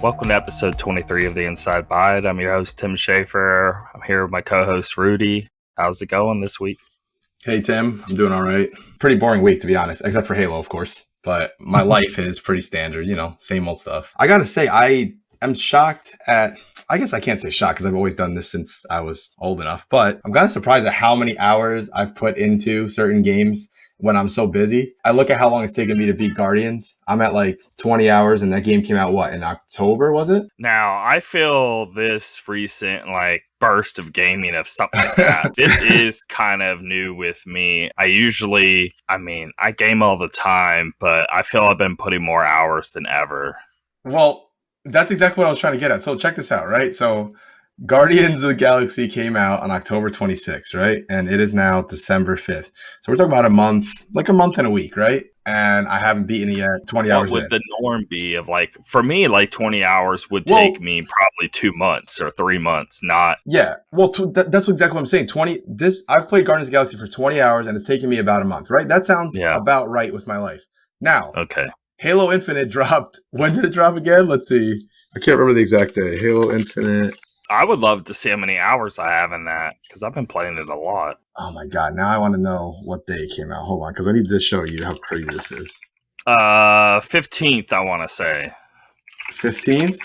Welcome to episode 23 of the Inside Bite. I'm your host, Tim Schaefer. I'm here with my co-host, Rudy. How's it going this week? Hey, Tim. I'm doing all right. Pretty boring week, to be honest, except for Halo, of course. But my life is pretty standard, same old stuff. I got to say, I am shocked at, I guess I can't say shocked because I've always done this since I was old enough, but I'm kind of surprised at how many hours I've put into certain games when I'm so busy. I look at how long it's taken me to beat Guardians. I'm at like 20 hours and that game came out, in October, was it? Now, I feel this recent burst of gaming of stuff like that. This is kind of new with me. I game all the time, but I feel I've been putting more hours than ever. Well, that's exactly what I was trying to get at. So check this out, right? So Guardians of the Galaxy came out on October 26th, right? And it is now December 5th. So we're talking about a month and a week, right? And I haven't beaten it yet, 20 hours in. What would the norm be of for me, 20 hours would take me probably 2 months or 3 months, not... Yeah, well, that's exactly what I'm saying. I've played Guardians of the Galaxy for 20 hours and it's taken me about a month, right? That sounds about right with my life. Now, okay. Halo Infinite dropped. When did it drop again? Let's see. I can't remember the exact day. Halo Infinite. I would love to see how many hours I have in that because I've been playing it a lot. Oh my God. Now I want to know what day it came out. Hold on, because I need to show you how crazy this is. 15th, I want to say. 15th?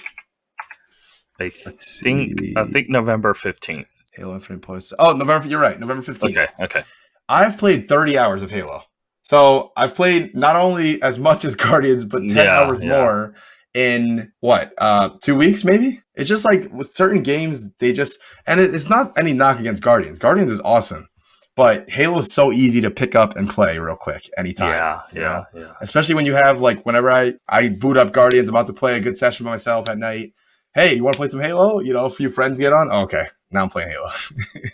I think November 15th. Halo Infinite Plus. Oh, November. You're right. November 15th. Okay. I've played 30 hours of Halo. So I've played not only as much as Guardians, but 10 hours more in 2 weeks, maybe? It's just like with certain games, and it's not any knock against Guardians. Guardians is awesome, but Halo is so easy to pick up and play real quick anytime. Yeah. Especially when you have whenever I boot up Guardians, about to play a good session by myself at night. Hey, you want to play some Halo? A few friends get on. Oh, okay. Now I'm playing Halo.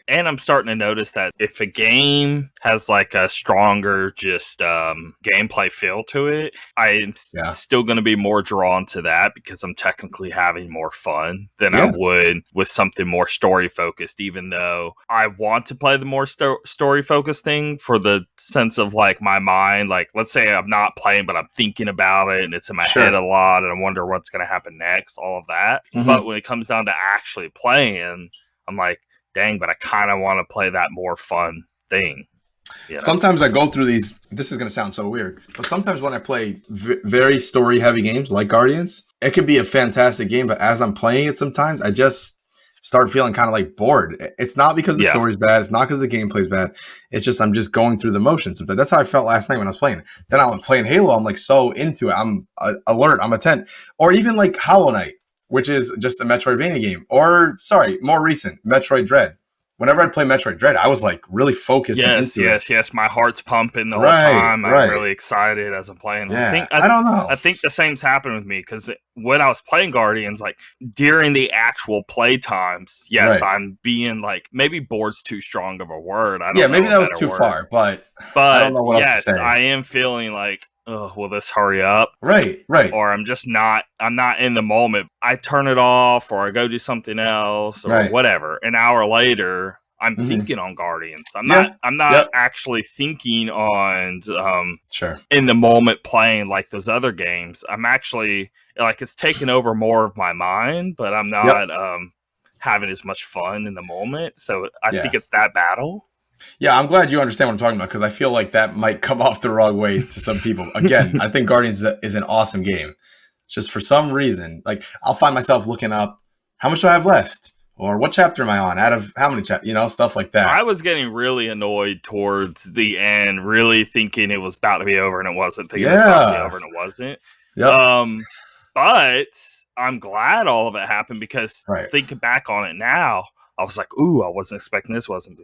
And I'm starting to notice that if a game has a stronger gameplay feel to it, I'm still going to be more drawn to that because I'm technically having more fun than I would with something more story focused, even though I want to play the more story focused thing for the sense of my mind. Let's say I'm not playing, but I'm thinking about it and it's in my head a lot and I wonder what's going to happen next, all of that. Mm-hmm. But when it comes down to actually playing, I'm like, dang, but I kind of want to play that more fun thing. Sometimes I go through these, this is going to sound so weird, but sometimes when I play very story-heavy games like Guardians, it could be a fantastic game, but as I'm playing it sometimes, I just start feeling kind of bored. It's not because the story's bad. It's not because the gameplay's bad. It's just I'm just going through the motions. That's how I felt last night when I was playing. Then I'm playing Halo. I'm so into it. I'm alert. I'm attentive. Or even Hollow Knight, which is just a Metroidvania game. Or, more recent, Metroid Dread. Whenever I play Metroid Dread, I was really focused. Yes. My heart's pumping the whole time. I'm really excited as I'm playing. Yeah. I don't know. I think the same's happened with me because when I was playing Guardians, during the actual play times, I'm being maybe bored's too strong of a word. I don't know. Maybe that was too far, but I don't know what else to say. I am feeling will this hurry up? Right. Or I'm not in the moment. I turn it off or I go do something else or whatever. An hour later, I'm thinking on Guardians. I'm not actually thinking on in the moment playing those other games. I'm actually it's taken over more of my mind, but I'm not having as much fun in the moment. So I think it's that battle. Yeah, I'm glad you understand what I'm talking about because I feel that might come off the wrong way to some people. Again, I think Guardians is an awesome game. It's just for some reason, I'll find myself looking up how much do I have left or what chapter am I on out of how many chapters, stuff like that. I was getting really annoyed towards the end, really thinking it was about to be over and it wasn't. Thinking it was about to be over and it wasn't. Yep. But I'm glad all of it happened because thinking back on it now, I was ooh, I wasn't expecting this, wasn't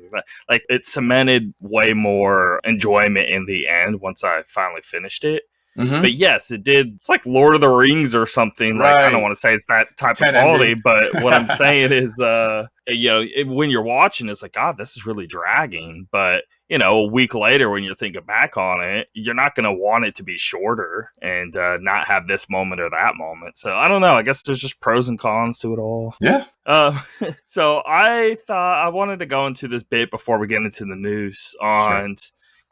that. It cemented way more enjoyment in the end once I finally finished it. Mm-hmm. But yes, it did. It's like Lord of the Rings or something. I don't want to say it's that type of quality, but what I'm saying is, when you're watching, it's God, this is really dragging. But a week later, when you're thinking back on it, you're not going to want it to be shorter and not have this moment or that moment. So I don't know. I guess there's just pros and cons to it all. Yeah. So I thought I wanted to go into this bit before we get into the news on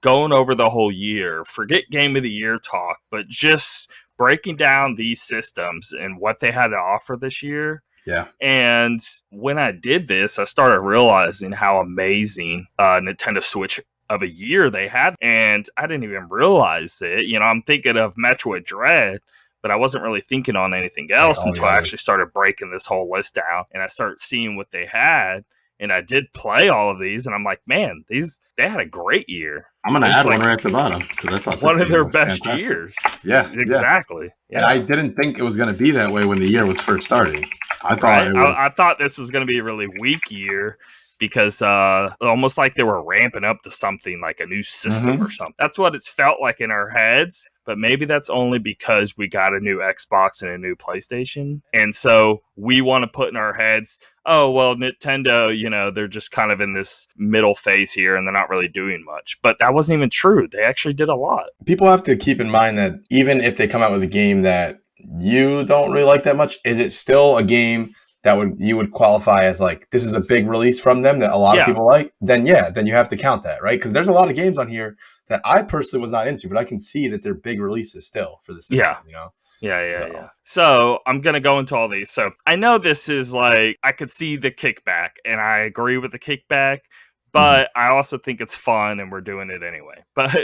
going over the whole year. Forget Game of the Year talk, but just breaking down these systems and what they had to offer this year. Yeah. And when I did this, I started realizing how amazing Nintendo Switch of a year they had. And I didn't even realize it. You know, I'm thinking of Metroid Dread, but I wasn't really thinking on anything else until I actually started breaking this whole list down and I started seeing what they had. And I did play all of these, and I'm like, man, they had a great year. I'm going to add one right at the bottom because I thought one of their best years. Yeah, exactly. Yeah. And I didn't think it was going to be that way when the year was first starting. I thought I thought this was going to be a really weak year because almost like they were ramping up to something like a new system or something. That's what it's felt like in our heads. But maybe that's only because we got a new Xbox and a new PlayStation. And so we want to put in our heads, oh, well, Nintendo, you know, they're just kind of in this middle phase here and they're not really doing much. But that wasn't even true. They actually did a lot. People have to keep in mind that even if they come out with a game that you don't really like that much, is it still a game that you would qualify as like, this is a big release from them that a lot of people like? Then you have to count that, right? Because there's a lot of games on here that I personally was not into, but I can see that they're big releases still for the system, you know? Yeah. So I'm going to go into all these. So I know this is like, I could see the kickback and I agree with the kickback, but I also think it's fun and we're doing it anyway. But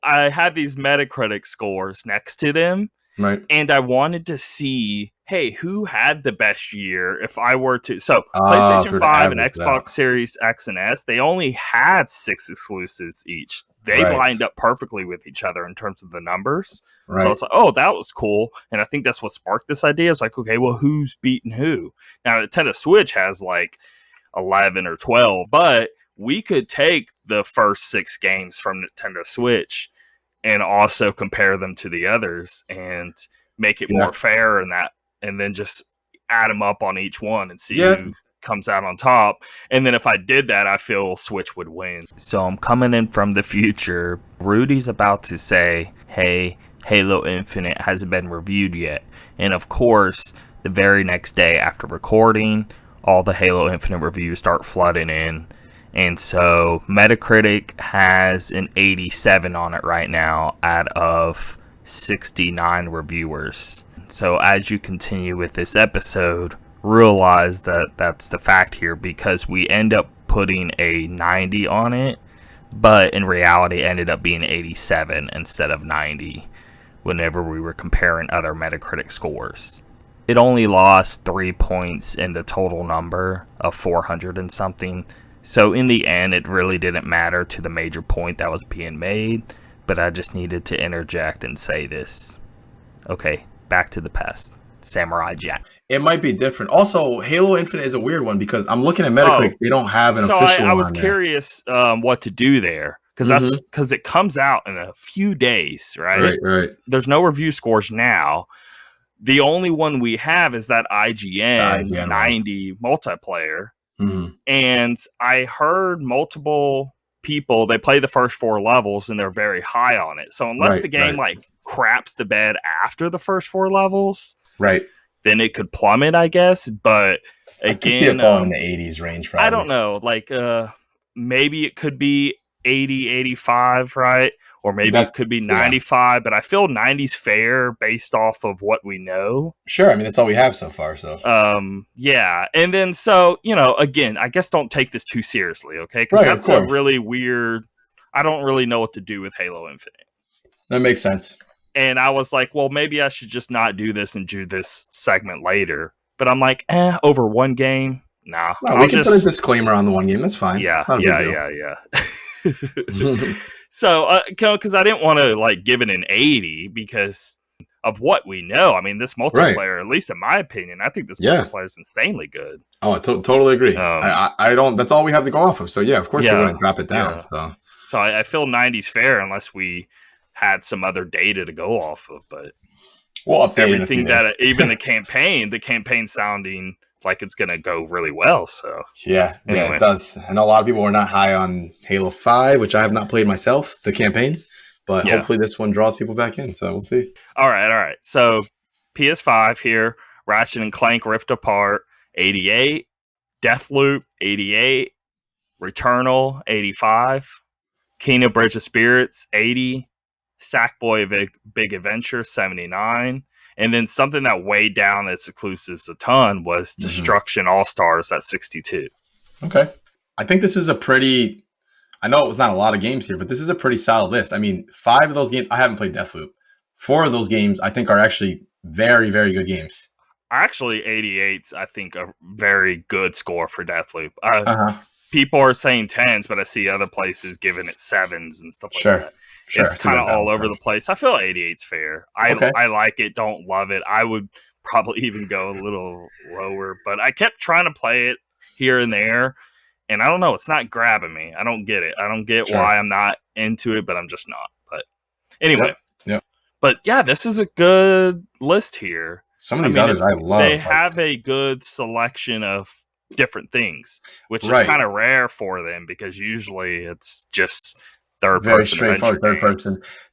I had these Metacritic scores next to them. Right. And I wanted to see, hey, who had the best year if I were to. So PlayStation 5 and Xbox Series X and S, they only had 6 exclusives each. They lined up perfectly with each other in terms of the numbers. So I was like, oh, that was cool. And I think that's what sparked this idea. It's like, okay, well, who's beating who? Now, Nintendo Switch has like 11 or 12, but we could take the first 6 games from Nintendo Switch and also compare them to the others and make it more fair and then just add them up on each one and see who comes out on top. And then if I did that, I feel Switch would win. So I'm coming in from the future. Rudy's about to say, hey, Halo Infinite hasn't been reviewed yet. And of course, the very next day after recording, all the Halo Infinite reviews start flooding in. And so Metacritic has an 87 on it right now out of 69 reviewers. So as you continue with this episode, realize that that's the fact here because we end up putting a 90 on it, but in reality ended up being 87 instead of 90 whenever we were comparing other Metacritic scores. It only lost 3 points in the total number of 400 and something. So in the end, it really didn't matter to the major point that was being made, but I just needed to interject and say this. Okay, back to the past. Samurai Jack. It might be different. Also, Halo Infinite is a weird one because I'm looking at Metacritic. They don't have an official one. So I was curious what to do there because it comes out in a few days, right? Right. There's no review scores now. The only one we have is that IGN 90 multiplayer. And I heard multiple people, they play the first 4 levels and they're very high on it. So unless the game like craps the bed after the first 4 levels, then it could plummet, I guess. But again, in the 80s range, probably. I don't know. Like maybe it could be 80, 85, right? Or maybe it could be 95, but I feel 90's fair based off of what we know. Sure, I mean, that's all we have so far, so. Yeah, and then so, you know, again, I guess don't take this too seriously, okay? Because that's a really weird, I don't really know what to do with Halo Infinite. That makes sense. And I was like, well, maybe I should just not do this and do this segment later. But I'm like, over one game? Nah. No, we can put a disclaimer on the one game, that's fine. Yeah, yeah. So, because I didn't want to like give it an 80 because of what we know. I mean, this multiplayer, at least in my opinion, I think this multiplayer is insanely good. Oh, I totally agree. I don't. That's all we have to go off of. So yeah, of course we wouldn't drop it down. So I feel 90's fair unless we had some other data to go off of. But everything that even the campaign sounding like it's gonna go really well. So yeah, it does. I know a lot of people were not high on Halo 5, which I have not played myself, the campaign, but hopefully this one draws people back in. So we'll see. All right. So PS5 here, Ratchet and Clank Rift Apart 88, Deathloop 88, Returnal 85, Kingdom Bridge of Spirits 80, Sackboy Big Adventure 79, and then something that weighed down its exclusives a ton was Destruction All Stars at 62. Okay, I think this is a pretty. I know it was not a lot of games here, but this is a pretty solid list. I mean, 5 of those games I haven't played Deathloop. 4 of those games I think are actually very, very good games. Actually, 88's I think a very good score for Deathloop. People are saying 10s, but I see other places giving it 7s and stuff like that. Sure. It's kind of all over the place. I feel 88's fair. I like it, don't love it. I would probably even go a little lower, but I kept trying to play it here and there, and I don't know. It's not grabbing me. I don't get it. I don't get why I'm not into it, but I'm just not. But anyway. Yep. But yeah, this is a good list here. Some of these others I love. They have a good selection of different things, which is kind of rare for them because usually it's just third person,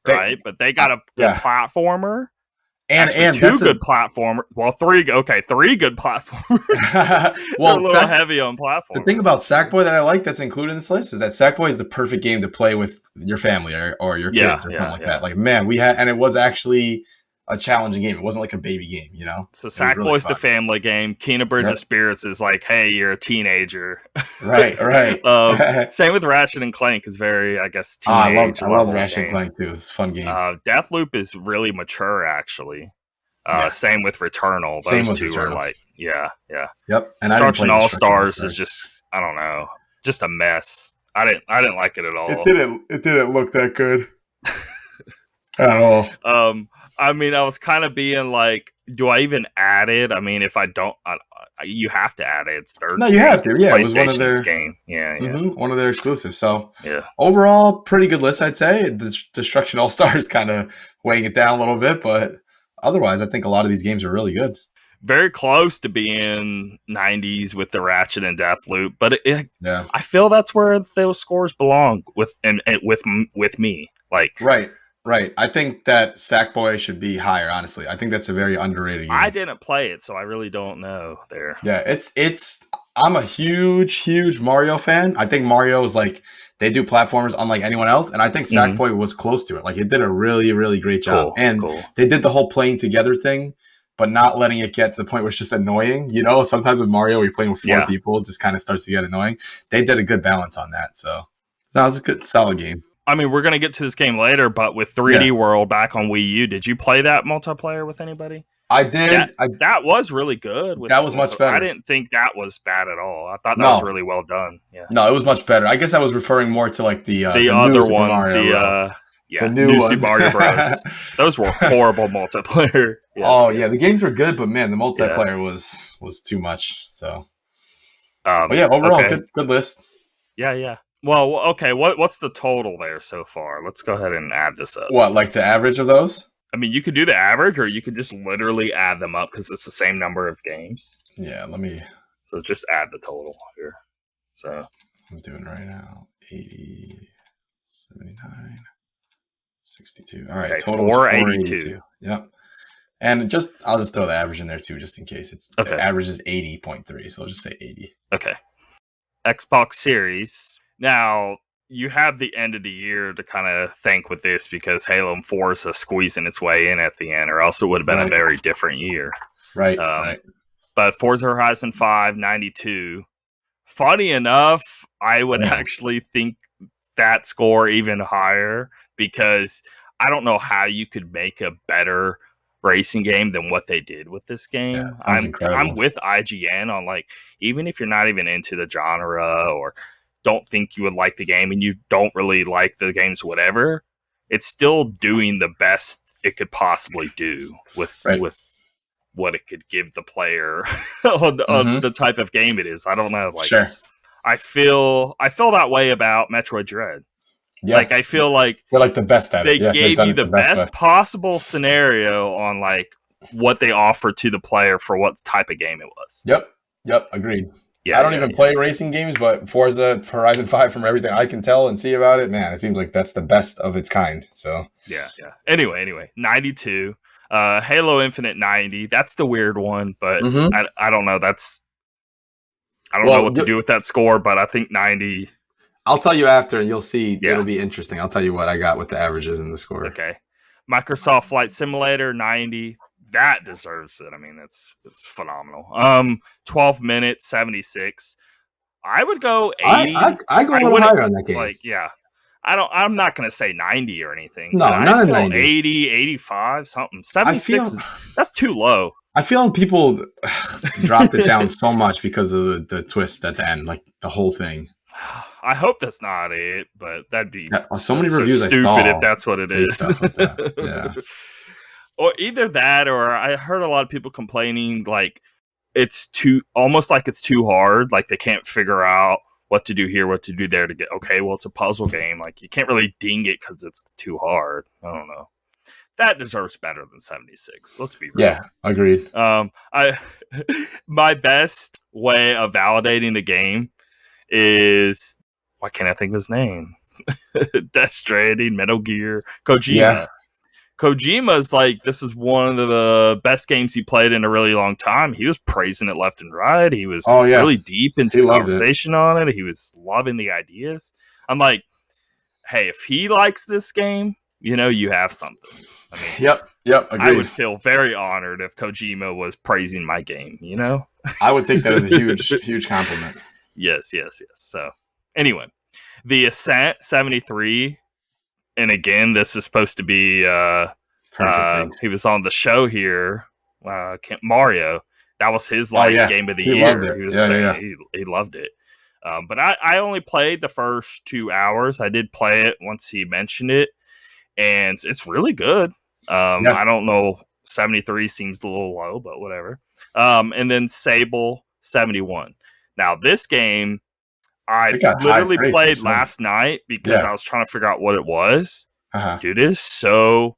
right? But they got a good platformer. And two good platformers. Well, three good platformers. Well, a little heavy on platformers. The thing about Sackboy that I like that's included in this list is that Sackboy is the perfect game to play with your family or your kids or something like that. Like, man, and it was actually a challenging game. It wasn't like a baby game, you know? So Sackboy's really the family game. Kena Bridge of Spirits is like, hey, you're a teenager. Right. Same with Ratchet and Clank is very, I guess, teenage. I love Ratchet and Clank too. It's a fun game. Deathloop is really mature, actually. Same with Returnal. Those two are like, yeah. Yep. And Destruction All Stars is just, I don't know, just a mess. I didn't like it at all. It didn't look that good at all. I mean, I was kind of being like, do I even add it? I mean, if I don't, you have to add it. It's third. No, you have to. Yeah, it was one of their game. Yeah. One of their exclusives. So overall, pretty good list, I'd say. Destruction All Stars kind of weighing it down a little bit, but otherwise, I think a lot of these games are really good. Very close to being 90s with the Ratchet and Deathloop, but I feel that's where those scores belong with me. Like Right. I think that Sackboy should be higher, honestly. I think that's a very underrated game. I didn't play it, so I really don't know there. Yeah, I'm a huge Mario fan. I think Mario is like, they do platformers unlike anyone else, and I think Sackboy was close to it. Like, it did a really, really great job. They did the whole playing together thing, but not letting it get to the point where it's just annoying. You know, sometimes with Mario, you're playing with 4 people, it just kind of starts to get annoying. They did a good balance on that, so that was a good, solid game. I mean, we're going to get to this game later, but with 3D World back on Wii U, did you play that multiplayer with anybody? I did. That was really good. That was much better. I didn't think that was bad at all. I thought that was really well done. Yeah. No, it was much better. I guess I was referring more to like the other ones, the new Super Mario Bros. Those were horrible multiplayer. Yes. The games were good, but man, the multiplayer was too much. So, but yeah, overall, good list. Yeah. Well, okay. What's the total there so far? Let's go ahead and add this up. What, like the average of those? I mean, you could do the average, or you could just literally add them up because it's the same number of games. Yeah, So just add the total here. So I'm doing right now. 80, 79, 62. All right, okay, total 482. Yep. And I'll just throw the average in there too, just in case. The average is 80.3, so I'll just say 80. Okay. Xbox Series. Now, you have the end of the year to kind of thank with this because Halo and Forza squeezing its way in at the end, or else it would have been a very different year. Right. But Forza Horizon 5, 92. Funny enough, I would actually think that score even higher because I don't know how you could make a better racing game than what they did with this game. I'm with IGN on, like, even if you're not even into the genre or don't think you would like the game and you don't really like the games, whatever, it's still doing the best it could possibly do with what it could give the player on the type of game it is. I don't know. Like, I feel that way about Metroid Dread. Yeah. Like, I feel like they're like the best at it. They gave you the best possible scenario on like what they offered to the player for what type of game it was. Yep. Agreed. Yeah, I don't even play racing games, but Forza Horizon 5, from everything I can tell and see about it, man, it seems like that's the best of its kind. So yeah. Anyway, 92. Halo Infinite 90. That's the weird one, but I don't know. I don't know what to do with that score, but I think 90. I'll tell you after, and you'll see. Yeah. It'll be interesting. I'll tell you what I got with the averages and the score. Okay. Microsoft Flight Simulator 90. That deserves it. I mean, it's phenomenal. 12 minutes 76. I would go 80. I go a little higher on that game. Like, yeah. I'm not going to say 90 or anything. No, not a 90. 80, 85, something. 76 that's too low. I feel people dropped it down so much because of the twist at the end, like the whole thing. I hope that's not it, but that'd be so many reviews. So stupid if that's what it is. Like yeah. Or either that, or I heard a lot of people complaining like it's too hard. Like they can't figure out what to do here, what to do there to get. Okay, well, it's a puzzle game. Like you can't really ding it because it's too hard. I don't know. That deserves better than 76. Let's be real. Yeah, agreed. My best way of validating the game is, why can't I think of his name? Death Stranding, Metal Gear, Kojima. Yeah. Kojima's like, this is one of the best games he played in a really long time. He was praising it left and right. He was really deep into the conversation on it. He was loving the ideas. I'm like, hey, if he likes this game, you have something. I mean, yep. Agreed. I would feel very honored if Kojima was praising my game. I would think that is a huge compliment. Yes. So, anyway, The Ascent 73. And again, this is supposed to be he was on the show here, Mario. That was his game of the year. He was saying he loved it. But I only played the first 2 hours. I did play it once he mentioned it, and it's really good. I don't know, 73 seems a little low, but whatever. And then Sable 71. Now this game, I literally played last night because I was trying to figure out what it was. Dude, it is so...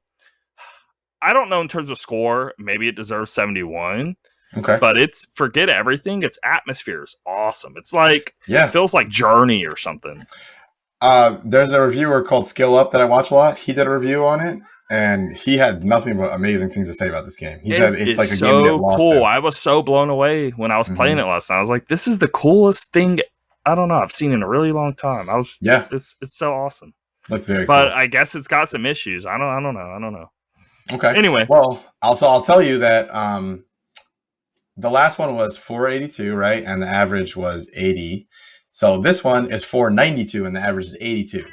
I don't know in terms of score. Maybe it deserves 71. Okay. But forget everything. Its atmosphere is awesome. It's like... It feels like Journey or something. There's a reviewer called Skill Up that I watch a lot. He did a review on it, and he had nothing but amazing things to say about this game. He said it's like a game that lost cool. I was so blown away when I was playing it last night. I was like, this is the coolest thing... I don't know. I've seen it in a really long time. It's so awesome. Looked very cool. But I guess it's got some issues. I don't know. Okay. Anyway. Well, I'll tell you that the last one was 482, right? And the average was 80. So this one is 492 and the average is 82.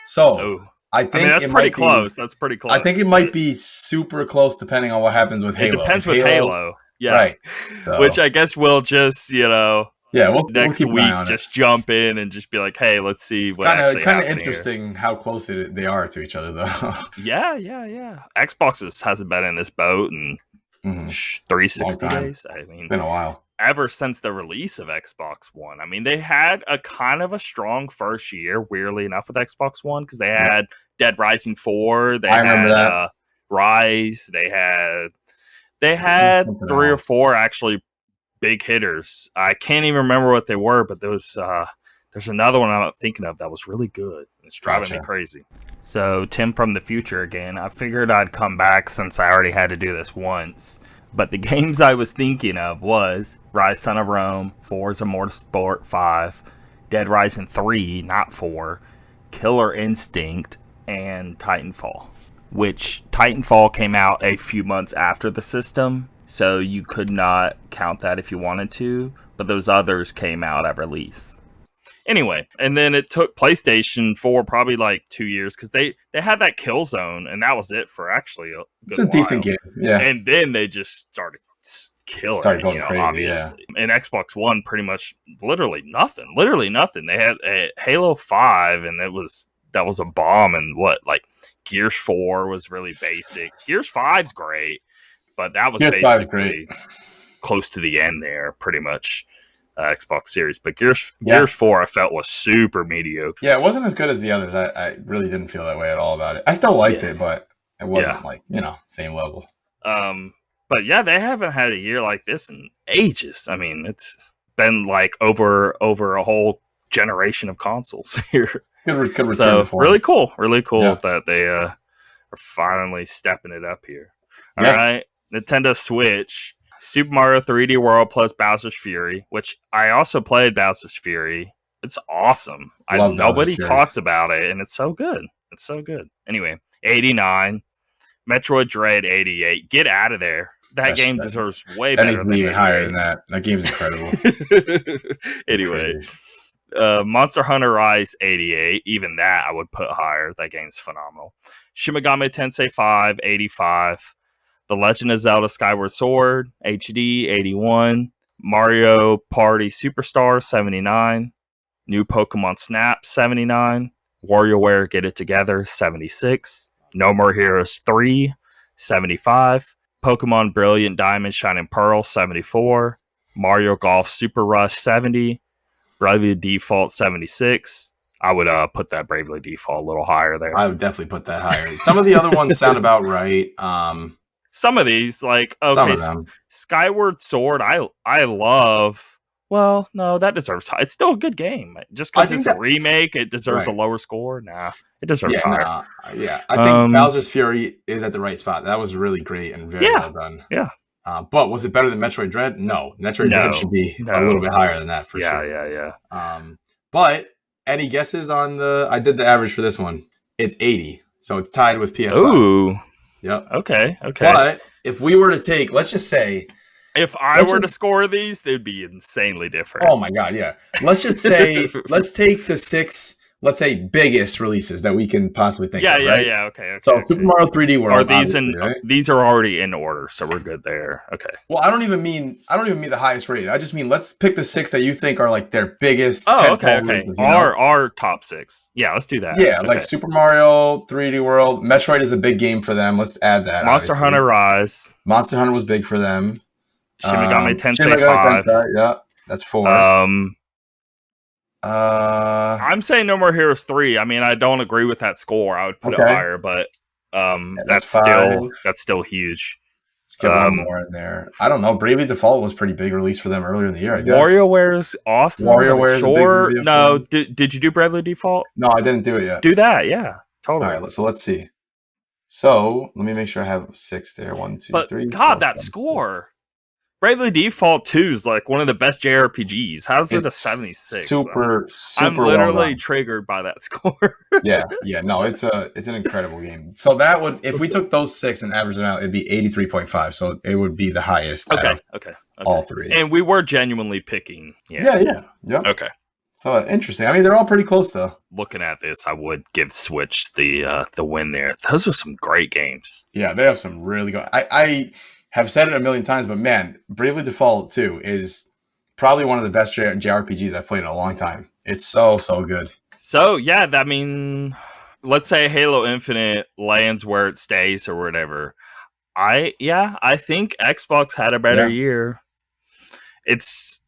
So I think that's pretty close. That's pretty close. I think it might be super close depending on what happens with Halo. It depends with Halo. Yeah. Right. So. Which I guess we'll just, next we'll week just jump in and just be like, hey, let's see what actually kind of interesting how close they are to each other, though. Yeah. Xbox hasn't been in this boat in 360 days. I mean, it's been a while. Ever since the release of Xbox One. I mean, they had a kind of a strong first year, weirdly enough, with Xbox One, because they had Dead Rising 4. They had Rise. They had 3 or 4 actually big hitters. I can't even remember what they were, but there's another one I'm not thinking of that was really good. It's driving me crazy. So Tim from the future again. I figured I'd come back since I already had to do this once. But the games I was thinking of was Rise Son of Rome, Forza Motorsport 5, Dead Rising 3, not 4, Killer Instinct, and Titanfall. Which Titanfall came out a few months after the system, so you could not count that if you wanted to, but those others came out at release. Anyway, and then it took PlayStation 4 probably like 2 years because they had that Killzone, and that was it for actually a good while. Decent game, yeah. And then they just started killing going crazy, obviously. Yeah. And Xbox One pretty much literally nothing. They had a Halo 5, and that was a bomb, and Gears 4 was really basic. Gears 5's great, but that was basically close to the end there, pretty much. Xbox Series, but Gears 4 I felt was super mediocre. Yeah, it wasn't as good as the others. I really didn't feel that way at all about it. I still liked it, but it wasn't same level. But yeah, they haven't had a year like this in ages. I mean, it's been like over a whole generation of consoles here. Good return so for really cool that they are finally stepping it up here. All right, Nintendo Switch. Super Mario 3D World plus Bowser's Fury, which I also played Bowser's Fury. It's awesome. Nobody talks about it, and it's so good. It's so good. Anyway, 89. Metroid Dread 88. Get out of there. That game deserves way better than 88. Even higher than that. That game's incredible. Anyway, Monster Hunter Rise 88. Even that I would put higher. That game's phenomenal. Shin Megami Tensei 5 85. The Legend of Zelda Skyward Sword HD 81. Mario Party Superstar 79. New Pokemon Snap 79. WarioWare Get It Together 76. No More Heroes 3 75. Pokemon Brilliant Diamond Shining Pearl 74. Mario Golf Super Rush 70. Bravely Default 76. I would put that Bravely Default a little higher there. I would definitely put that higher. Some of the other ones sound about right. Some of these, like, okay, Skyward Sword, I love. Well, no, that deserves high. It's still a good game. Just because it's a remake, it deserves a lower score. Nah, it deserves higher. I think Bowser's Fury is at the right spot. That was really great and very well done. Yeah. But was it better than Metroid Dread? No. Metroid Dread should be a little bit higher than that for sure. Yeah. But any guesses on I did the average for this one. It's 80. So it's tied with PS5. Ooh. Yep. Okay. But if we were to take, let's just say, if I were to score these, they'd be insanely different. Oh my God, yeah. Let's just say, let's take the 6, let's say, biggest releases that we can possibly think of. Right? Yeah. Okay. So Super Mario 3D World. Are these these are already in order, so we're good there. Okay. Well, I don't even mean the highest rated. I just mean let's pick the 6 that you think are like their biggest. Oh, okay. Releases, our top 6. Yeah, let's do that. Yeah, like Super Mario 3D World. Metroid is a big game for them. Let's add that. Monster Hunter Rise. Monster Hunter was big for them. Shin Megami Tensei 5. Yeah, that's 4. I'm saying No More Heroes 3. I mean, I don't agree with that score. I would put it higher, but that's still huge. Let's get one more in there. I don't know. Bravely Default was pretty big release for them earlier in the year, I guess. WarioWare is awesome. WarioWare sure. No, did you do Bravely Default? No, I didn't do it yet. Do that, yeah. Totally. All right, so let's see. So let me make sure I have 6 there. 1, 2, 3. God, that score. Bravely Default 2 is like one of the best JRPGs. How's it a 76? Super I'm literally triggered by that score. yeah. No, it's an incredible game. So that would, if we took those 6 and averaged them out, it'd be 83.5. So it would be the highest. Okay. All 3. And we were genuinely picking. Yeah. Okay. So interesting. I mean, they're all pretty close though. Looking at this, I would give Switch the win there. Those are some great games. Yeah, they have some really good. I have said it a million times, but man, Bravely Default 2 is probably one of the best JRPGs I've played in a long time. It's so good. So, yeah, I mean, let's say Halo Infinite lands where it stays or whatever. I think Xbox had a better year. Because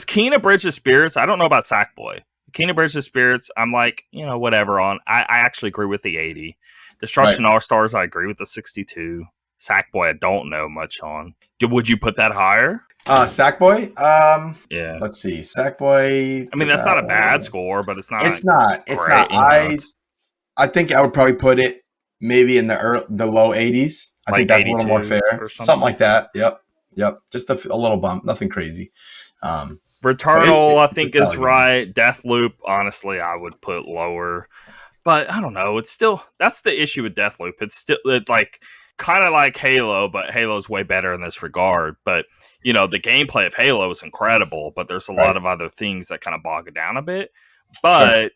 Kena Bridge of Spirits, I don't know about Sackboy. Kena Bridge of Spirits, I'm like, whatever on. I actually agree with the 80. Destruction All-Stars, I agree with the 62. Sackboy, I don't know much on. Would you put that higher? Sackboy? Yeah. Let's see. Sackboy. I mean, that's not a bad score, but it's not. It's not. I think I would probably put it maybe in the low 80s. I think that's a little more fair. Something like that. Yep. Just a little bump. Nothing crazy. Returnal, I think, is right. Deathloop, honestly, I would put lower. But I don't know. It's still, that's the issue with Deathloop. It's still kind of like Halo, but Halo's way better in this regard. But, the gameplay of Halo is incredible, but there's a lot of other things that kind of bog it down a bit. But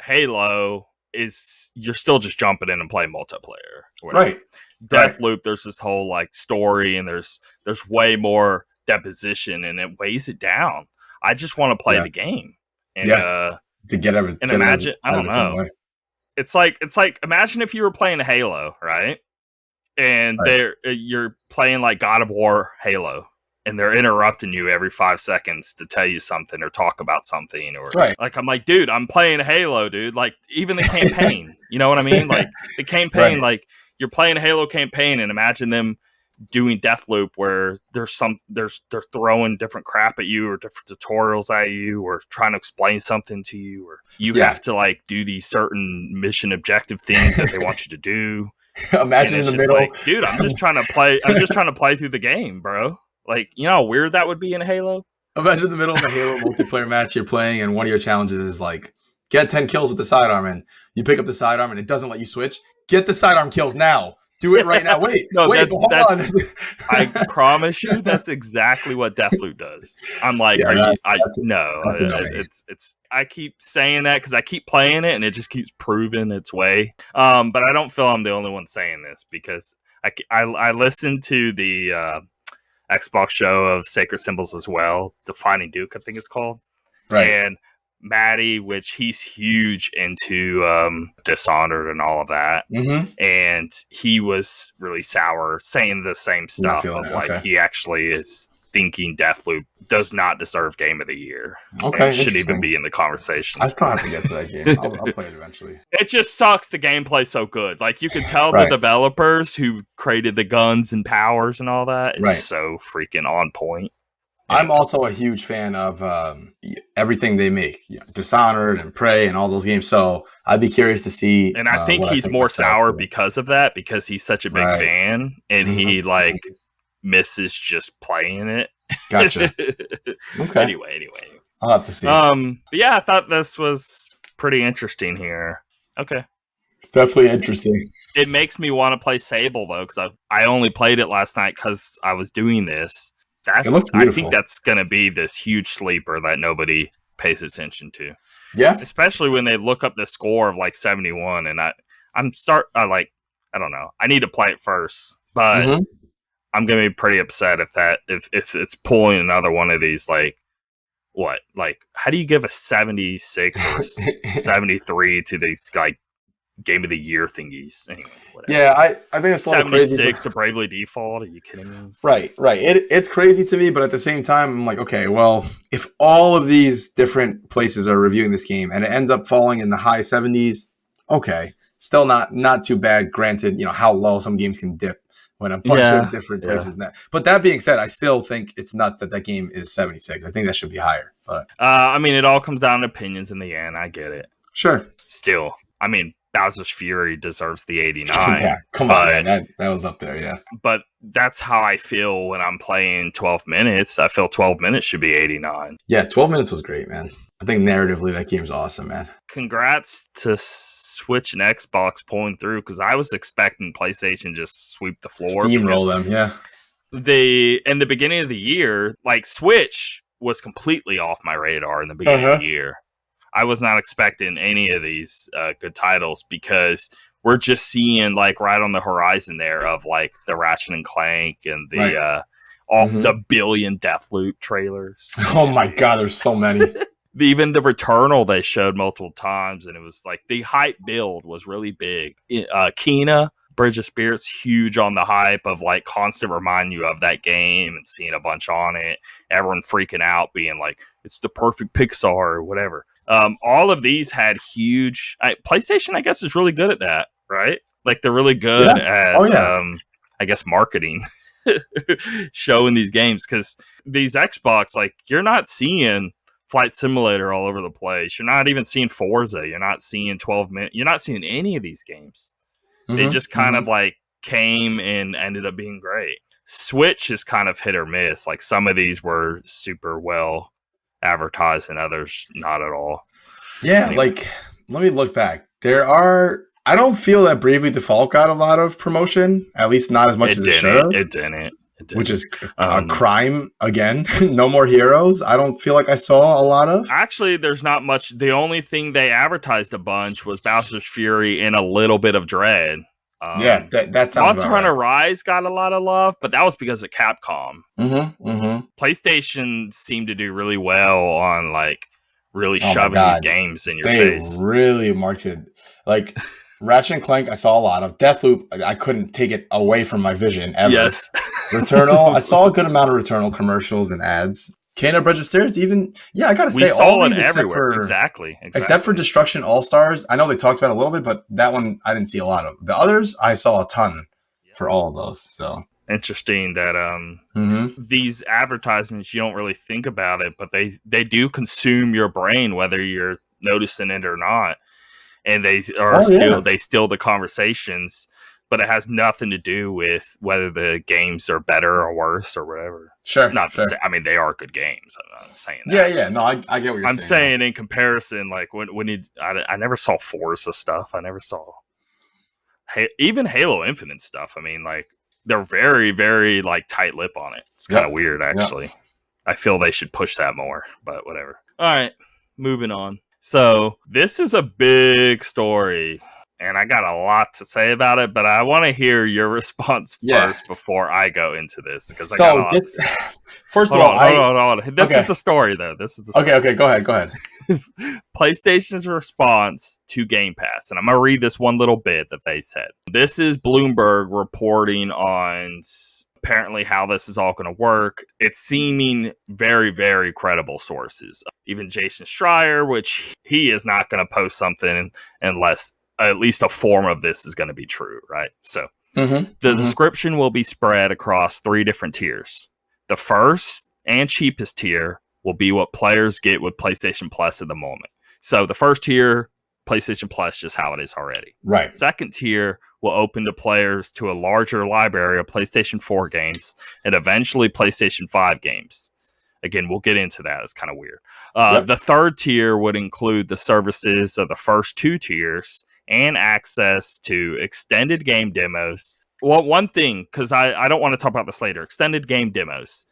Halo is, you're still just jumping in and playing multiplayer. Right. Deathloop, there's this whole story, and there's way more deposition, and it weighs it down. I just want to play the game. And, to get everything. And imagine, I don't know. It's like imagine if you were playing Halo, right? And you're playing like God of War Halo, and they're interrupting you every 5 seconds to tell you something or talk about something, or like, I'm like, dude, I'm playing Halo, dude. Like, even the campaign, you know what I mean? Like the campaign, like you're playing a Halo campaign, and imagine them doing Deathloop where they're throwing different crap at you, or different tutorials at you, or trying to explain something to you, or you have to do these certain mission objective things that they want you to do. Imagine in the middle, dude. I'm just trying to play. I'm just trying to play through the game, bro. Like, how weird that would be in Halo. Imagine the middle of a Halo multiplayer match you're playing, and one of your challenges is like, get 10 kills with the sidearm, and you pick up the sidearm, and it doesn't let you switch. Get the sidearm kills now. Do it right now. Wait, no, wait, hold on. I promise you, that's exactly what Deathloop does. I'm like, I keep saying that because I keep playing it, and it just keeps proving its way. But I don't feel I'm the only one saying this because I listened to the Xbox show of Sacred Symbols as well, Defining Duke, I think it's called. Right. And Maddie, which he's huge into Dishonored and all of that, and he was really sour, saying the same stuff of like he actually is thinking Deathloop does not deserve Game of the Year. Okay, and shouldn't even be in the conversation. I still have to get to that game. I'll play it eventually. It just sucks. The gameplay's so good. Like you can tell the developers who created the guns and powers and all that is so freaking on point. I'm also a huge fan of everything they make, Dishonored and Prey and all those games. So I'd be curious to see. And I think he's more sour because of that, because he's such a big fan, and he like misses just playing it. Gotcha. Okay. Anyway, I'll have to see. But yeah, I thought this was pretty interesting here. Okay. It's definitely interesting. It makes me want to play Sable though, because I only played it last night because I was doing this. It looks beautiful. I think that's going to be this huge sleeper that nobody pays attention to. Yeah. Especially when they look up the score of like 71, and I don't know. I need to play it first, but I'm going to be pretty upset if it's pulling another one of these like what? Like how do you give a 76 or 73 to these like Game of the Year thingies? Anyway, whatever. Yeah, I think it's a little crazy. 76 to Bravely Default. Are you kidding me? Right. It's crazy to me, but at the same time, I'm like, okay, well, if all of these different places are reviewing this game and it ends up falling in the high 70s, okay, still not too bad. Granted, how low some games can dip when a bunch of different places. But that being said, I still think it's nuts that game is 76. I think that should be higher. But I mean, it all comes down to opinions in the end. I get it. Sure. Still, I mean, Bowser's Fury deserves the 89. Yeah, come on, man. That was up there, yeah. But that's how I feel when I'm playing 12 minutes. I feel 12 minutes should be 89. Yeah, 12 minutes was great, man. I think narratively that game's awesome, man. Congrats to Switch and Xbox pulling through, because I was expecting PlayStation just sweep the floor. Steamroll them, yeah. In the beginning of the year, like Switch was completely off my radar in the beginning of the year. I was not expecting any of these good titles, because we're just seeing like right on the horizon there of like the Ratchet and Clank and the the billion Deathloop trailers. Oh my god, there's so many. Even the Returnal they showed multiple times, and it was like the hype build was really big. Kena, Bridge of Spirits, huge on the hype of like constant remind you of that game and seeing a bunch on it. Everyone freaking out, being like, it's the perfect Pixar or whatever. All of these had huge. PlayStation, I guess, is really good at that, right? Like they're really good at, I guess, marketing, showing these games, because these Xbox, like you're not seeing Flight Simulator all over the place. You're not even seeing Forza. You're not seeing 12 minutes. You're not seeing any of these games. They just kind of like came and ended up being great. Switch is kind of hit or miss. Like some of these were super well advertised and others not at all. Yeah, anyway. Like let me look back. I don't feel that Bravely Default got a lot of promotion, at least not as much as it should have. It didn't. Which is a crime again. No More Heroes. I don't feel like I saw a lot of. Actually, there's not much. The only thing they advertised a bunch was Bowser's Fury and a little bit of Dread. That sounds Monster Hunter Rise got a lot of love, but that was because of Capcom. PlayStation seemed to do really well on like really shoving these games in your face. They really marketed like Ratchet and Clank. I saw a lot of Deathloop. I couldn't take it away from my vision ever. Yes. Returnal. I saw a good amount of Returnal commercials and ads. Kena Bridge of Spirits, even I gotta say, all it everywhere. Exactly. Except for Destruction All Stars. I know they talked about it a little bit, but that one I didn't see a lot of. The others I saw a ton for all of those. So interesting that these advertisements, you don't really think about it, but they do consume your brain whether you're noticing it or not, and they are they steal the conversations. but it has nothing to do with whether the games are better or worse or whatever. Sure. Not to say, I mean, they are good games. I'm not saying that. Yeah. No, I get what you're saying. I'm saying in comparison, like I never saw Forza stuff. I never saw even Halo Infinite stuff. I mean, like they're very, very like tight lip on it. It's kind of weird, actually. I feel they should push that more, but whatever. All right, moving on. So this is a big story, and I got a lot to say about it, but I want to hear your response first before I go into this, because I got a lot. First of all, hold on. This is the story, though. This is the story. Okay. Go ahead. PlayStation's response to Game Pass, and I'm going to read this one little bit that they said. This is Bloomberg reporting on apparently how this is all going to work. It's seeming very, very credible sources. Even Jason Schreier, which he is not going to post something unless at least a form of this is going to be true, right? So the description will be spread across 3 different tiers. The first and cheapest tier will be what players get with PlayStation Plus at the moment. So the first tier, PlayStation Plus, just how it is already. Right. Second tier will open to players to a larger library of PlayStation 4 games and eventually PlayStation 5 games. Again, we'll get into that. It's kind of weird. The third tier would include the services of the first 2 tiers and access to extended game demos. Well, one thing, because I don't want to talk about this later, extended game demos.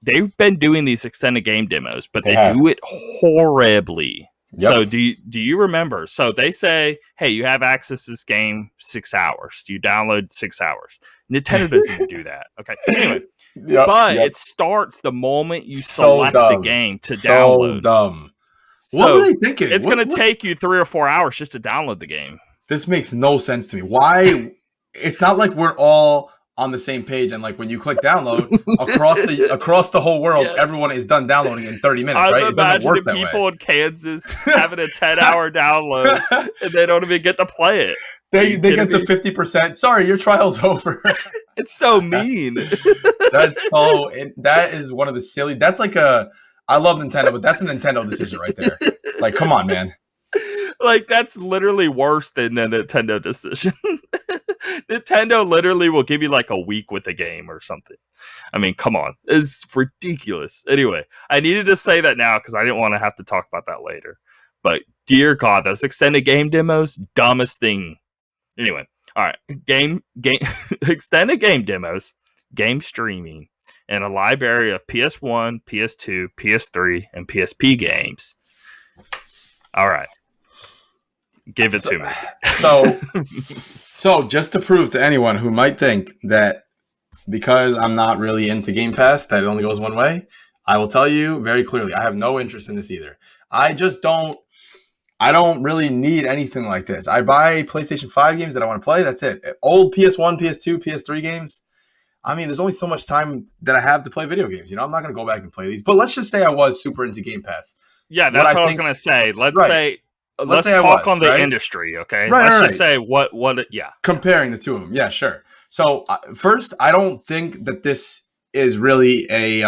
They've been doing these extended game demos, but they do it horribly. So do you remember? So they say, hey, you have access to this game 6 hours. Do you download 6 hours? Nintendo doesn't do that. Okay. Anyway, it starts the moment you select the game to download. So dumb. What were they thinking? It's going to take you 3 or 4 hours just to download the game. This makes no sense to me. Why? It's not like we're all on the same page, and like when you click download across the whole world, everyone is done downloading in 30 minutes, right? It doesn't work that way. People in Kansas having a 10-hour download and they don't even get to play it. They get to 50%. Sorry, your trial's over. It's so mean. That is one of the silly. That's like I love Nintendo, but that's a Nintendo decision right there. Like, come on, man. Like, that's literally worse than the Nintendo decision. Nintendo literally will give you like a week with a game or something. I mean, come on. It's ridiculous. Anyway, I needed to say that now because I didn't want to have to talk about that later. But dear God, those extended game demos, dumbest thing. Anyway, all right. Game extended game demos, game streaming, and a library of PS1, PS2, PS3, and PSP games. All right. Give it to me. So just to prove to anyone who might think that because I'm not really into Game Pass, that it only goes one way, I will tell you very clearly, I have no interest in this either. I don't really need anything like this. I buy PlayStation 5 games that I want to play. That's it. Old PS1, PS2, PS3 games. I mean, there's only so much time that I have to play video games. I'm not going to go back and play these. But let's just say I was super into Game Pass. Yeah, that's what I was going to say. Let's talk on the industry, okay? Let's just say what, comparing the two of them. Yeah, sure. So first, I don't think that this is really a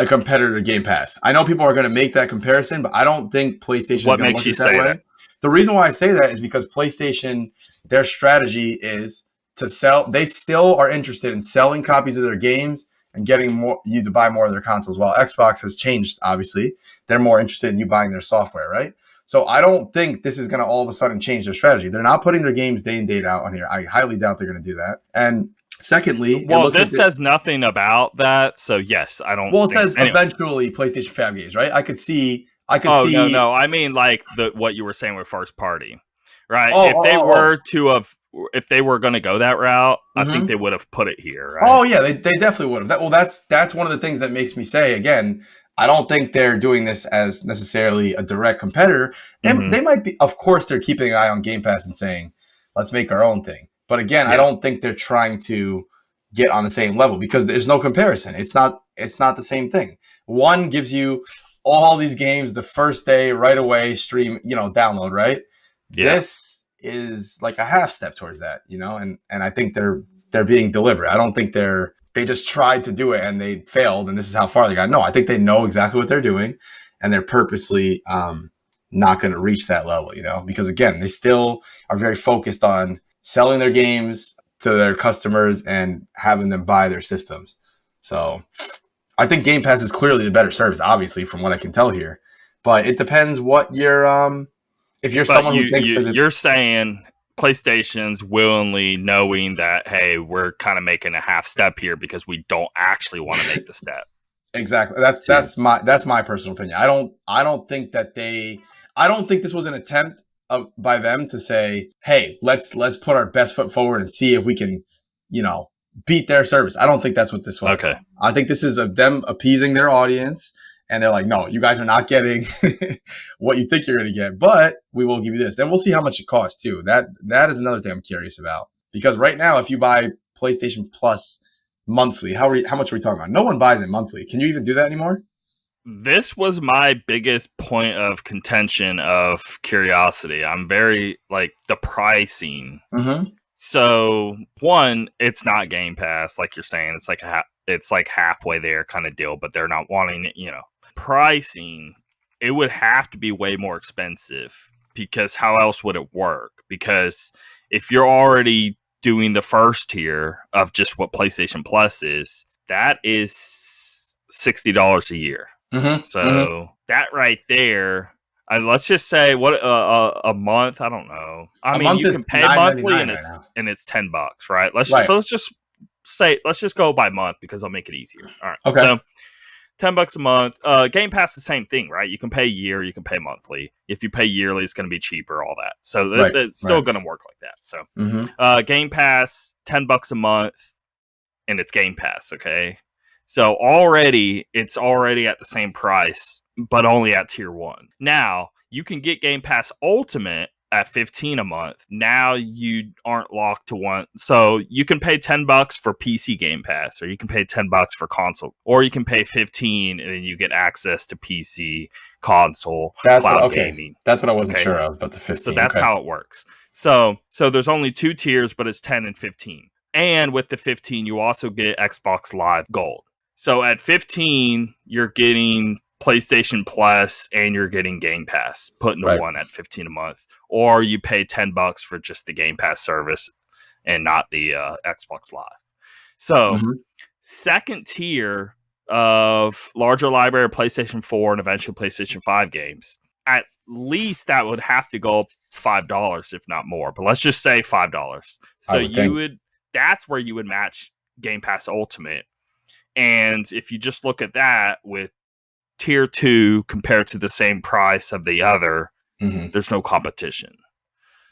competitor to Game Pass. I know people are going to make that comparison, but I don't think PlayStation is going to look at that way. The reason why I say that is because PlayStation, their strategy is to sell. They still are interested in selling copies of their games and getting you to buy more of their consoles. While Xbox has changed, obviously, they're more interested in you buying their software, right? So I don't think this is going to all of a sudden change their strategy. They're not putting their games day in, day out on here. I highly doubt they're going to do that. And secondly, this says nothing about that. So yes, I don't. Well, it says eventually PlayStation 5 games, right? I could see. No. I mean, like what you were saying with first party, right? If they were going to go that route, I think they would have put it here. Right? Oh yeah, they definitely would have. That's one of the things that makes me say again. I don't think they're doing this as necessarily a direct competitor. They might be, of course, they're keeping an eye on Game Pass and saying, let's make our own thing. But again, I don't think they're trying to get on the same level because there's no comparison. It's not the same thing. One gives you all these games the first day, right away, stream, download, right? Yeah. This is like a half step towards that, and I think they're being deliberate. I don't think they just tried to do it and they failed and this is how far they got. No, I think they know exactly what they're doing and they're purposely not going to reach that level, because again, they still are very focused on selling their games to their customers and having them buy their systems. So I think Game Pass is clearly the better service, obviously, from what I can tell here. But it depends what you're if you're someone who thinks that you're saying PlayStation's willingly knowing that, hey, we're kind of making a half step here because we don't actually want to make the step. Exactly. That's my personal opinion. I don't think this was an attempt by them to say, hey, let's put our best foot forward and see if we can, beat their service. I don't think that's what this was. Okay. I think this is them appeasing their audience, and they're like, no, you guys are not getting what you think you're going to get, but we will give you this, and we'll see how much it costs too. That is another thing I'm curious about, because right now, if you buy PlayStation Plus monthly, how much are we talking about? No one buys it monthly. Can you even do that anymore? This was my biggest point of contention, of curiosity. I'm very the pricing. Mm-hmm. So one, it's not Game Pass, like you're saying. It's like halfway there kind of deal, but they're not wanting it. Pricing, it would have to be way more expensive, because how else would it work? Because if you're already doing the first tier of just what PlayStation Plus is, that is $60 a year. Mm-hmm. So that right there, let's just say a month. I don't know. I mean, you can pay monthly and it's $10, right? Let's just go by month because I'll make it easier. All right. Okay. So $10 a month. Game Pass, the same thing, right? You can pay year, you can pay monthly. If you pay yearly, it's going to be cheaper, all that. So it's still going to work like that. So Game Pass, $10 a month, and it's Game Pass. Okay. So it's already at the same price, but only at tier 1. Now you can get Game Pass Ultimate at $15 a month. Now you aren't locked to one. So you can pay $10 for PC Game Pass, or you can pay $10 for console, or you can pay $15 and then you get access to PC, console, cloud gaming. That's what I wasn't sure of, but the 15. So that's how it works. So there's only 2 tiers, but it's 10 and 15. And with the 15, you also get Xbox Live Gold. So at 15, you're getting PlayStation Plus and you're getting Game Pass put into one at $15 a month, or you pay $10 for just the Game Pass service and not the Xbox Live. So second tier of larger library of PlayStation 4 and eventually PlayStation 5 games, at least that would have to go up $5, if not more. But let's just say $5. So that's where you would match Game Pass Ultimate. And if you just look at that with tier 2 compared to the same price of the other, there's no competition.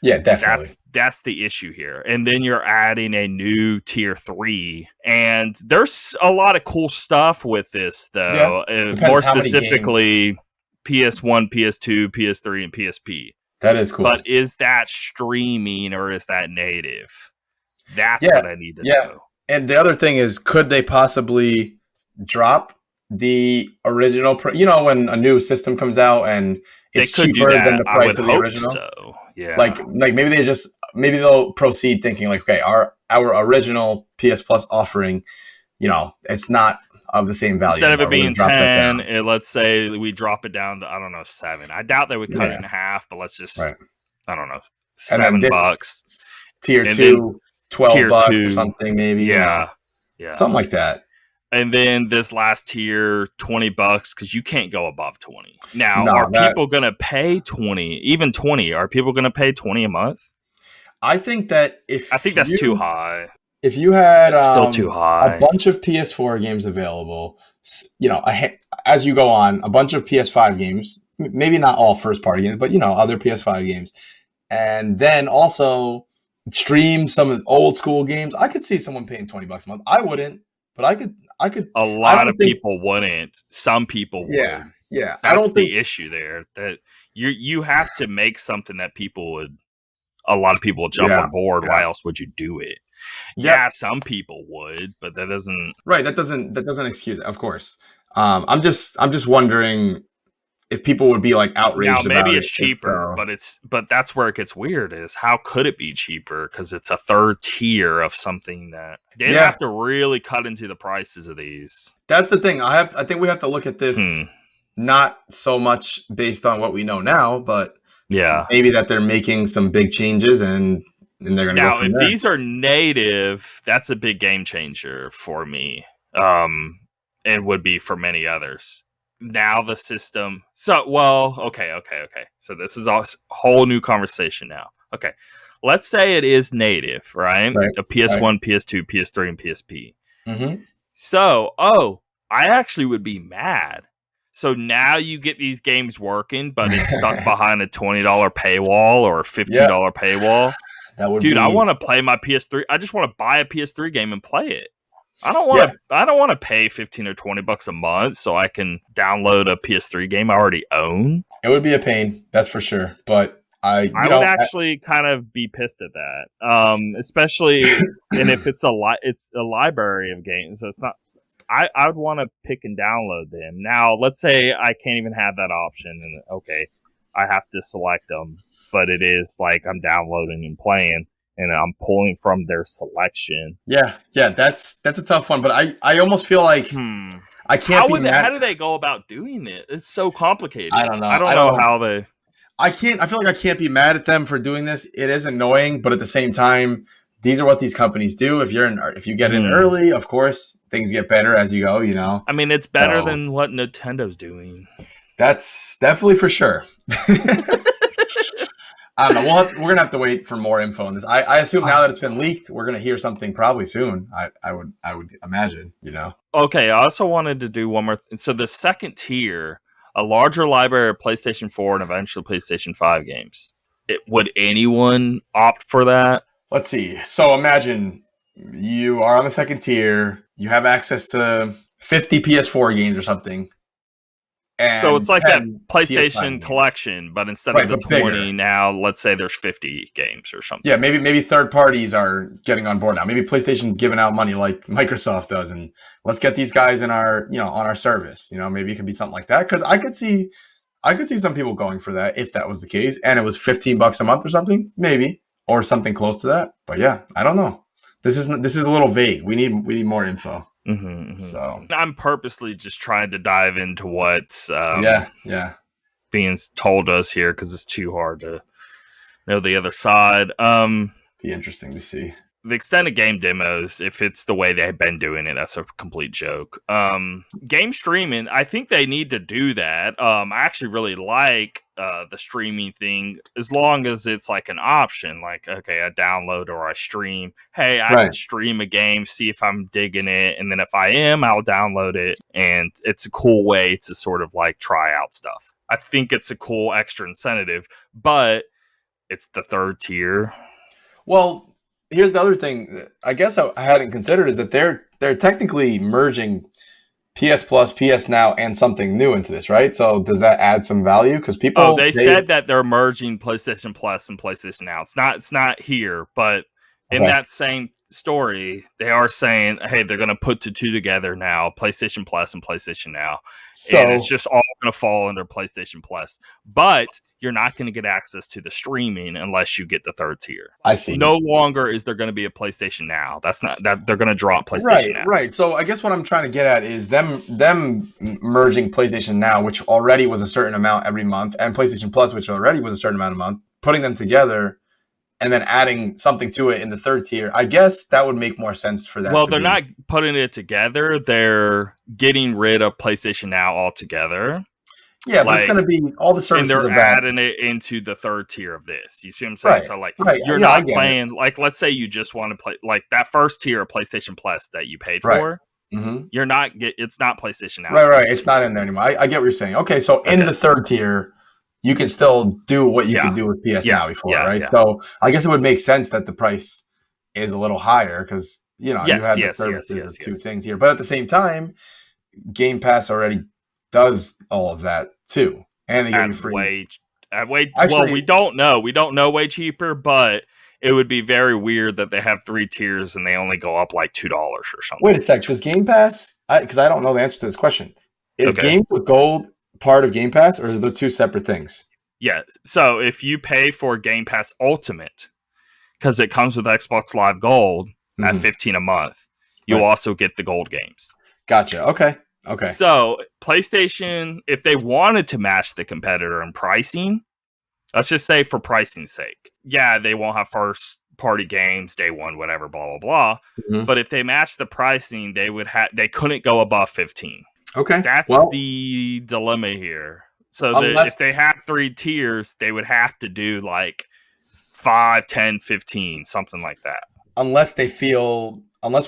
Yeah, definitely. That's the issue here. And then you're adding a new tier 3, and there's a lot of cool stuff with this, though. More specifically, PS1, PS2, PS3, and PSP. That is cool. But is that streaming or is that native? That's what I need to know. And the other thing is, could they possibly drop the original? When a new system comes out and it's cheaper than the price of the original. So. Yeah. Like maybe they'll proceed thinking like, okay, our original PS Plus offering, it's not of the same value. Instead of it being 10, let's say we drop it down to, I don't know, 7. I doubt they would cut it in half, but let's just, I don't know, $7. Tier 2, $12 or something, maybe. Yeah. Something like that. And then this last tier, $20, because you can't go above 20. Now, are people going to pay 20, even 20? Are people going to pay 20 a month? I think that that's too high. If you had still too high. A bunch of PS4 games available, as you go on, a bunch of PS5 games, maybe not all first party games, but other PS5 games, and then also stream some old school games. I could see someone paying $20 a month. I wouldn't, but I could. A lot of people wouldn't. Some people would. Yeah. That's the issue there. That you have to make something that a lot of people would jump on board. Why else would you do it? Yeah, some people would, but that doesn't. Right. That doesn't excuse it. Of course. I'm just wondering if people would be like outraged. Now maybe it's cheaper, but that's where it gets weird. Is how could it be cheaper? Because it's a third tier of something that they have to really cut into the prices of these. That's the thing. I think we have to look at this not so much based on what we know now, but maybe that they're making some big changes and and they're going to go Now, from if there. these are native, that's a big game changer for me. And would be for many others. Now the system. So, well, okay. So this is a whole new conversation now. Okay. Let's say it is native, right? A PS1, PS2, PS3, and PSP. Mm-hmm. So, I actually would be mad. So now you get these games working, but it's stuck behind a $20 paywall or a $15 paywall. That would Dude, be... I want to play my PS3. I just want to buy a PS3 game and play it. I don't want to. I don't want to pay $15 or $20 a month so I can download a PS3 game I already own. It would be a pain, that's for sure. But I would actually kind of be pissed at that, especially and if it's a library of games. So it's not. I would want to pick and download them. Now, let's say I can't even have that option, and okay, I have to select them, but it is like I'm downloading and playing. And I'm pulling from their selection. Yeah, that's a tough one. But I almost feel like I can't How do they go about doing it? It's so complicated. I don't know. I don't know how they... I feel like I can't be mad at them for doing this. It is annoying, but at the same time, these are what these companies do. If you get in early, of course, things get better as you go, you know? I mean, it's better than what Nintendo's doing. That's definitely for sure. I don't know. We're gonna have to wait for more info on this. I assume now that it's been leaked, we're gonna hear something probably soon. I would imagine, you know. Okay, I also wanted to do one more. So the second tier, a larger library of PlayStation 4 and eventually PlayStation 5 games. Would anyone opt for that? Let's see. So imagine you are on the second tier. You have access to 50 PS4 games or something. So it's like that PlayStation collection, but instead of the 20 bigger. Now, let's say there's 50 games or something. Yeah, maybe third parties are getting on board now. Maybe PlayStation's giving out money like Microsoft does, and let's get these guys in our on our service. You know, maybe it could be something like that. Because I could see some people going for that if that was the case, and it was $15 a month or something, maybe, or something close to that. But yeah, I don't know. This is a little vague. We need more info. So I'm purposely just trying to dive into what's being told us here because it's too hard to know the other side. Be interesting to see the extended game demos. If it's the way they've been doing it, that's a complete joke. Game streaming, I think they need to do that. I actually really like the streaming thing as long as it's like an option, like, okay, I download or I stream. Hey, I can stream a game, see if I'm digging it. And then if I am, I'll download it. And it's a cool way to sort of like try out stuff. I think it's a cool extra incentive, but it's the third tier. Well, here's the other thing I guess I hadn't considered is that they're technically merging PS Plus, PS Now, and something new into this, right? So does that add some value? Because people they said that they're merging PlayStation Plus and PlayStation Now. It's not here, but in that same story, they are saying, hey, they're going to put the two together now, PlayStation Plus and PlayStation Now. So, and it's just all going to fall under PlayStation Plus. But you're not going to get access to the streaming unless you get the third tier. I see. No longer is there going to be a PlayStation Now. That's not that they're going to drop PlayStation Now. Right. So I guess what I'm trying to get at is them merging PlayStation Now, which already was a certain amount every month, and PlayStation Plus, which already was a certain amount a month, putting them together and then adding something to it in the third tier. I guess that would make more sense for that. Well, they're not putting it together. They're getting rid of PlayStation Now altogether. Yeah, but it's going to be all the services. And they're adding it into the third tier of this. You see what I'm saying? Right, so, like, right. You're not playing, like, let's say you just want to play, like, that first tier of PlayStation Plus that you paid for. Mm-hmm. You're not, it's not PlayStation Now. Right. It's not in there anymore. I get what you're saying. Okay, so in the third tier, you can still do what you could do with PS Now before, right? Yeah. So I guess it would make sense that the price is a little higher because, you have the services of two things here. But at the same time, Game Pass already does all of that too, and they give you free. Actually, well, we don't know. We don't know way cheaper, but it would be very weird that they have three tiers and they only go up like $2 or something. Wait a sec, was Game Pass? Because I don't know the answer to this question. Is Games with Gold part of Game Pass, or are there two separate things? Yeah. So if you pay for Game Pass Ultimate, because it comes with Xbox Live Gold at $15 a month, you also get the gold games. Gotcha. Okay. So PlayStation, if they wanted to match the competitor in pricing, let's just say for pricing's sake, they won't have first party games day one, whatever, blah blah blah. Mm-hmm. But if they match the pricing, they couldn't go above 15. Okay, That's the dilemma here. So if they have 3 tiers, they would have to do like 5, 10, 15, something like that. Unless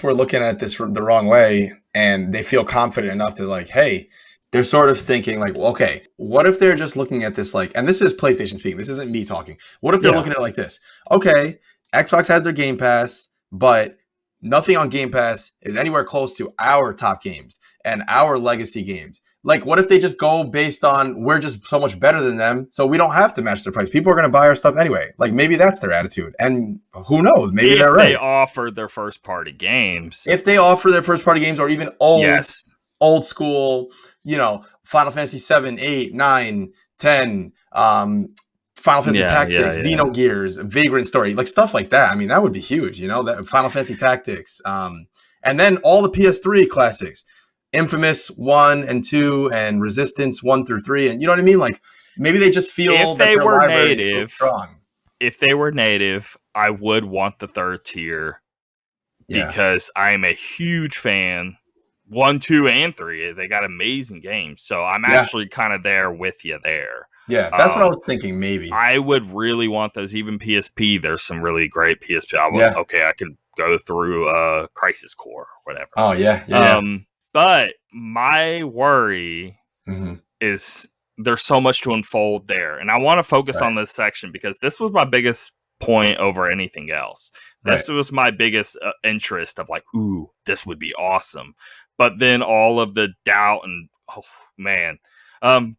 we're looking at this the wrong way, and they feel confident enough to like, hey, they're sort of thinking like, well, okay, what if they're just looking at this like, and this is PlayStation speaking, this isn't me talking. What if they're looking at it like this? Okay, Xbox has their Game Pass, but nothing on Game Pass is anywhere close to our top games and our legacy games. Like, what if they just go based on we're just so much better than them, so we don't have to match their price? People are going to buy our stuff anyway. Like, maybe that's their attitude. And who knows? Maybe they're right. If they offer their first-party games. If they offer their first-party games or even old school, Final Fantasy 7, 8, 9, 10, Final Fantasy Tactics, Xenogears, Vagrant Story, like stuff like that. I mean, that would be huge, that Final Fantasy Tactics. And then all the PS3 classics. Infamous 1 and 2 and Resistance 1 through 3, and you know what I mean? Like, maybe they just feel that their library is so strong. If they were native, I would want the 3rd tier because I am a huge fan. 1, 2, and 3. They got amazing games, so I'm actually kind of there with you there. Yeah, that's what I was thinking. Maybe I would really want those. Even PSP, there's some really great PSP. I could go through Crisis Core, or whatever. Oh yeah. But my worry is there's so much to unfold there. And I want to focus on this section because this was my biggest point over anything else. This was my biggest interest of like, ooh, this would be awesome. But then all of the doubt and, oh, man.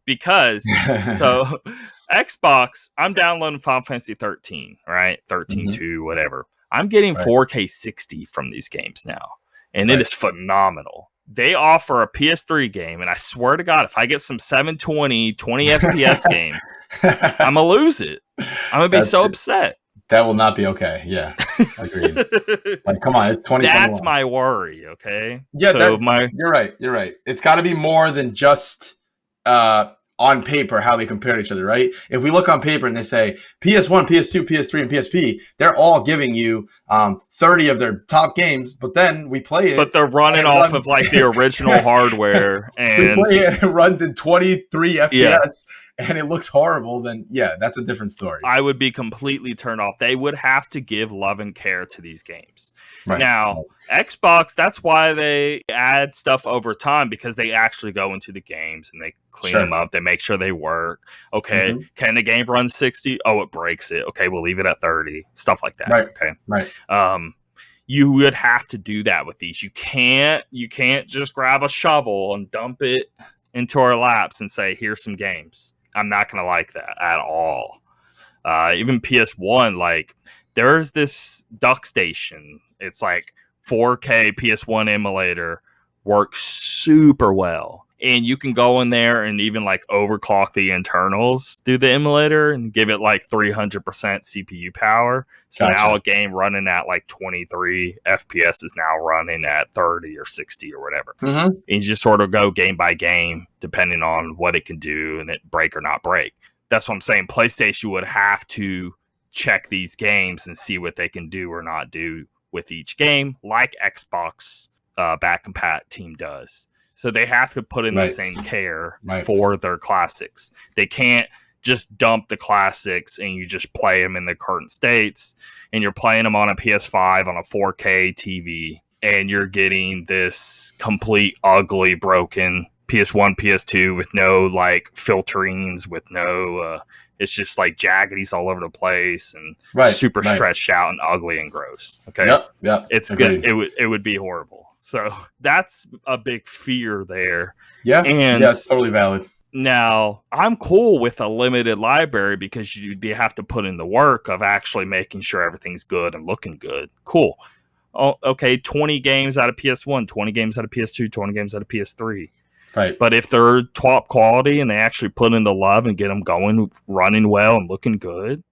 Because, so Xbox, I'm downloading Final Fantasy 13, right? 13.2, whatever. I'm getting 4K 60 from these games now. And it is phenomenal. They offer a PS3 game, and I swear to God, if I get some 720, 20 FPS game, I'm going to lose it. I'm going to be so upset. That will not be okay. Yeah, agreed. Like, come on, it's 2021. That's my worry, okay? Yeah, so you're right. You're right. It's got to be more than just on paper how they compare to each other, right? If we look on paper and they say PS1, PS2, PS3, and PSP, they're all giving you 30 of their top games, but then we play it. But they're running off of like the original hardware, and we play it runs in 23 FPS. And it looks horrible, then that's a different story. I would be completely turned off. They would have to give love and care to these games. Right. Now, Xbox, that's why they add stuff over time, because they actually go into the games and they clean them up. They make sure they work. Okay, can the game run 60? Oh, it breaks it. Okay, we'll leave it at 30. Stuff like that. Right. Okay. Right. You would have to do that with these. You can't just grab a shovel and dump it into our laps and say, here's some games. I'm not going to like that at all. Even PS1, like, there's this Duck Station. It's like 4K PS1 emulator, works super well. And you can go in there and even like overclock the internals through the emulator and give it like 300% CPU power. So now a game running at like 23 FPS is now running at 30 or 60 or whatever. And you just sort of go game by game depending on what it can do and it break or not break. That's what I'm saying. PlayStation would have to check these games and see what they can do or not do with each game, like Xbox back compat team does. So they have to put in the same care for their classics. They can't just dump the classics and you just play them in the current states, and you're playing them on a PS5 on a 4K TV, and you're getting this complete ugly broken PS1, PS2 with no like filterings, with no it's just like jaggedies all over the place and super stretched out and ugly and gross. Okay. Yep. It's good. It would be horrible. So that's a big fear there. Yeah. And it's totally valid. Now, I'm cool with a limited library because you have to put in the work of actually making sure everything's good and looking good. Cool. Oh, okay, 20 games out of PS1, 20 games out of PS2, 20 games out of PS3. Right. But if they're top quality and they actually put in the love and get them going, running well and looking good,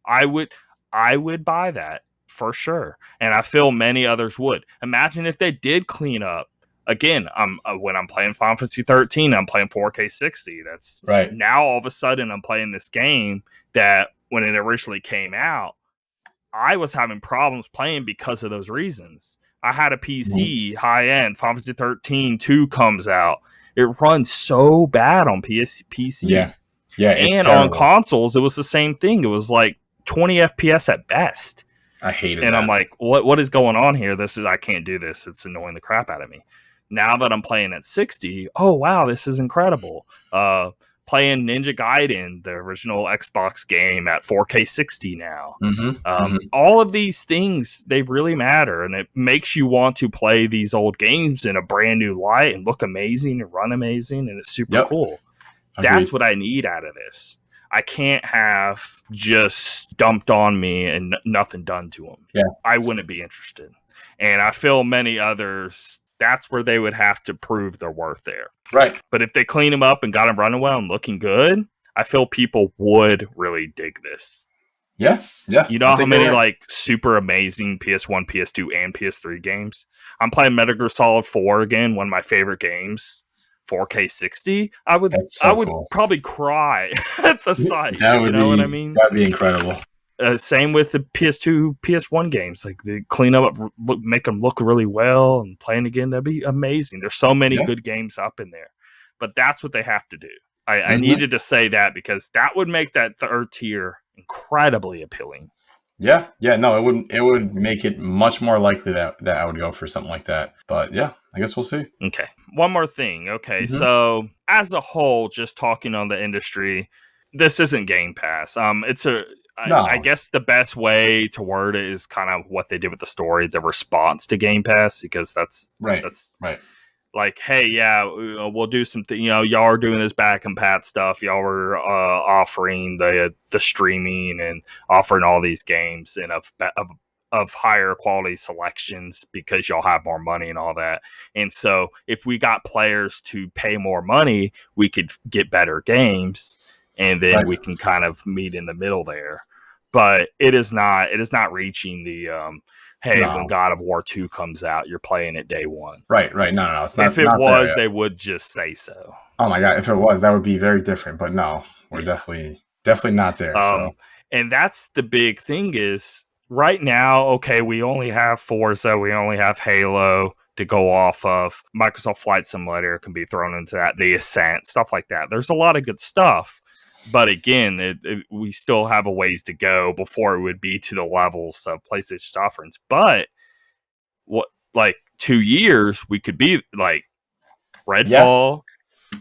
I would buy that for sure. And I feel many others would. Imagine if they did clean up. Again, when I'm playing Final Fantasy 13, I'm playing 4K 60. That's right. Now all of a sudden I'm playing this game that when it originally came out, I was having problems playing because of those reasons. I had a PC, high end, Final Fantasy 13 2 comes out. It runs so bad on PC. Yeah. Yeah, it's and terrible. on consoles, it was the same thing. It was like 20 FPS at best. I hated and that. I'm like, what is going on here? I can't do this. It's annoying the crap out of me. Now that I'm playing at 60, oh wow, this is incredible. Playing Ninja Gaiden, the original Xbox game, at 4K 60 now. All of these things, they really matter, and it makes you want to play these old games in a brand new light and look amazing and run amazing, and it's super cool. Agreed. That's what I need out of this. I can't have just dumped on me and nothing done to them. Yeah. I wouldn't be interested. And I feel many others, that's where they would have to prove their worth there. Right. But if they clean them up and got them running well and looking good, I feel people would really dig this. Yeah. Yeah. You know how many like super amazing PS1, PS2, and PS3 games? I'm playing Metal Gear Solid 4 again, one of my favorite games. 4K 60, I would cool. Probably cry at the sight. You know what I mean? That'd be incredible. Same with the PS2, PS1 games. Like they clean up, make them look really well, and playing again, that'd be amazing. There's so many good games up in there, but that's what they have to do. I needed to say that because that would make that third tier incredibly appealing. Yeah, no, it would make it much more likely that I would go for something like that. But yeah, I guess we'll see. Okay. One more thing. Okay. So as a whole, just talking on the industry, this isn't Game Pass. I guess the best way to word it is kind of what they did with the story, the response to Game Pass, because that's right. Like, hey, yeah, we'll do something. Y'all are doing this back and pat stuff. Y'all were offering the streaming and offering all these games and of higher quality selections because y'all have more money and all that. And so if we got players to pay more money, we could get better games, and then we can kind of meet in the middle there. But it is not reaching the when God of War 2 comes out, you're playing it day one. Right. No, it's not. If it was, they would just say so. Oh my God, if it was, that would be very different. But no, we're definitely not there. And that's the big thing is right now, okay, we only have Forza, we only have Halo to go off of. Microsoft Flight Simulator can be thrown into that, the Ascent, stuff like that. There's a lot of good stuff. But again, we still have a ways to go before it would be to the levels of PlayStation's offerings. But 2 years, we could be like Redfall,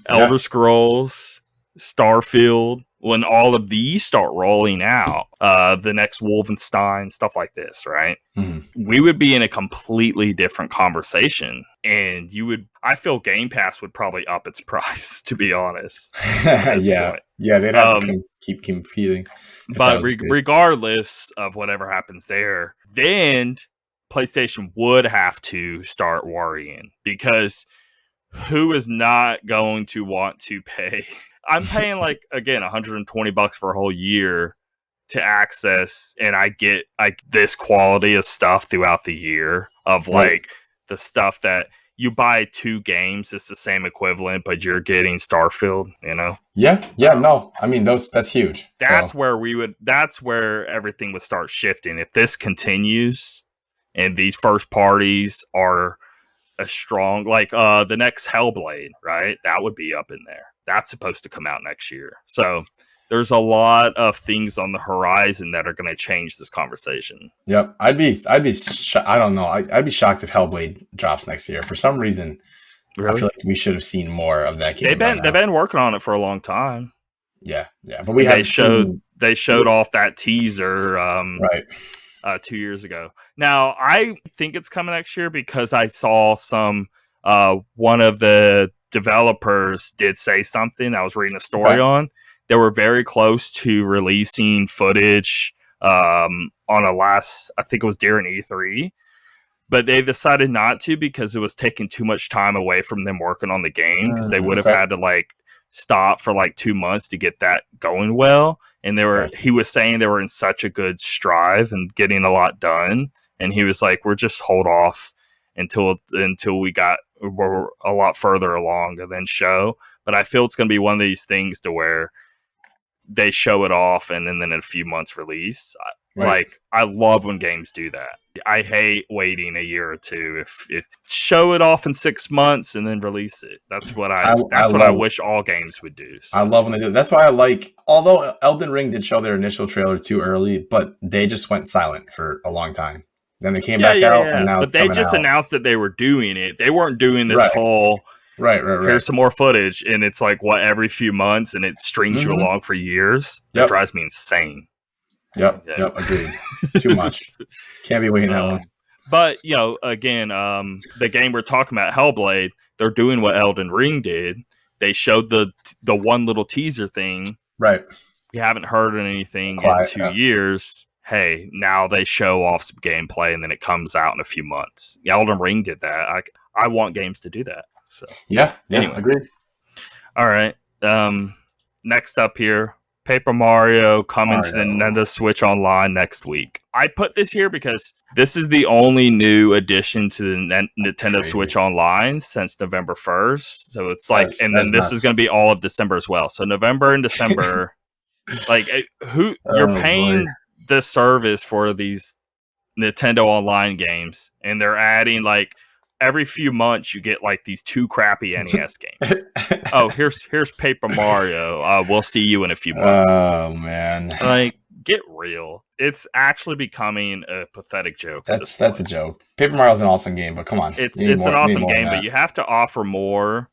Elder Scrolls, Starfield. When all of these start rolling out, the next Wolfenstein, stuff like this, right? We would be in a completely different conversation. And I feel Game Pass would probably up its price, to be honest. Yeah, they'd have to keep competing. But regardless of whatever happens there, then PlayStation would have to start worrying, because who is not going to want to pay? I'm paying $120 for a whole year to access, and I get this quality of stuff throughout the year of the stuff that you buy 2 games, it's the same equivalent, but you're getting Starfield, Yeah, no. I mean, that's huge. That's where everything would start shifting. If this continues and these first parties are a strong, the next Hellblade, right? That would be up in there. That's supposed to come out next year. So there's a lot of things on the horizon that are going to change this conversation. Yep. I'd be I don't know. I'd be shocked if Hellblade drops next year. For some reason, really? I feel like we should have seen more of that game. They've been working on it for a long time. Yeah. But they showed off that teaser 2 years ago. Now, I think it's coming next year because I saw some one of the developers did say something. I was reading a story on. They were very close to releasing footage on I think it was during E3, but they decided not to because it was taking too much time away from them working on the game, because they would have had to stop for 2 months to get that going well. And he was saying they were in such a good strive and getting a lot done. And he was like, we're just hold off until we're a lot further along and then show. But I feel it's going to be one of these things to where they show it off and then in a few months release. Right. Like, I love when games do that. I hate waiting a year or two. If show it off in 6 months and then release it. That's what I wish all games would do. So. I love when they do it. That's why I like, although Elden Ring did show their initial trailer too early, but they just went silent for a long time. Then they came back out, and now but they just announced that they were doing it. They weren't doing this whole here's some more footage, and it's like every few months, and it strings you along for years. That drives me insane. Yep, agreed. Too much. Can't be waiting that long. But, again, the game we're talking about, Hellblade, they're doing what Elden Ring did. They showed the one little teaser thing. Right. We haven't heard anything in 2 years. Hey, now they show off some gameplay, and then it comes out in a few months. Elden Ring did that. I want games to do that. So anyway. Agreed. All right. Next up here, Paper Mario coming to the Nintendo Switch Online next week. I put this here because this is the only new addition to the Nintendo Switch Online since November 1st. So it's like, this is going to be all of December as well. So November and December, you're paying the service for these Nintendo Online games, and they're adding like every few months you get like these 2 crappy NES games. Oh, here's Paper Mario. We'll see you in a few months. Oh man, like, get real. It's actually becoming a pathetic joke. That's a joke. Paper Mario's an awesome game, but come on, it's an awesome game, but you have to offer more.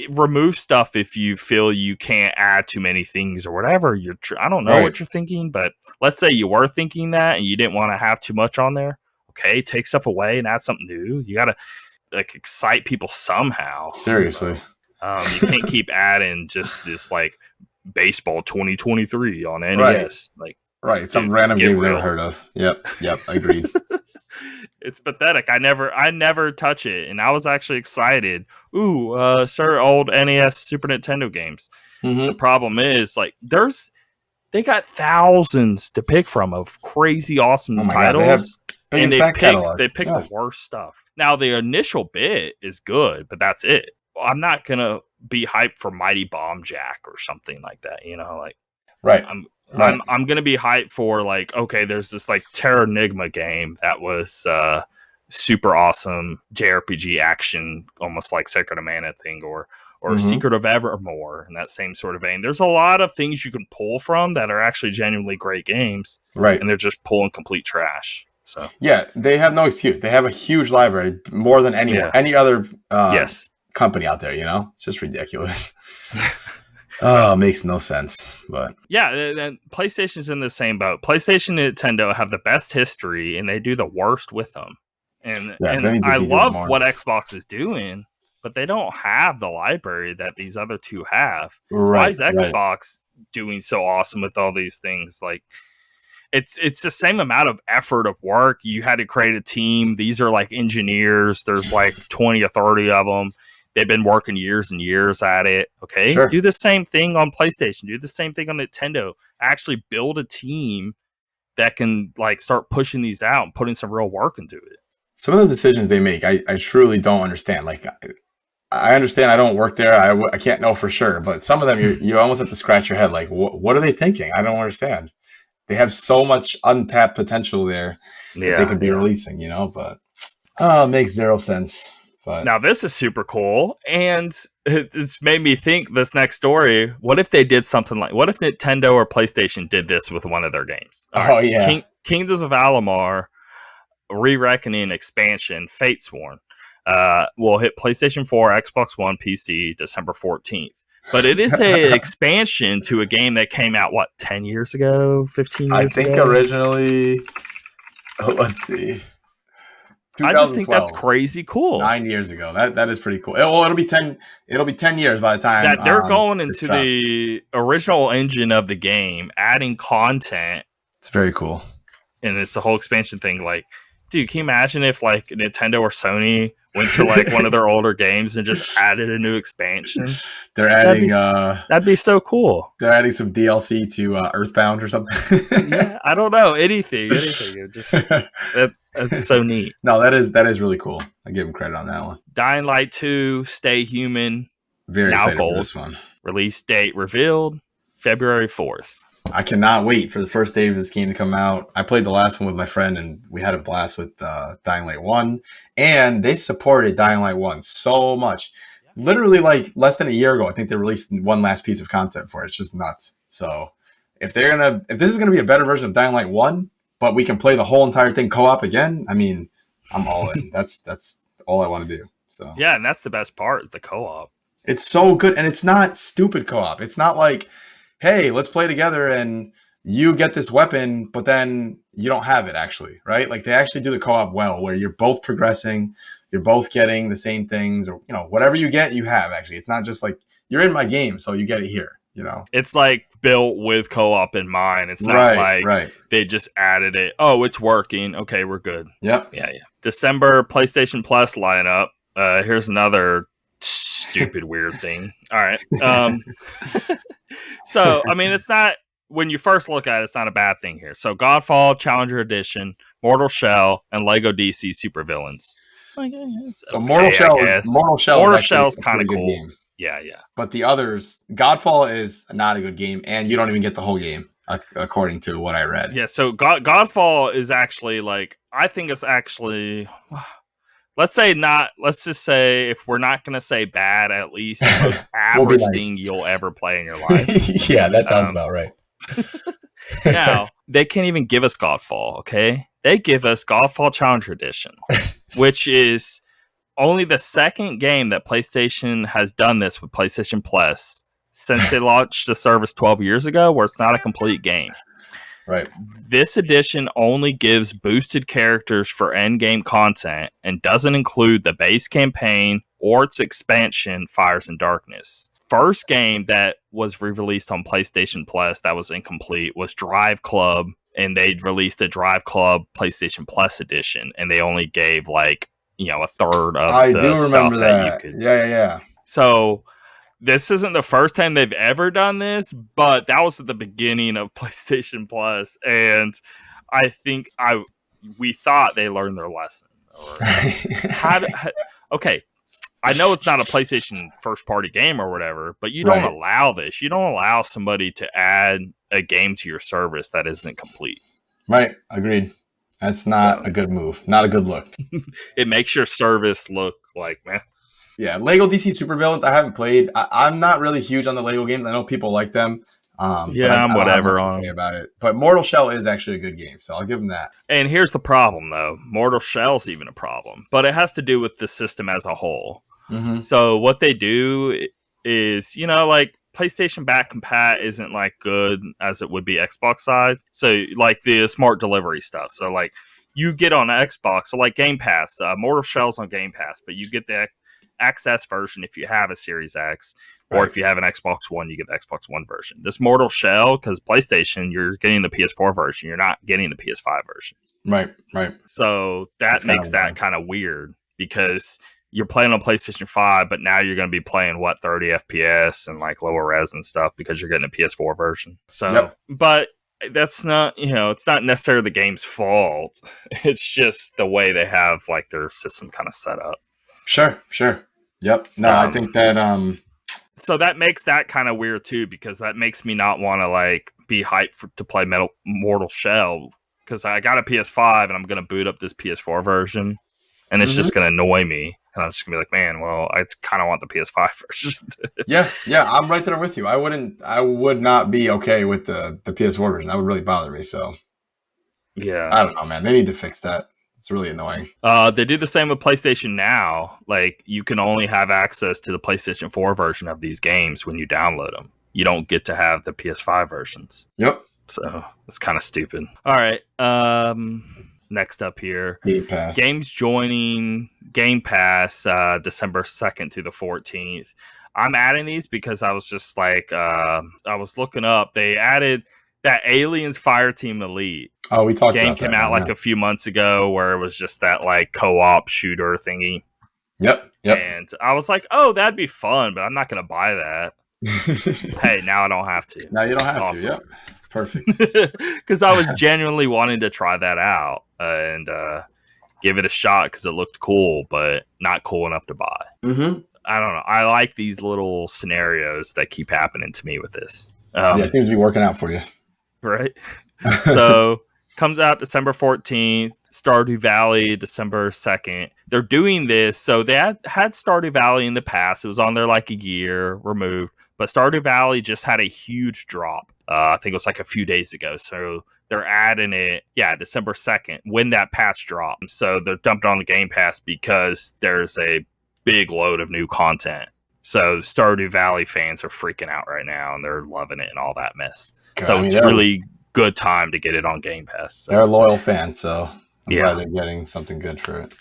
Remove stuff if you feel you can't add too many things or whatever. I don't know what you're thinking, but let's say you were thinking that and you didn't want to have too much on there. Okay, take stuff away and add something new. You gotta excite people somehow. Seriously, you can't keep adding just this like baseball 2023 on NES. Some random game we've never heard of. Yep, agreed. It's pathetic. I never touch it, and I was actually excited. Ooh, sir, old NES, Super Nintendo games. Mm-hmm. The problem is, like, they got thousands to pick from of crazy awesome titles. And they pick the worst stuff. Now, the initial bit is good, but that's it. I'm not going to be hyped for Mighty Bomb Jack or something like that, Right. I'm going to be hyped for, like, okay, there's this, like, Terranigma game that was super awesome JRPG action, almost like Secret of Mana thing, or Secret of Evermore in that same sort of vein. There's a lot of things you can pull from that are actually genuinely great games. Right. And they're just pulling complete trash. So yeah, they have no excuse. They have a huge library, more than any other company out there. It's just ridiculous. It makes no sense. But yeah, and PlayStation's in the same boat. PlayStation and Nintendo have the best history, and they do the worst with them. And I love what Xbox is doing, but they don't have the library that these other two have. Right, why is Xbox doing so awesome with all these things? Like, it's the same amount of effort of work. You had to create a team. These are like engineers. There's like 20 or 30 of them. They've been working years and years at it. Okay. Sure. Do the same thing on PlayStation. Do the same thing on Nintendo. Actually build a team that can like start pushing these out and putting some real work into it. Some of the decisions they make, I truly don't understand. Like, I understand I don't work there. I can't know for sure. But some of them, you almost have to scratch your head. Like, what are they thinking? I don't understand. They have so much untapped potential there that they could be releasing, but it makes zero sense. But now this is super cool, and it's made me think this next story. What if they did something like? What if Nintendo or PlayStation did this with one of their games? Kingdoms of Amalur, Re-Reckoning expansion, Fatesworn, will hit PlayStation 4, Xbox One, PC December 14th. But it is an expansion to a game that came out, 10 years ago, 15 years ago? I think originally, let's see. I just think that's crazy cool. 9 years ago. That is pretty cool. It'll be 10 years by the time that they're going into the original engine of the game, adding content. It's very cool. And it's a whole expansion thing. Like, dude, can you imagine if like Nintendo or Sony went to like one of their older games and just added a new expansion? They're adding that'd be so cool. They're adding some DLC to Earthbound or something. Yeah, I don't know. Anything. It just that's so neat. No, that is really cool. I give them credit on that one. Dying Light 2, Stay Human. Very now excited gold. for this one. Release date revealed February 4th. I cannot wait for the first day of this game to come out. I played the last one with my friend, and we had a blast with Dying Light 1. And they supported Dying Light 1 so much. Literally, like, less than a year ago, I think they released one last piece of content for it. It's just nuts. So, if this is gonna be a better version of Dying Light 1, but we can play the whole entire thing co-op again, I mean, I'm all in. That's all I want to do. So yeah, and that's the best part is the co-op. It's so good, and it's not stupid co-op. It's not like, hey, let's play together and you get this weapon, but then you don't have it actually, right? Like they actually do the co-op well, where you're both progressing, you're both getting the same things, or whatever you get, you have actually. It's not just like you're in my game, so you get it here. It's like built with co-op in mind. It's not like they just added it. Oh, it's working. Okay, we're good. Yep. Yeah. December PlayStation Plus lineup. Here's another stupid weird thing. All right. So I mean, it's not, when you first look at it, it's not a bad thing here. So Godfall Challenger Edition, Mortal Shell, and Lego DC Supervillains. So Mortal Shell is kind of cool. Game. Yeah. But the others, Godfall is not a good game, and you don't even get the whole game, according to what I read. Yeah, so Godfall is actually I think it's actually, let's just say, if we're not going to say bad, at least the most average thing you'll ever play in your life. Yeah, that sounds about right. Now, they can't even give us Godfall, okay? They give us Godfall Challenger Edition, which is only the second game that PlayStation has done this with PlayStation Plus since they launched the service 12 years ago, where it's not a complete game. Right. This edition only gives boosted characters for endgame content and doesn't include the base campaign or its expansion, Fires and Darkness. First game that was re-released on PlayStation Plus that was incomplete was Drive Club, and they released a Drive Club PlayStation Plus edition, and they only gave a third of the stuff that you could. Yeah. So this isn't the first time they've ever done this, but that was at the beginning of PlayStation Plus, and I think we thought they learned their lesson. Okay, I know it's not a PlayStation first-party game or whatever, but you don't allow this. You don't allow somebody to add a game to your service that isn't complete. Right, agreed. That's not a good move. Not a good look. It makes your service look like, meh. Yeah, Lego DC Supervillains, I haven't played. I'm not really huge on the Lego games. I know people like them. I'm whatever on them about it. But Mortal Shell is actually a good game, so I'll give them that. And here's the problem, though. Mortal Shell's even a problem. But it has to do with the system as a whole. Mm-hmm. So what they do is, PlayStation back compat isn't good as it would be Xbox side. So the smart delivery stuff. So you get on Xbox, so Game Pass, Mortal Shell's on Game Pass, but you get the XS version if you have a Series X, or if you have an Xbox One, you get the Xbox One version. This Mortal Shell, because PlayStation, you're getting the PS4 version, you're not getting the PS5 version. Right. So that makes that kind of weird, because you're playing on PlayStation 5, but now you're going to be playing 30 FPS and lower res and stuff because you're getting a PS4 version. So, But that's not, it's not necessarily the game's fault. It's just the way they have their system kind of set up. Sure. Yep. No, I think that so that makes that kind of weird too, because that makes me not want to be hyped to play Mortal Shell, because I got a PS5 and I'm going to boot up this PS4 version, and it's just going to annoy me. And I'm just gonna be like, man, well, I kind of want the PS5 version. yeah, I'm right there with you. I would not be okay with the PS4 version. That would really bother me. So, yeah, I don't know, man. They need to fix that. It's really annoying. They do the same with PlayStation Now. You can only have access to the PlayStation 4 version of these games when you download them. You don't get to have the PS5 versions. Yep. So it's kind of stupid. All right. Next up here, Game Pass. Games joining Game Pass December 2nd to the 14th. I'm adding these because I was just I was looking up. They added that Aliens Fireteam Elite. Oh, we talked about that. Game came out a few months ago where it was just that co-op shooter thingy. Yep. And I was like, oh, that'd be fun, but I'm not going to buy that. Hey, now I don't have to. Now you don't have to. Yep. Perfect. Because I was genuinely wanting to try that out and give it a shot because it looked cool, but not cool enough to buy. Mm-hmm. I don't know. I like these little scenarios that keep happening to me with this. It seems to be working out for you. Right. So comes out December 14th. Stardew Valley, December 2nd. They're doing this. So they had Stardew Valley in the past. It was on there like a year removed. But Stardew Valley just had a huge drop. I think it was like a few days ago. So they're adding it, December 2nd, when that patch dropped. So they're dumping on the Game Pass because there's a big load of new content. So Stardew Valley fans are freaking out right now, and they're loving it and all that mess. God, so it's really good time to get it on Game Pass. So. They're a loyal fan, so I'm glad they're getting something good for it.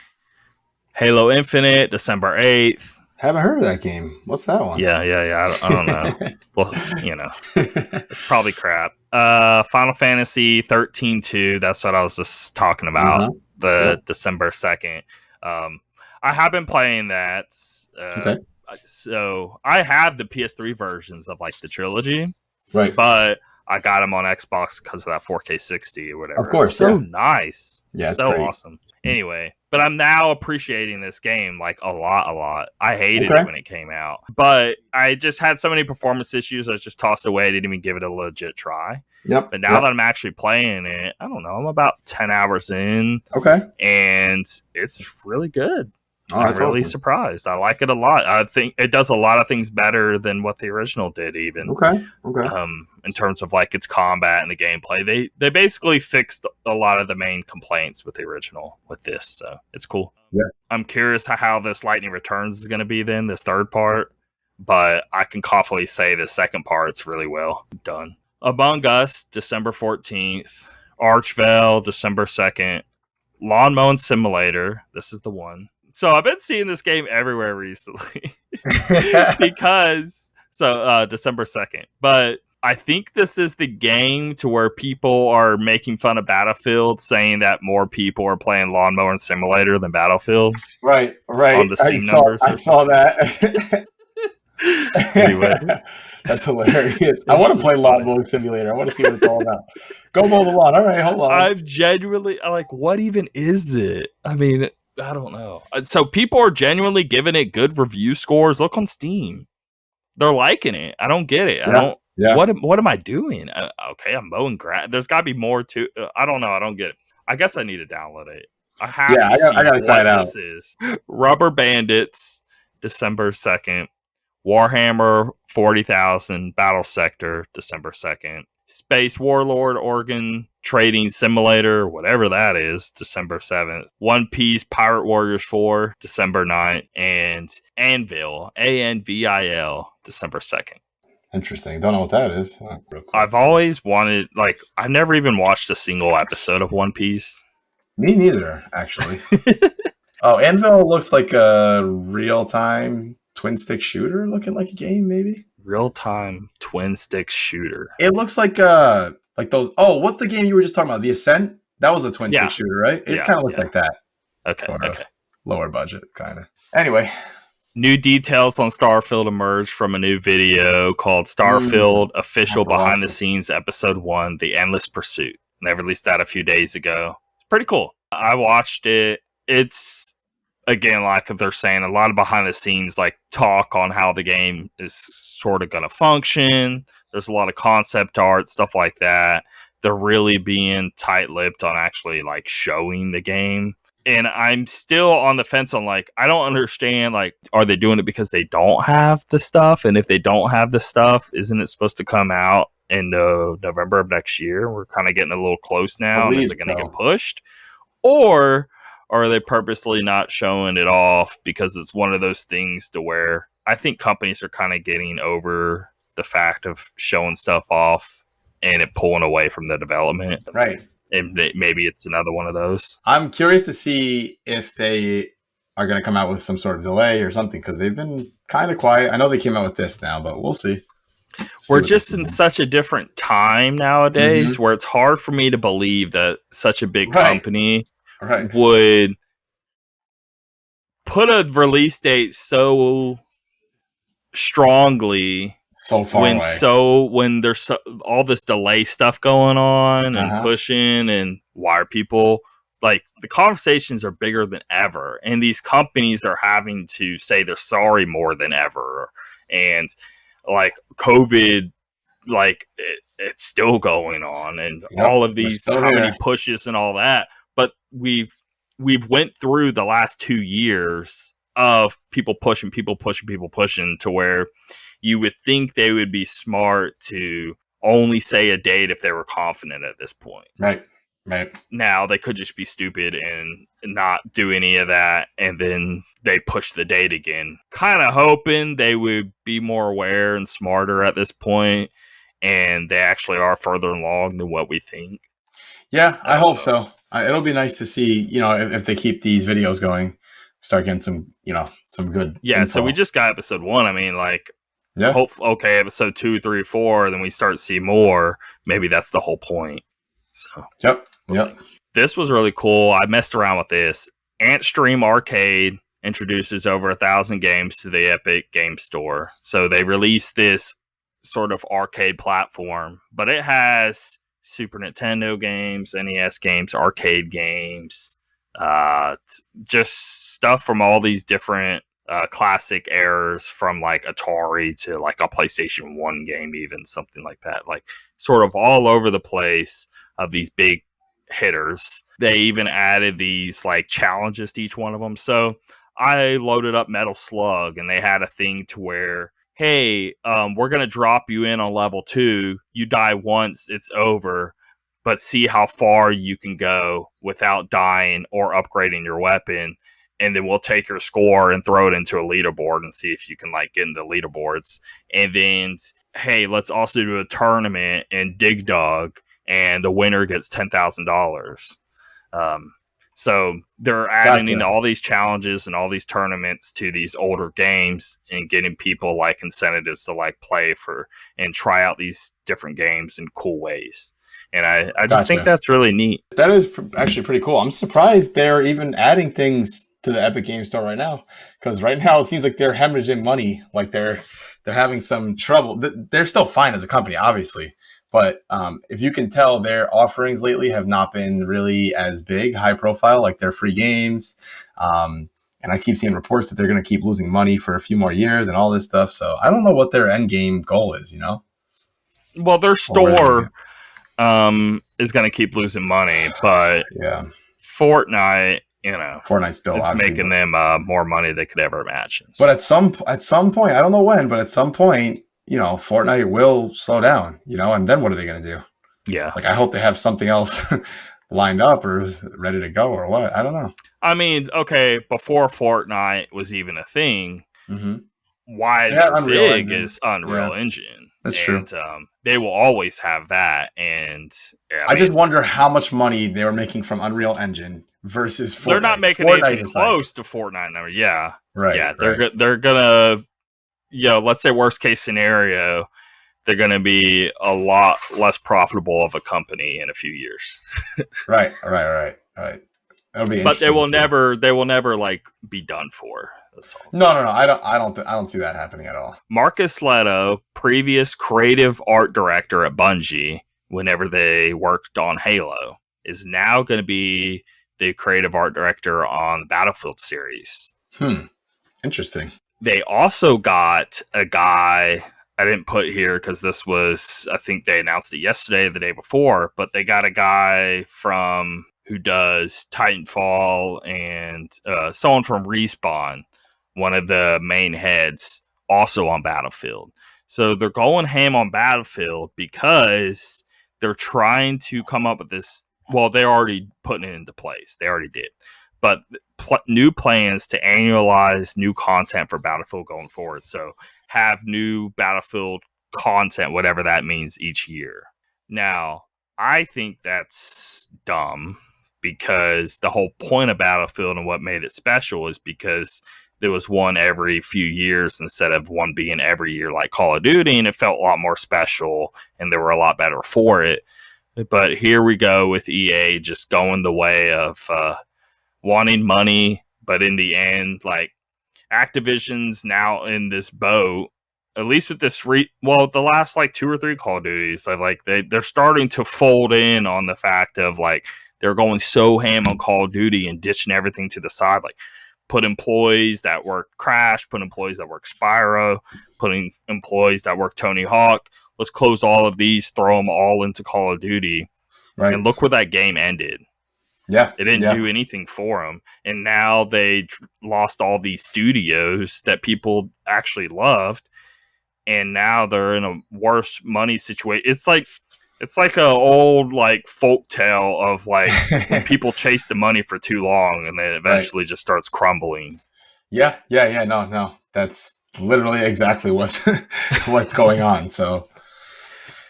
Halo Infinite, December 8th. Haven't heard of that game. What's that one? Yeah. I don't know. Well, it's probably crap. Final Fantasy 13-2. That's what I was just talking about. December 2nd. I have been playing that. Okay. So I have the PS3 versions of like the trilogy, right? But I got them on Xbox because of that 4K 60 or whatever. Of course, it's so nice. Yeah, it's so great. Awesome. Anyway, but I'm now appreciating this game like a lot. I hated it when it came out, but I just had so many performance issues. I just tossed away. I didn't even give it a legit try. Yep. But now that I'm actually playing it, I don't know. I'm about 10 hours in. Okay. And it's really good. I'm really surprised. I like it a lot. I think it does a lot of things better than what the original did, even. Okay. In terms of like its combat and the gameplay, they basically fixed a lot of the main complaints with the original with this, so it's cool. Yeah. I'm curious to how this Lightning Returns is going to be then, this third part, but I can confidently say the second part's really well done. Among Us, December 14th. Archvale, December 2nd. Lawn Mowing Simulator, this is the one. So I've been seeing this game everywhere recently because December 2nd. But I think this is the game to where people are making fun of Battlefield, saying that more people are playing Lawn Mowing Simulator than Battlefield. Right. On the Steam numbers. I saw that. Anyway. That's hilarious. I want to play Lawn Mowing Simulator. I want to see what it's all about. Go mow the lawn. All right, hold on. I'm genuinely like, what even is it? I mean, I don't know. So people are genuinely giving it good review scores. Look on Steam. They're liking it. I don't get it. Yeah. I don't. Yeah. What am I doing? Okay, I'm mowing grass. There's got to be more to. I don't know. I don't get it. I guess I need to download it. I have to see I gotta try it out. This is Rubber Bandits, December 2nd. Warhammer 40,000 Battle Sector, December 2nd. Space Warlord Organ Trading Simulator, whatever that is, December 7th. One Piece Pirate Warriors 4, December 9th. And Anvil, Anvil, December 2nd. Interesting. Don't know what that is. I've always wanted, like, I've never even watched a single episode of One Piece. Me neither, actually. Oh, Anvil looks like a real-time twin-stick shooter looking like a game, maybe? Real-time twin-stick shooter. It looks like those... Oh, what's the game you were just talking about? The Ascent? That was a twin-stick shooter, right? It kind of looked like that. Okay, okay. Lower budget, kind of. Anyway... New details on Starfield emerged from a new video called Starfield Official Behind the Scenes Episode 1, The Endless Pursuit. And they released that a few days ago. It's pretty cool. I watched it. It's, again, like they're saying, a lot of behind the scenes like talk on how the game is sort of going to function. There's a lot of concept art, stuff like that. They're really being tight-lipped on actually like showing the game. And I'm still on the fence on, like, I don't understand, like, are they doing it because they don't have the stuff? And if they don't have the stuff, isn't it supposed to come out in November of next year? We're kind of getting a little close now. And is it going to get pushed? Or are they purposely not showing it off because it's one of those things to where I think companies are kind of getting over the fact of showing stuff off and it pulling away from the development. Right. And maybe it's another one of those. I'm curious to see if they are going to come out with some sort of delay or something, because they've been kind of quiet. I know they came out with this now, but we'll see. We're just in such a different time nowadays where it's hard for me to believe that such a big company would put a release date so strongly so far when there's all this delay stuff going on and pushing, and why are people like, the conversations are bigger than ever, and these companies are having to say they're sorry more than ever, and like COVID, like it's still going on, and Yep, all of we're these, still how many here. pushes and all that. But we've went through the last 2 years of people pushing to where you would think they would be smart to only say a date if they were confident at this point. Right. Now they could just be stupid and not do any of that, and then they push the date again. Kind of hoping they would be more aware and smarter at this point, and they actually are further along than what we think. Yeah, I hope so. It'll be nice to see, if they keep these videos going, start getting some good info. So we just got episode 1. I mean, episode 2, 3, 4, then we start to see more. Maybe that's the whole point. So Yep. This was really cool. I messed around with this. Antstream Arcade introduces over 1,000 games to the Epic Game Store. So they released this sort of arcade platform, but it has Super Nintendo games, NES games, arcade games, just stuff from all these different classic eras, from like Atari to like a PlayStation 1 game, even something like that, like sort of all over the place of these big hitters. They even added these like challenges to each one of them. So I loaded up Metal Slug, and they had a thing to where, hey, we're going to drop you in on level 2. You die once, it's over, but see how far you can go without dying or upgrading your weapon. And then we'll take your score and throw it into a leaderboard and see if you can like get into leaderboards. And then, hey, let's also do a tournament in Dig Dug, and the winner gets $10,000. So they're adding in all these challenges and all these tournaments to these older games, and getting people like incentives to like play for and try out these different games in cool ways. And I just think that's really neat. That is actually pretty cool. I'm surprised they're even adding things to the Epic Game Store right now, because right now it seems like they're hemorrhaging money. Like they're having some trouble. They're still fine as a company, obviously. But if you can tell, their offerings lately have not been really as big, high profile, like their free games. And I keep seeing reports that they're going to keep losing money for a few more years and all this stuff. So I don't know what their end game goal is, Well, their store is going to keep losing money, but Fortnite, Fortnite's still it's making them more money than they could ever imagine. So. But at some point, I don't know when, but at some point, Fortnite will slow down, and then what are they going to do? Yeah. Like, I hope they have something else lined up or ready to go or what. I don't know. I mean, okay, before Fortnite was even a thing, why they're big is Unreal Engine. That's true. They will always have that. And I just wonder how much money they were making from Unreal Engine versus Fortnite. They're not making anything close to Fortnite now. Yeah. Right. Yeah. They're going to, let's say worst case scenario, they're going to be a lot less profitable of a company in a few years. Right. That'll be but they will never like be done for. That's all. No. I don't see that happening at all. Marcus Leto, previous creative art director at Bungie, whenever they worked on Halo, is now going to be the creative art director on the Battlefield series. Interesting. They also got a guy I didn't put here because this was, I think they announced it yesterday, the day before, but they got a guy who does Titanfall and someone from Respawn, one of the main heads, also on Battlefield. So they're going ham on Battlefield because they're trying to come up with this. Well, they're already putting it into place. They already did. But new plans to annualize new content for Battlefield going forward. So have new Battlefield content, whatever that means, each year. Now, I think that's dumb, because the whole point of Battlefield and what made it special is because there was one every few years instead of one being every year like Call of Duty, and it felt a lot more special and they were a lot better for it. But here we go with EA just going the way of wanting money, but in the end, like, Activision's now in this boat, at least with this the last like 2 or 3 Call of Duties, they're starting to fold in on the fact of like they're going so ham on Call of Duty and ditching everything to the side, like put employees that work Crash, put employees that work Spyro, putting employees that work Tony Hawk. let's close all of these, throw them all into Call of Duty. Right. And look where that game ended. Yeah. It didn't do anything for them. And now they lost all these studios that people actually loved. And now they're in a worse money situation. It's like an old like folk tale of like when people chase the money for too long and then eventually just starts crumbling. Yeah. No, that's literally exactly what's going on. So,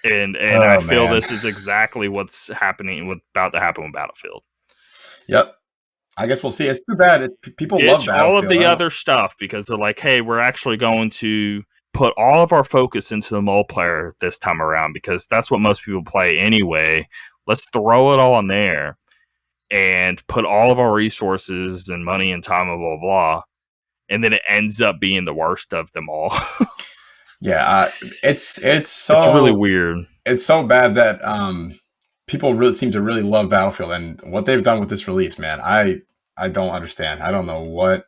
and I feel this is exactly what's about to happen with Battlefield. Yep. I guess we'll see. It's too bad. People love Battlefield. All of the other stuff because they're like, hey, we're actually going to put all of our focus into the multiplayer this time around because that's what most people play anyway. Let's throw it all in there and put all of our resources and money and time and blah, blah, blah. And then it ends up being the worst of them all. Yeah, it's really weird. It's so bad that people really seem to really love Battlefield, and what they've done with this release, man, I don't understand. I don't know what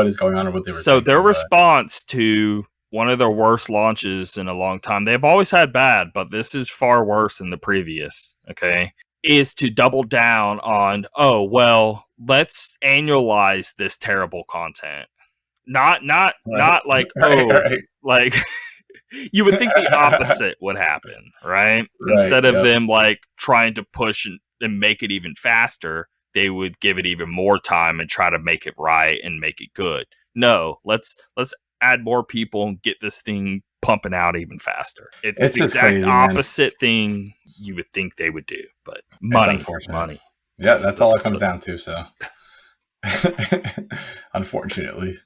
is going on or what they were. So their response to one of their worst launches in a long time, they've always had bad, but this is far worse than the previous. Okay, is to double down on, oh well, let's annualize this terrible content. Not like like you would think the opposite would happen, right? Instead of them like trying to push and make it even faster, they would give it even more time and try to make it right and make it good. No, let's add more people and get this thing pumping out even faster. It's the exact crazy, opposite thing you would think they would do, but money. Yeah, that's all it comes down to. So, unfortunately.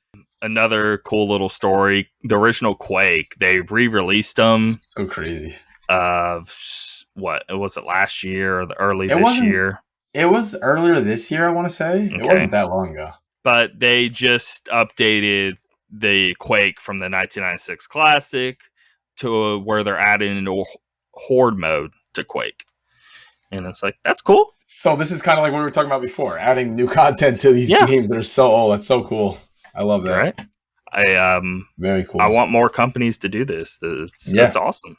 Another cool little story. The original Quake, they re-released them. So crazy. What was it last year or this year? It was earlier this year, I want to say. Okay. It wasn't that long ago. But they just updated the Quake from the 1996 Classic to where they're adding into Horde mode to Quake. And it's like, that's cool. So this is kind of like what we were talking about before, adding new content to these games that are so old. That's so cool. I love that. Right? Very cool. I want more companies to do this. It's awesome.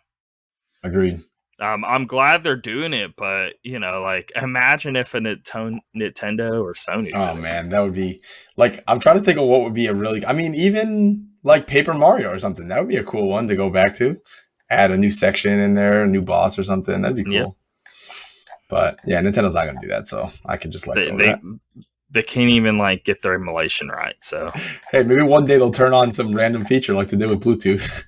Agreed. I'm glad they're doing it, but like imagine if a Nintendo or Sony. Oh man, that would be like, I'm trying to think of what would be even like Paper Mario or something. That would be a cool one to go back to. Add a new section in there, a new boss or something. That'd be cool. Yeah. But yeah, Nintendo's not going to do that, so I can just let go of that. They can't even like get their emulation right. So hey, maybe one day they'll turn on some random feature like they did with Bluetooth.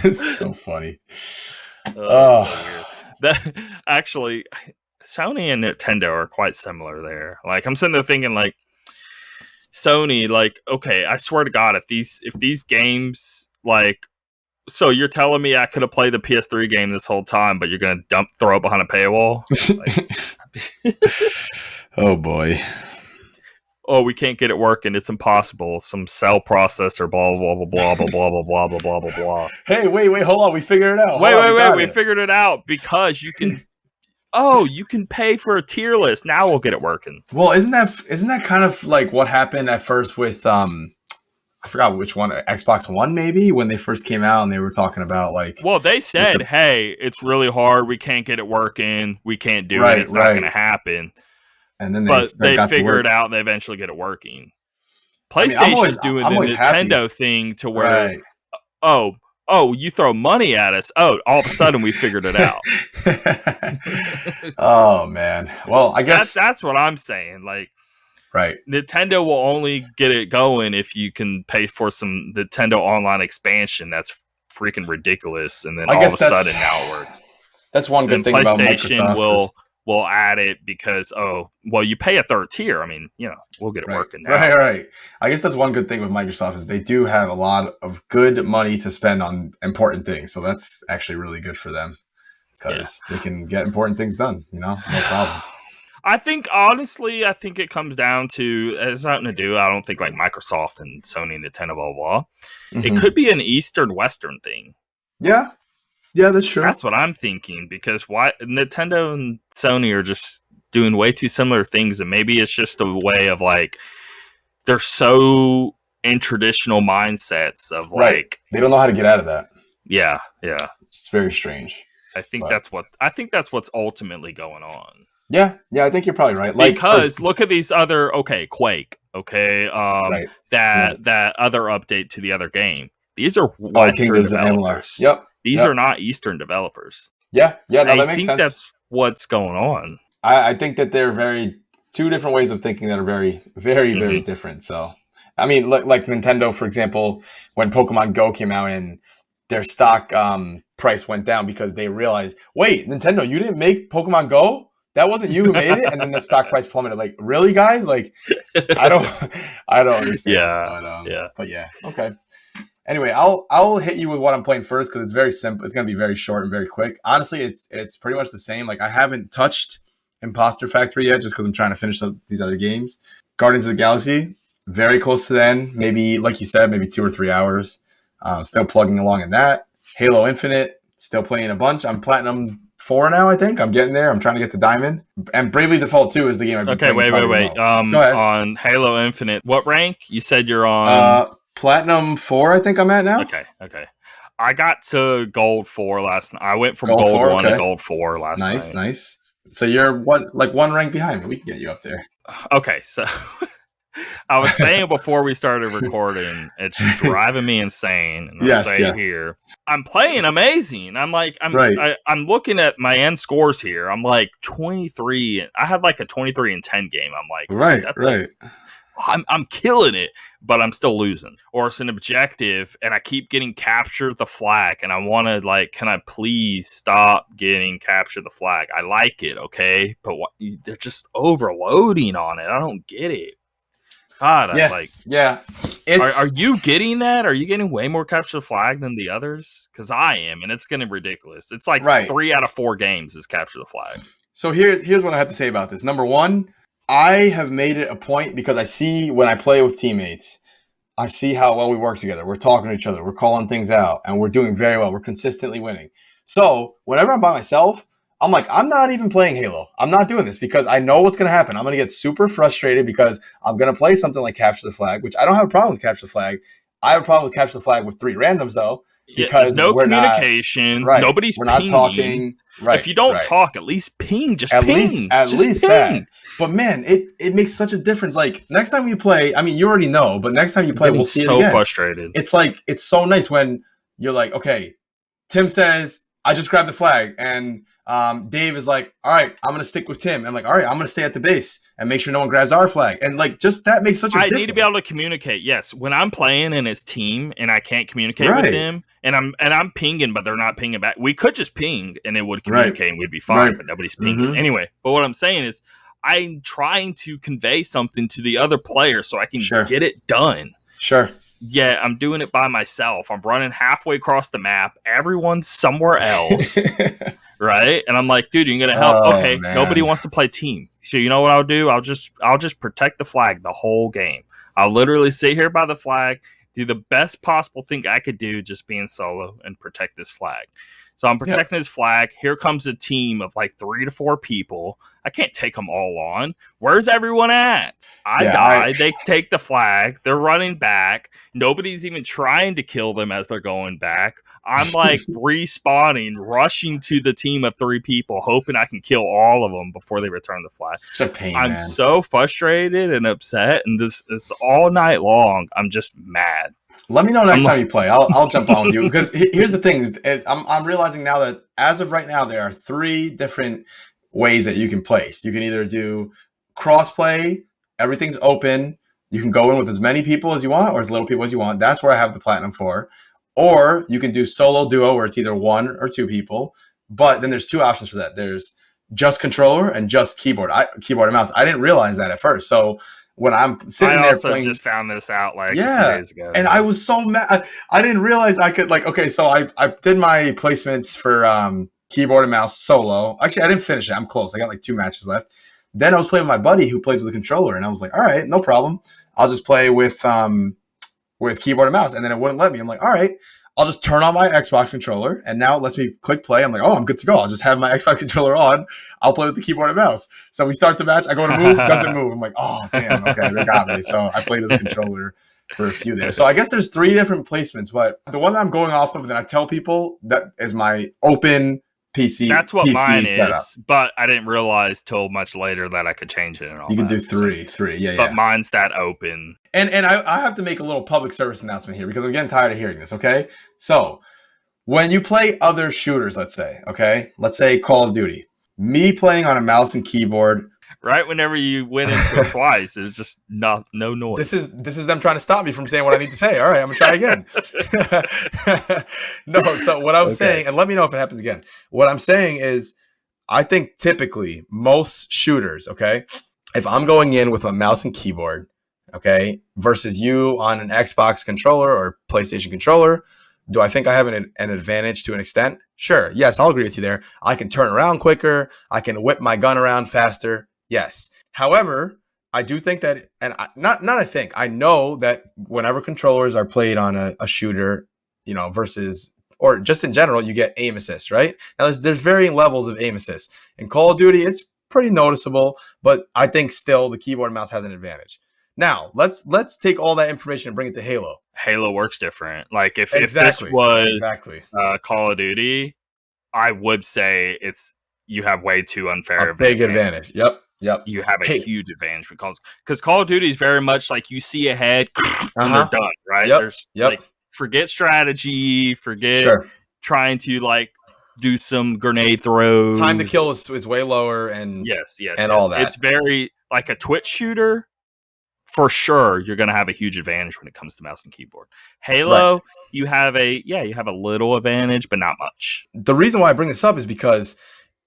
It's so funny. So that actually, Sony and Nintendo are quite similar there. Like I'm sitting there thinking, like Sony, like okay, I swear to God, if these games like. So you're telling me I could have played the PS3 game this whole time, but you're going to throw it behind a paywall? Oh, boy. Oh, we can't get it working. It's impossible. Some cell processor, blah, blah, blah, blah, blah, blah, blah, blah, blah, blah, blah, blah. Hey, wait, hold on. We figured it out. Wait. We figured it out because you can... you can pay for a tier list. Now we'll get it working. Well, isn't that kind of like what happened at first with... I forgot which one, Xbox One maybe, when they first came out and they were talking about like... Well, they said, hey, it's really hard. We can't get it working. We can't do it. It's not going to happen. And then they figure it out and they eventually get it working. PlayStation's doing the Nintendo thing to where, you throw money at us. Oh, all of a sudden we figured it out. Oh, man. Well, I guess... That's what I'm saying. Like, right. Nintendo will only get it going if you can pay for some Nintendo Online expansion. That's freaking ridiculous. And then all of a sudden now it works. That's one good thing about Microsoft. PlayStation will add it because, you pay a third tier. I mean, we'll get it working now. Right. I guess that's one good thing with Microsoft is they do have a lot of good money to spend on important things. So that's actually really good for them because they can get important things done, no problem. I think, honestly, it comes down to, it's nothing to do, I don't think, like, Microsoft and Sony and Nintendo, blah, blah. Mm-hmm. It could be an Eastern-Western thing. Yeah. Yeah, that's true. That's what I'm thinking, because Nintendo and Sony are just doing way too similar things, and maybe it's just a way of, like, they're so in traditional mindsets of right. They don't know how to get out of that. Yeah. It's very strange. I think that's what's ultimately going on. Yeah, I think you're probably right. Because look at these other Quake, right. that other update to the other game. These are Western developers. Yep. These are not Eastern developers. Yeah. No, that makes sense. I think that's what's going on. I think that they're two different ways of thinking that are very, very, very different. So, I mean, like Nintendo, for example, when Pokemon Go came out and their stock price went down because they realized, wait, Nintendo, you didn't make Pokemon Go? That wasn't you who made it? And then the stock price plummeted. Like, really, guys? Like, I don't understand. Yeah. But yeah, okay. Anyway, I'll hit you with what I'm playing first because it's very simple. It's gonna be very short and very quick. Honestly, it's pretty much the same. Like, I haven't touched Imposter Factory yet just because I'm trying to finish up these other games. Guardians of the Galaxy, very close to the end. Maybe, like you said, maybe 2 or 3 hours. Still plugging along in that. Halo Infinite, still playing a bunch. I'm Platinum 4 now, I think. I'm getting there. I'm trying to get to Diamond. And Bravely Default 2 is the game I've been playing. Okay, wait. Go ahead. On Halo Infinite, what rank? You said you're on... Platinum 4, I think I'm at now. Okay. I got to Gold 4 last night. I went from Gold 1 to Gold 4 last night. Nice. So you're one rank behind me. We can get you up there. Okay, so... I was saying before we started recording, it's driving me insane. And here, I'm playing amazing. I'm looking at my end scores here. I'm like 23. I had like a 23-10 game. I'm like, right. I'm killing it, but I'm still losing. Or it's an objective, and I keep getting captured the flag, and I want to can I please stop getting captured the flag? I like it, okay, but they're just overloading on it. I don't get it. God, yeah. Are you getting that? Are you getting way more capture the flag than the others? Because I am, and it's getting ridiculous. It's like 3 out of 4 games is capture the flag. So here's what I have to say about this. Number one, I have made it a point because I see when I play with teammates, I see how well we work together. We're talking to each other. We're calling things out, and we're doing very well. We're consistently winning. So whenever I'm by myself, I'm like, I'm not even playing Halo. I'm not doing this because I know what's going to happen. I'm going to get super frustrated because I'm going to play something like Capture the Flag, which I don't have a problem with Capture the Flag. I have a problem with Capture the Flag with 3 randoms, though. Because there's no communication. Nobody's we're not pinging. Talking. Right. If you don't talk, at least ping. Just at ping. At least ping. That. But man, it makes such a difference. Like next time you play, I mean, you already know, but next time you play, we'll see it again. So frustrated. It's so nice when you're like, okay, Tim says, I just grabbed the flag, and Dave is like, all right, I'm going to stick with Tim. I'm like, all right, I'm going to stay at the base and make sure no one grabs our flag. And like, just that makes such a difference. I need to be able to communicate. Yes. When I'm playing in his team and I can't communicate with them and I'm pinging, but they're not pinging back. We could just ping and it would communicate and we'd be fine, but nobody's pinging. Anyway, but what I'm saying is I'm trying to convey something to the other player so I can get it done. Sure. Yeah, I'm doing it by myself. I'm running halfway across the map. Everyone's somewhere else. Right? And I'm like, dude, you're gonna help. Okay, man. Nobody wants to play team. So you know what I'll do? I'll just protect the flag the whole game. I'll literally sit here by the flag, do the best possible thing I could do, just being solo and protect this flag. So I'm protecting this flag. Here comes a team of like 3 to 4 people. I can't take them all on. Where's everyone at? I die. They take the flag. They're running back. Nobody's even trying to kill them as they're going back. I'm like respawning, rushing to the team of 3 people, hoping I can kill all of them before they return the flag. Such a pain, I'm so frustrated and upset, and this all night long. I'm just mad. Let me know next time you play. I'll jump on with you because here's the thing: I'm realizing now that as of right now there are 3 different ways that you can place. You can either do crossplay, everything's open. You can go in with as many people as you want or as little people as you want. That's where I have the platinum for. Or you can do solo duo where it's either 1 or 2 people. But then there's 2 options for that. There's just controller and just keyboard and mouse. I didn't realize that at first. So when I'm sitting there playing, I just found this out like a few days ago. And I was so mad. I didn't realize I could so I did my placements for keyboard and mouse solo. Actually, I didn't finish it. I'm close. I got like 2 matches left. Then I was playing with my buddy who plays with the controller, and I was like, all right, no problem. I'll just play with keyboard and mouse. And then it wouldn't let me. I'm like, all right, I'll just turn on my Xbox controller, and now it lets me click play. I'm like, oh, I'm good to go. I'll just have my Xbox controller on. I'll play with the keyboard and mouse. So we start the match. I go to move, doesn't move. I'm like, oh, damn, okay, they got me. So I played with the controller for a few there. So I guess there's 3 different placements, but the one I'm going off of that I tell people that is my open PC. That's what mine setup. is, but I didn't realize till much later that I could change it and all. You can that. do three, yeah. But mine's that open. And I have to make a little public service announcement here because I'm getting tired of hearing this. Okay, so when you play other shooters, let's say Call of Duty, me playing on a mouse and keyboard. Right whenever you went into it twice, there's just no noise. This is them trying to stop me from saying what I need to say. All right, I'm gonna try again. No, so what I'm saying, and let me know if it happens again. What I'm saying is, I think typically most shooters, if I'm going in with a mouse and keyboard, versus you on an Xbox controller or PlayStation controller, do I think I have an advantage to an extent? Sure. Yes, I'll agree with you there. I can turn around quicker. I can whip my gun around faster. Yes. However, I do think that, and I know that whenever controllers are played on a shooter, versus, or just in general, you get aim assist, right? Now, there's varying levels of aim assist. In Call of Duty, it's pretty noticeable, but I think still the keyboard and mouse has an advantage. Now, let's take all that information and bring it to Halo. Halo works different. Like if this was Call of Duty, I would say you have way too unfair a big advantage. Yep. You have a huge advantage because Call of Duty is very much like you see ahead and they're done, right? Like forget strategy, forget trying to do some grenade throws. Time to kill is way lower, and all that. It's very like a Twitch shooter. For sure, you're going to have a huge advantage when it comes to mouse and keyboard. Halo, you have a little advantage, but not much. The reason why I bring this up is because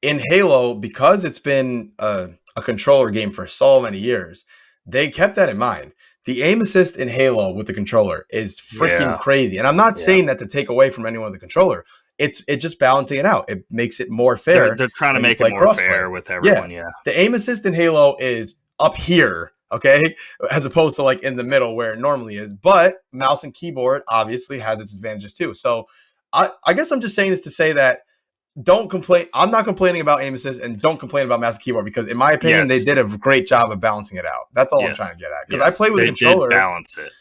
in Halo, because it's been a controller game for so many years, they kept that in mind. The aim assist in Halo with the controller is freaking crazy. And I'm not saying that to take away from anyone with the controller. It's just balancing it out. It makes it more fair. They're trying to make it more fair with everyone, The aim assist in Halo is up here, as opposed to in the middle where it normally is. But mouse and keyboard obviously has its advantages too. So I guess I'm just saying this to say that don't complain. I'm not complaining about aim assist, and don't complain about mouse and keyboard, because in my opinion, they did a great job of balancing it out. That's all I'm trying to get at. Because I play with a controller. Did balance it.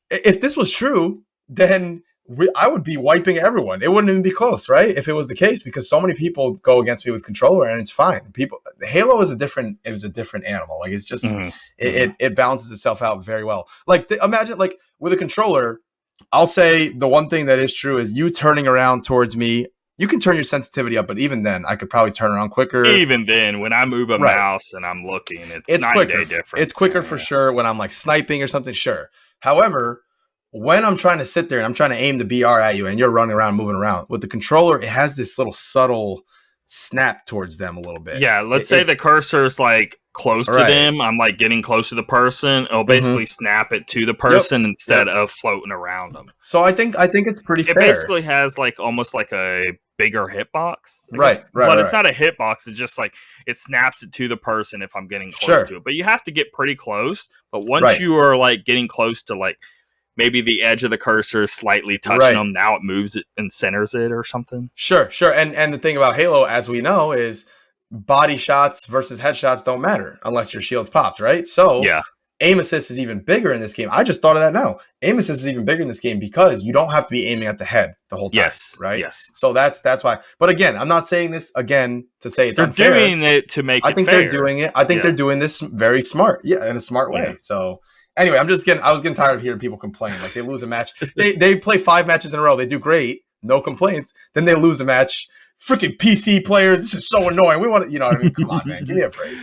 If this was true, then I would be wiping everyone. It wouldn't even be close, right? If it was the case, because so many people go against me with controller, and it's fine. Halo is a different animal. It's just it balances itself out very well. Imagine with a controller, I'll say the one thing that is true is you turning around towards me. You can turn your sensitivity up, but even then, I could probably turn around quicker. Even then, when I move a mouse and I'm looking, it's night quicker. And day difference. It's quicker for sure when I'm sniping or something, sure. However, when I'm trying to sit there and I'm trying to aim the BR at you and you're running around, moving around, with the controller, it has this little subtle snap towards them a little bit. Yeah, let's say the cursor's close to them. I'm getting close to the person. It'll basically snap it to the person instead of floating around them. So I think it's pretty fair. It basically has almost a bigger hitbox. Right. But it's not a hitbox. It's just it snaps it to the person if I'm getting close to it. But you have to get pretty close. But once you are getting close to maybe the edge of the cursor slightly touching them, now it moves it and centers it or something. Sure. And the thing about Halo, as we know, is body shots versus headshots don't matter unless your shield's popped, right? So aim assist is even bigger in this game. I just thought of that now. Aim assist is even bigger in this game because you don't have to be aiming at the head the whole time, right? Yes. So that's why. But again, I'm not saying this again to say it's unfair. They're doing it to make it fair. I think they're doing it. I think they're doing this very smart. Yeah, in a smart way. So anyway, I was getting tired of hearing people complain. They lose a match. They play 5 matches in a row. They do great. No complaints. Then they lose a match. Freaking PC players. This is so annoying. We want to, you know what I mean? Come on, man. Give me a break.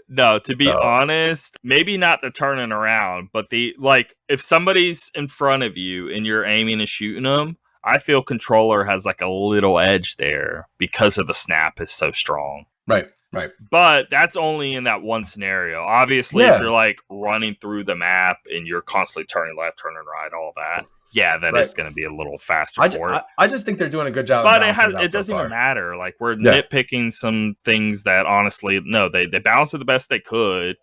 No, to be honest, maybe not the turning around, but if somebody's in front of you and you're aiming and shooting them, I feel controller has a little edge there because of the snap is so strong. Right. But that's only in that one scenario. Obviously, if you're running through the map and you're constantly turning left, turning right, all that, it's going to be a little faster for it. I just think they're doing a good job. But it doesn't even matter. We're nitpicking some things that honestly, no, they balanced it the best they could.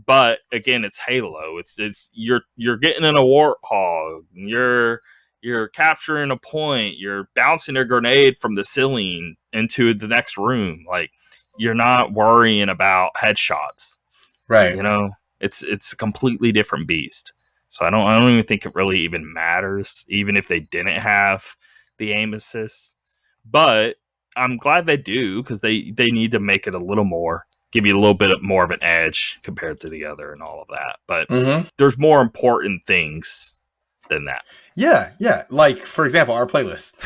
But again, it's Halo. It's you're getting in a warthog. You're capturing a point. You're bouncing a grenade from the ceiling into the next room. You're not worrying about headshots. Right. It's a completely different beast. So I don't even think it really even matters, even if they didn't have the aim assist. But I'm glad they do, because they need to make it a little more, give you a little bit more of an edge compared to the other and all of that. But there's more important things than that. Yeah. Like, for example, our playlist.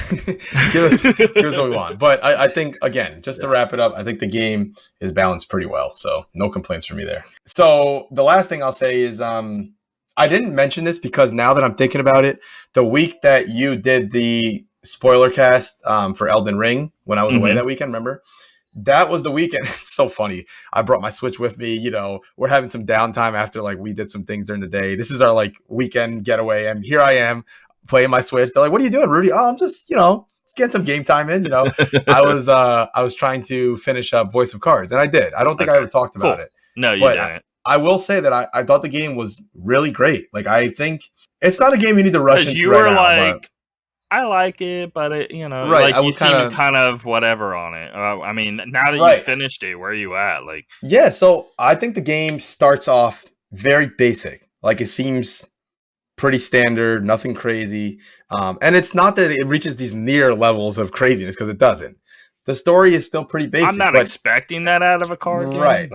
give us what we want. But I think, again, just to wrap it up, I think the game is balanced pretty well. So no complaints from me there. So the last thing I'll say is I didn't mention this because now that I'm thinking about it, the week that you did the spoiler cast for Elden Ring when I was away that weekend, remember? That was the weekend. It's so funny. I brought my Switch with me. You know, we're having some downtime after like we did some things during the day. This is our like weekend getaway, and here I am playing my Switch. They're like, "What are you doing, Rudy?" "Oh, I'm just, just getting some game time in." I was trying to finish up Voice of Cards, and I did. I don't think I ever talked about it. No, you didn't. I will say that I thought the game was really great. Like, I think it's not a game you need to rush into. You were like, but I like it, but it, right, like you seem kind of whatever on it. I mean, now that you finished it, where are you at? Like, yeah, so I think the game starts off very basic. Like, it seems pretty standard, nothing crazy. And it's not that it reaches these near levels of craziness, because it doesn't. The story is still pretty basic. I'm not expecting that out of a card game. Right.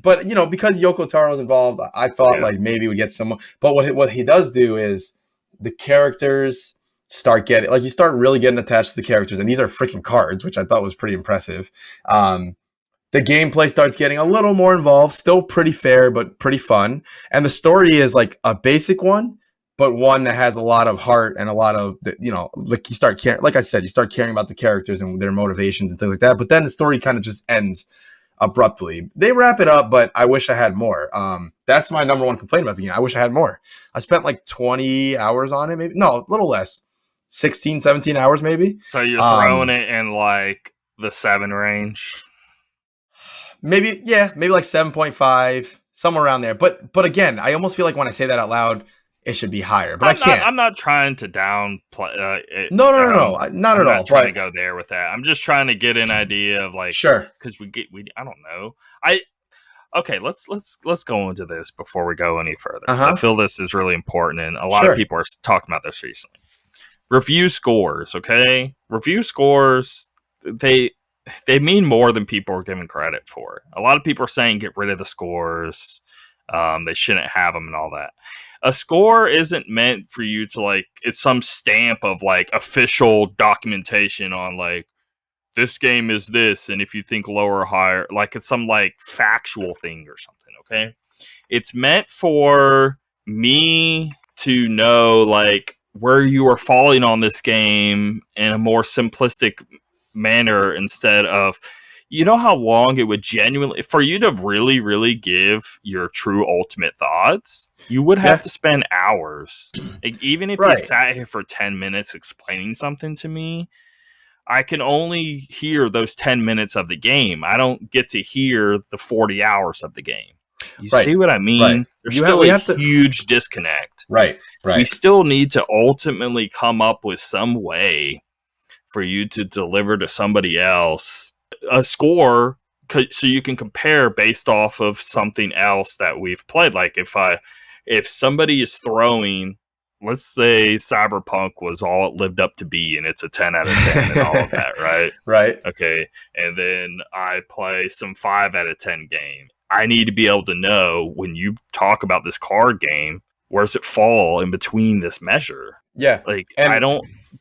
But, because Yoko Taro's involved, I thought like maybe we get some. But what he does do is the characters start getting, like, you start really getting attached to the characters, and these are freaking cards, which I thought was pretty impressive. The gameplay starts getting a little more involved, still pretty fair, but pretty fun. And the story is like a basic one, but one that has a lot of heart and a lot of, like, you start caring, like I said, you start caring about the characters and their motivations and things like that. But then the story kind of just ends abruptly. They wrap it up, but I wish I had more. That's my number one complaint about the game. I wish I had more. I spent like 20 hours on it, maybe. No, a little less. 16, 17 hours maybe. So you're throwing it in like the 7 range? Maybe like 7.5, somewhere around there. But again, I almost feel like when I say that out loud, it should be higher, but I can't. I'm not trying to downplay it. No, not at all. I'm not trying to go there with that. I'm just trying to get an idea of, like, sure, because I don't know. Okay, let's go into this before we go any further. I feel this is really important, and a lot of people are talking about this recently. Review scores, okay? Review scores, they mean more than people are giving credit for. A lot of people are saying get rid of the scores. They shouldn't have them and all that. A score isn't meant for you to, like, it's some stamp of, like, official documentation on, like, this game is this, and if you think lower or higher, like, it's some, like, factual thing or something, okay? It's meant for me to know, like, where you are falling on this game in a more simplistic manner, instead of, how long it would genuinely, for you to really, really give your true ultimate thoughts, you would have to spend hours. Like, even if you sat here for 10 minutes explaining something to me, I can only hear those 10 minutes of the game. I don't get to hear the 40 hours of the game. You see what I mean? There's still a huge disconnect. Right. We still need to ultimately come up with some way for you to deliver to somebody else a score, so you can compare based off of something else that we've played. Like, if somebody is throwing, let's say Cyberpunk was all it lived up to be, and it's a 10 out of 10 and all of that, right? Right. Okay. And then I play some 5 out of 10 game. I need to be able to know, when you talk about this card game, where does it fall in between this measure? Yeah. Like,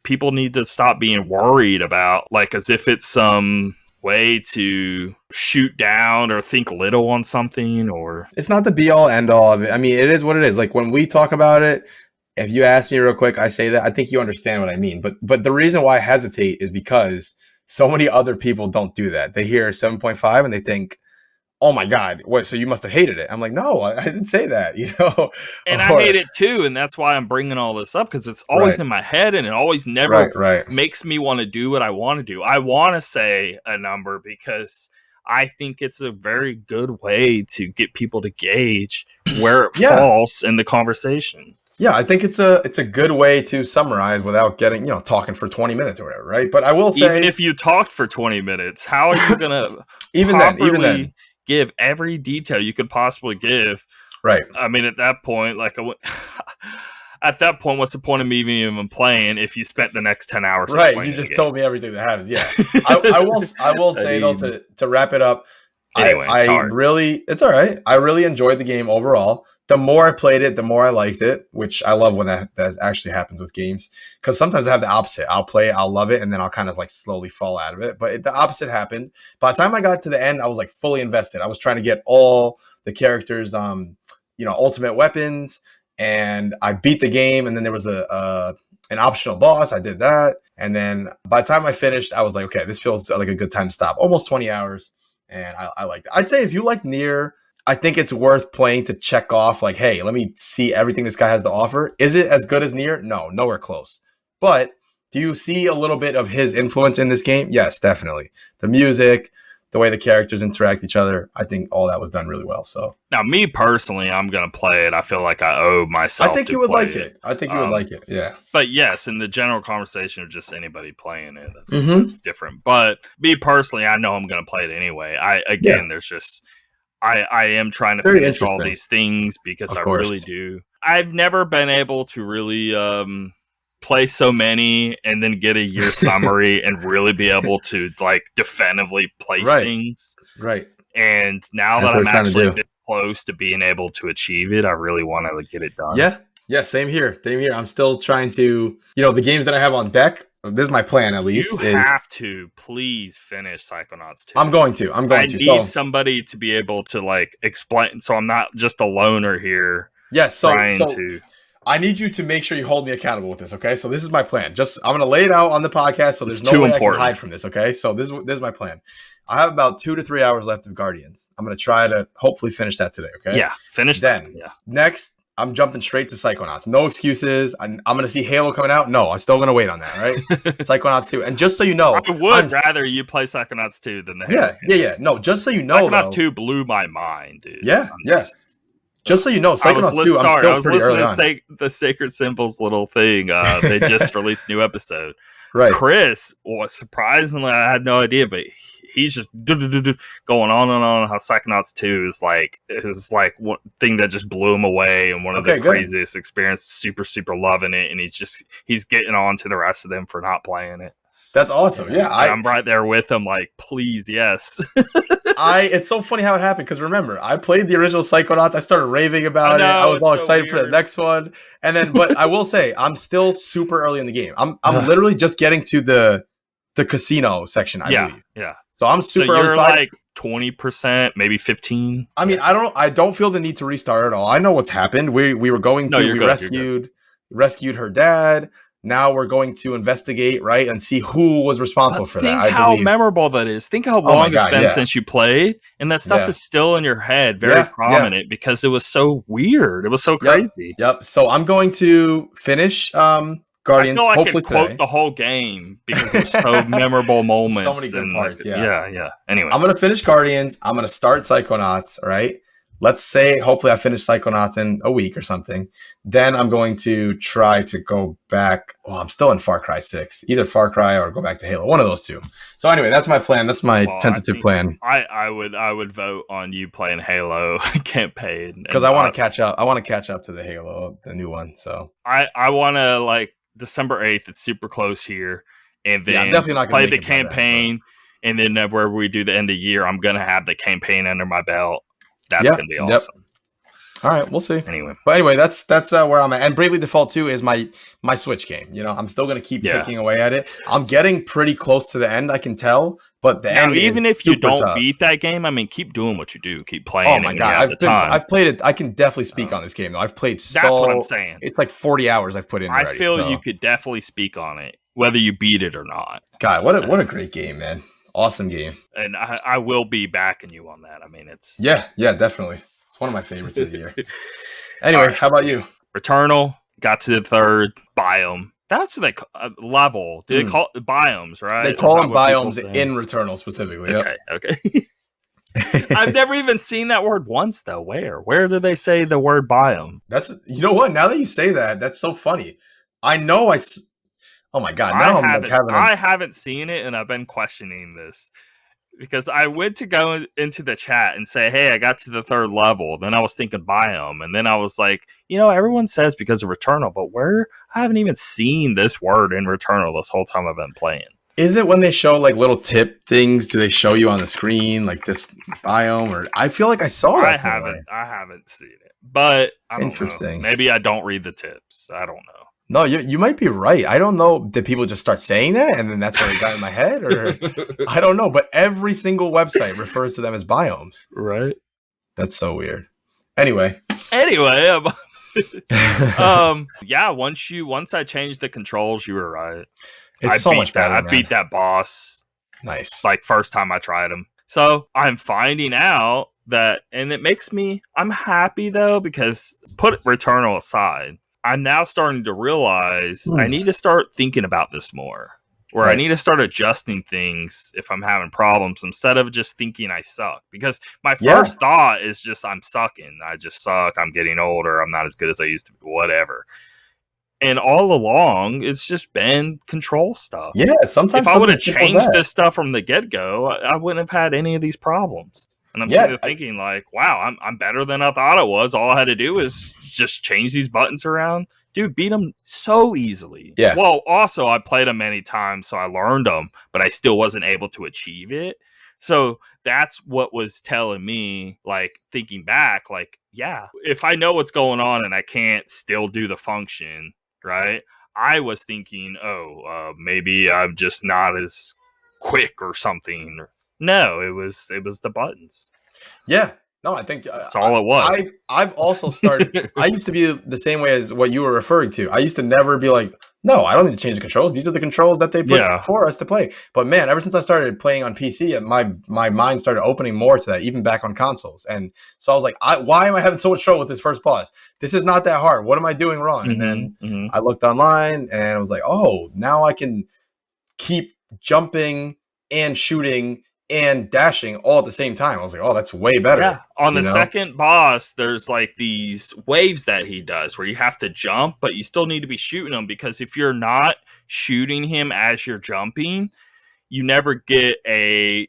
people need to stop being worried about, like, as if it's some way to shoot down or think little on something, or it's not the be all end all of it. I mean, it is what it is. Like, when we talk about it, if you ask me real quick, I say that I think you understand what I mean. But the reason why I hesitate is because so many other people don't do that. They hear 7.5 and they think, oh my God, what? So you must have hated it. I'm like, no, I didn't say that, And I hate it too, and that's why I'm bringing all this up, because it's always in my head, and it always never makes me want to do what I want to do. I want to say a number because I think it's a very good way to get people to gauge where it falls in the conversation. Yeah, I think it's a good way to summarize without getting, talking for 20 minutes or whatever, right? But I will say, even if you talked for 20 minutes, how are you gonna even then give every detail you could possibly give Right. I mean, at that point, like, at that point, what's the point of me even playing if you spent the next 10 hours Right. You explaining the just game? told me everything that happens. Yeah. I will say though, to wrap it up, Anyway, it's all right. I really enjoyed the game overall. The more I played it, the more I liked it, which I love when that actually happens with games. Because sometimes I have the opposite. I'll play it, I'll love it, and then I'll kind of like slowly fall out of it. But the opposite happened. By the time I got to the end, I was like fully invested. I was trying to get all the characters, ultimate weapons, and I beat the game. And then there was an optional boss. I did that, and then by the time I finished, I was like, okay, this feels like a good time to stop. Almost 20 hours, and I liked it. I'd say if you like Nier, I think it's worth playing to check off, like, hey, let me see everything this guy has to offer. Is it as good as Nier? No, nowhere close. But do you see a little bit of his influence in this game? Yes, definitely. The music, the way the characters interact with each other, I think all that was done really well. So now, me personally, I'm gonna play it. I feel like I owe myself. I think you would like it. I think you would like it. Yeah. But yes, in the general conversation of just anybody playing it, that's different. But me personally, I know I'm gonna play it anyway. There's just. I am trying to finish all these things because I really do. I've never been able to really play so many and then get a year summary and really be able to like definitively place things. Right. And now that I'm actually this close to being able to achieve it, I really want to get it done. Yeah. Yeah. Same here. I'm still trying to, the games that I have on deck. This is my plan, at least. You have to please finish Psychonauts 2. I'm going to. I need somebody to be able to like explain, so I'm not just a loner here. Yes. I need you to make sure you hold me accountable with this. Okay. So this is my plan. I'm going to lay it out on the podcast, so there's no way I can hide from this. Okay. So this is my plan. I have about 2 to 3 hours left of Guardians. I'm going to try to hopefully finish that today. Okay. Yeah. Finish then. Yeah. Next, I'm jumping straight to Psychonauts. No excuses. I'm going to see Halo coming out. No, I'm still going to wait on that, right? Psychonauts 2. And just so you know, I would rather you play Psychonauts 2 than the Halo. Yeah. No, just so you know, Psychonauts 2 blew my mind, dude. Yeah, yes. Just so you know, Psychonauts 2, I was listening to the Sacred Symbols little thing. They just released a new episode. Right. Chris, surprisingly, I had no idea, but he's just going on and on how Psychonauts 2 is one thing that just blew him away and one of the craziest experiences. Super, super loving it, and he's getting on to the rest of them for not playing it. That's awesome. Yeah, I'm right there with him. Like, please, yes. It's so funny how it happened because remember, I played the original Psychonauts. I started raving about it. I was all excited for the next one, and then, but I will say, I'm still super early in the game. I'm literally just getting to the casino section. I believe. Yeah. So I'm super early. You're like 20%, maybe 15. I mean, I don't feel the need to restart at all. I know what's happened. We were going to rescued her dad. Now we're going to investigate, right, and see who was responsible for that. Think how memorable that is. Think how long it's been since you played, and that stuff is still in your head, very prominent, because it was so weird. It was so crazy. Yep. So I'm going to finish Guardians. I feel like I could quote the whole game because there's so memorable moments. So many good parts. Yeah. Anyway, I'm going to finish Guardians. I'm going to start Psychonauts. All right. Let's say, hopefully, I finish Psychonauts in a week or something. Then I'm going to try to go back. Well, I'm still in Far Cry 6. Either Far Cry or go back to Halo. One of those two. So anyway, that's my plan. That's my tentative plan. I would vote on you playing Halo campaign because I want to catch up. I want to catch up to the Halo, the new one. So I want to like December 8th. It's super close here, and then I'm definitely not play the campaign, and then where we do the end of year, I'm gonna have the campaign under my belt. That's gonna be awesome. All right, we'll see. But anyway, that's where I'm at. And Bravely Default 2 is my Switch game. I'm still gonna keep picking away at it. I'm getting pretty close to the end, I can tell. But the end, even if you don't beat that game, I mean, keep doing what you do. Keep playing. Oh my god, I've played it. I can definitely speak on this game though. I've played. That's what I'm saying. It's like 40 hours I've put in. I feel you could definitely speak on it, whether you beat it or not. God, what a great game, man. Awesome game. And I will be backing you on that. I mean, it's... Yeah, definitely. It's one of my favorites of the year. Anyway, how about you? Returnal, got to the third biome. That's what they call level. Do they call it biomes, right? They call them biomes in Returnal specifically. Okay. I've never even seen that word once, though. Where do they say the word biome? You know what? Now that you say that, that's so funny. I know Oh my god! Now I haven't seen it, and I've been questioning this. because I went to go into the chat and say, hey, I got to the 3rd level. Then I was thinking biome. And then I was like, everyone says because of Returnal, but I haven't even seen this word in Returnal this whole time I've been playing. Is it when they show like little tip things? Do they show you on the screen like this biome? Or I feel like I saw that. I haven't seen it, but I don't Interesting. know. Maybe I don't read the tips. I don't know. No, you might be right. I don't know. Did people just start saying that and then that's when it got in my head? Or I don't know. But every single website refers to them as biomes. Right. That's so weird. Anyway. Yeah, once I changed the controls, you were right. It's so much better. I beat that boss. Nice. Like first time I tried him. So I'm finding out that, and I'm happy though, because put Returnal aside, I'm now starting to realize I need to start thinking about this more. Where I need to start adjusting things if I'm having problems instead of just thinking I suck. Because my first thought is just I'm sucking. I just suck. I'm getting older. I'm not as good as I used to be. Whatever. And all along, it's just been control stuff. Yeah, sometimes if I would have changed this stuff from the get-go, I wouldn't have had any of these problems. And I'm sitting there thinking, like, wow, I'm better than I thought I was. All I had to do was just change these buttons around. Dude, beat them so easily. Yeah. Well, also, I played them many times, so I learned them, but I still wasn't able to achieve it. So that's what was telling me, like, thinking back, like, yeah, if I know what's going on and I can't still do the function, right? I was thinking, maybe I'm just not as quick or something. No, it was the buttons. Yeah. No, I think that's all it was. I've also started. I used to be the same way as what you were referring to. I used to never be like, no, I don't need to change the controls. These are the controls that they put for us to play. But man, ever since I started playing on PC, my mind started opening more to that, even back on consoles. And so I was like, why am I having so much trouble with this first boss? This is not that hard. What am I doing wrong? And then I looked online and I was like, oh, now I can keep jumping and shooting and dashing all at the same time. I was like, oh, that's way better. Yeah. On the second boss, there's like these waves that he does where you have to jump, but you still need to be shooting him, because if you're not shooting him as you're jumping, you never get a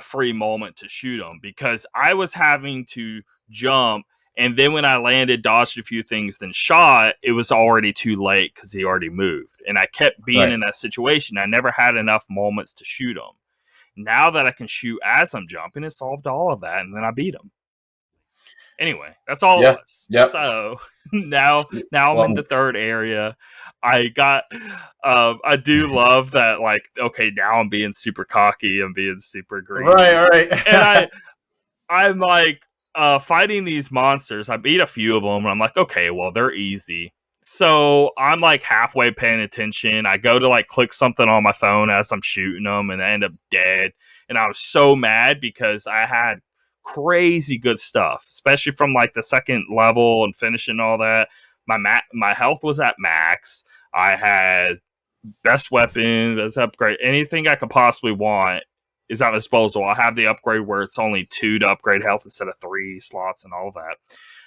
free moment to shoot him, because I was having to jump, and then when I landed, dodged a few things, then shot, it was already too late because he already moved. And I kept being in that situation. I never had enough moments to shoot him. Now that I can shoot as I'm jumping, it solved all of that, and then I beat him. Anyway, that's all it was. Yep. So now I'm in the 3rd area. I do love that, like, okay, now I'm being super cocky, I'm being super greedy. Right. And I'm like fighting these monsters. I beat a few of them, and I'm like, okay, well, they're easy. So I'm like halfway paying attention. I go to like click something on my phone as I'm shooting them, and I end up dead. And I was so mad because I had crazy good stuff, especially from like the 2nd level and finishing all that. My health was at max. I had best weapon, best upgrade, anything I could possibly want is at my disposal. I have the upgrade where it's only 2 to upgrade health instead of 3 slots and all that.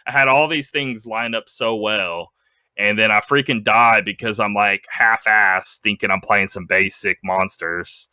I had all these things lined up so well. And then I freaking die because I'm like half-assed thinking I'm playing some basic monsters.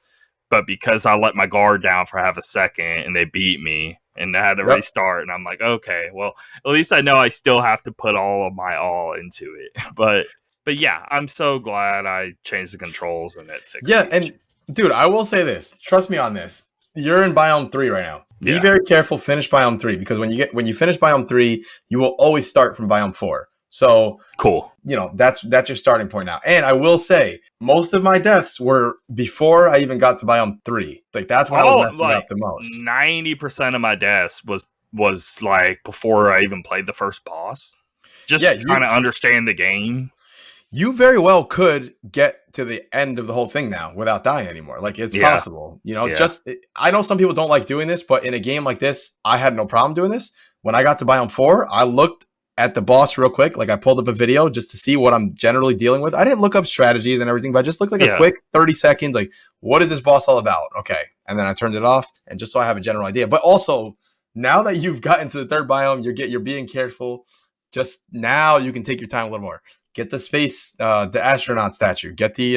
But because I let my guard down for half a second and they beat me and I had to restart, and I'm like, okay, well, at least I know I still have to put all of my all into it. But yeah, I'm so glad I changed the controls and it fixed it. Yeah, and dude, I will say this. Trust me on this. You're in biome 3 right now. Yeah. Be very careful, finish biome 3, because when you finish biome 3, you will always start from biome 4. So cool. That's your starting point now. And I will say, most of my deaths were before I even got to biome 3. Like that's when I was messing up the most. 90% of my deaths was like before I even played the first boss. Just trying to understand the game. You very well could get to the end of the whole thing now without dying anymore. Like it's possible. I know some people don't like doing this, but in a game like this, I had no problem doing this. When I got to biome 4, I looked at the boss real quick. Like I pulled up a video just to see what I'm generally dealing with. I didn't look up strategies and everything, but I just looked like a quick 30 seconds. Like, what is this boss all about? Okay. And then I turned it off, and just so I have a general idea. But also, now that you've gotten to the 3rd biome, you're being careful. Just now you can take your time a little more. get the space, the astronaut statue, get the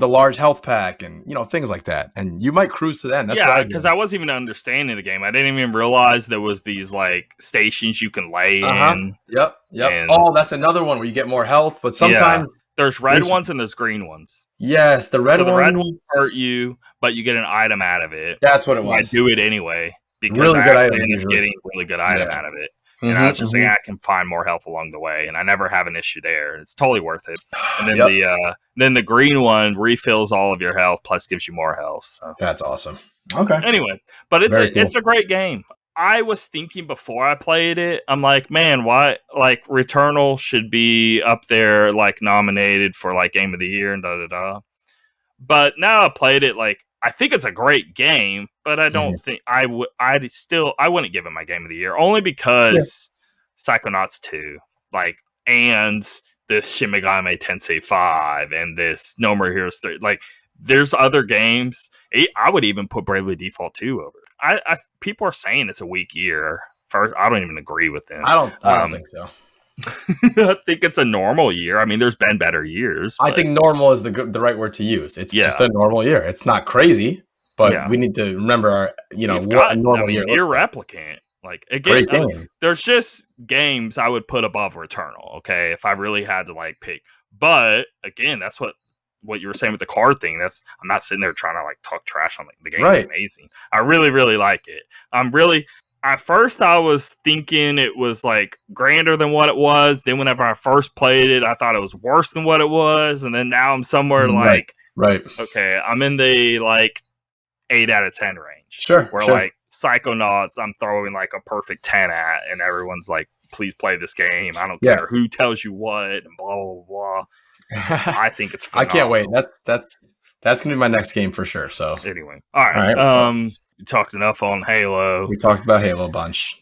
large health pack, and things like that. And you might cruise to that. That's what I do. Because I wasn't even understanding the game. I didn't even realize there was these like stations you can lay in. Yep. And that's another one where you get more health, but sometimes there's red ones and there's green ones. Yes, the red ones hurt you, but you get an item out of it. That's what it was. I do it anyway because really I good ended up getting really good item out of it. And I was just like, I can find more health along the way, and I never have an issue there. It's totally worth it. And then the green one refills all of your health, plus gives you more health. So that's awesome. Okay. Anyway, but it's a great game. I was thinking before I played it, I'm like, man, why like Returnal should be up there, like nominated for like Game of the Year and da. But now I played it, like I think it's a great game, but I don't think I wouldn't give it my Game of the Year only because Psychonauts 2, like, and this Shin Megami Tensei 5 and this No More Heroes 3, like, there's other games. I would even put Bravely Default 2 over. People are saying it's a weak year. First, I don't even agree with them. I don't think so. I think it's a normal year. I mean, there's been better years. I think normal is the right word to use. It's just a normal year. It's not crazy, but we need to remember our, what a normal year. You're Replicant. Like, again, there's just games I would put above Returnal. Okay, if I really had to like pick. But again, that's what you were saying with the card thing. I'm not sitting there trying to like talk trash on the game's amazing. I really, really like it. At first, I was thinking it was like grander than what it was. Then, whenever I first played it, I thought it was worse than what it was. And then now I'm somewhere like, okay, I'm in the like 8 out of 10 range. Sure. Where like Psychonauts, I'm throwing like a perfect 10 at, and everyone's like, please play this game. I don't care who tells you what, and blah, blah, blah. I think it's phenomenal. I can't wait. That's gonna be my next game for sure. So anyway, all right. We talked enough on Halo. We talked about Halo a bunch.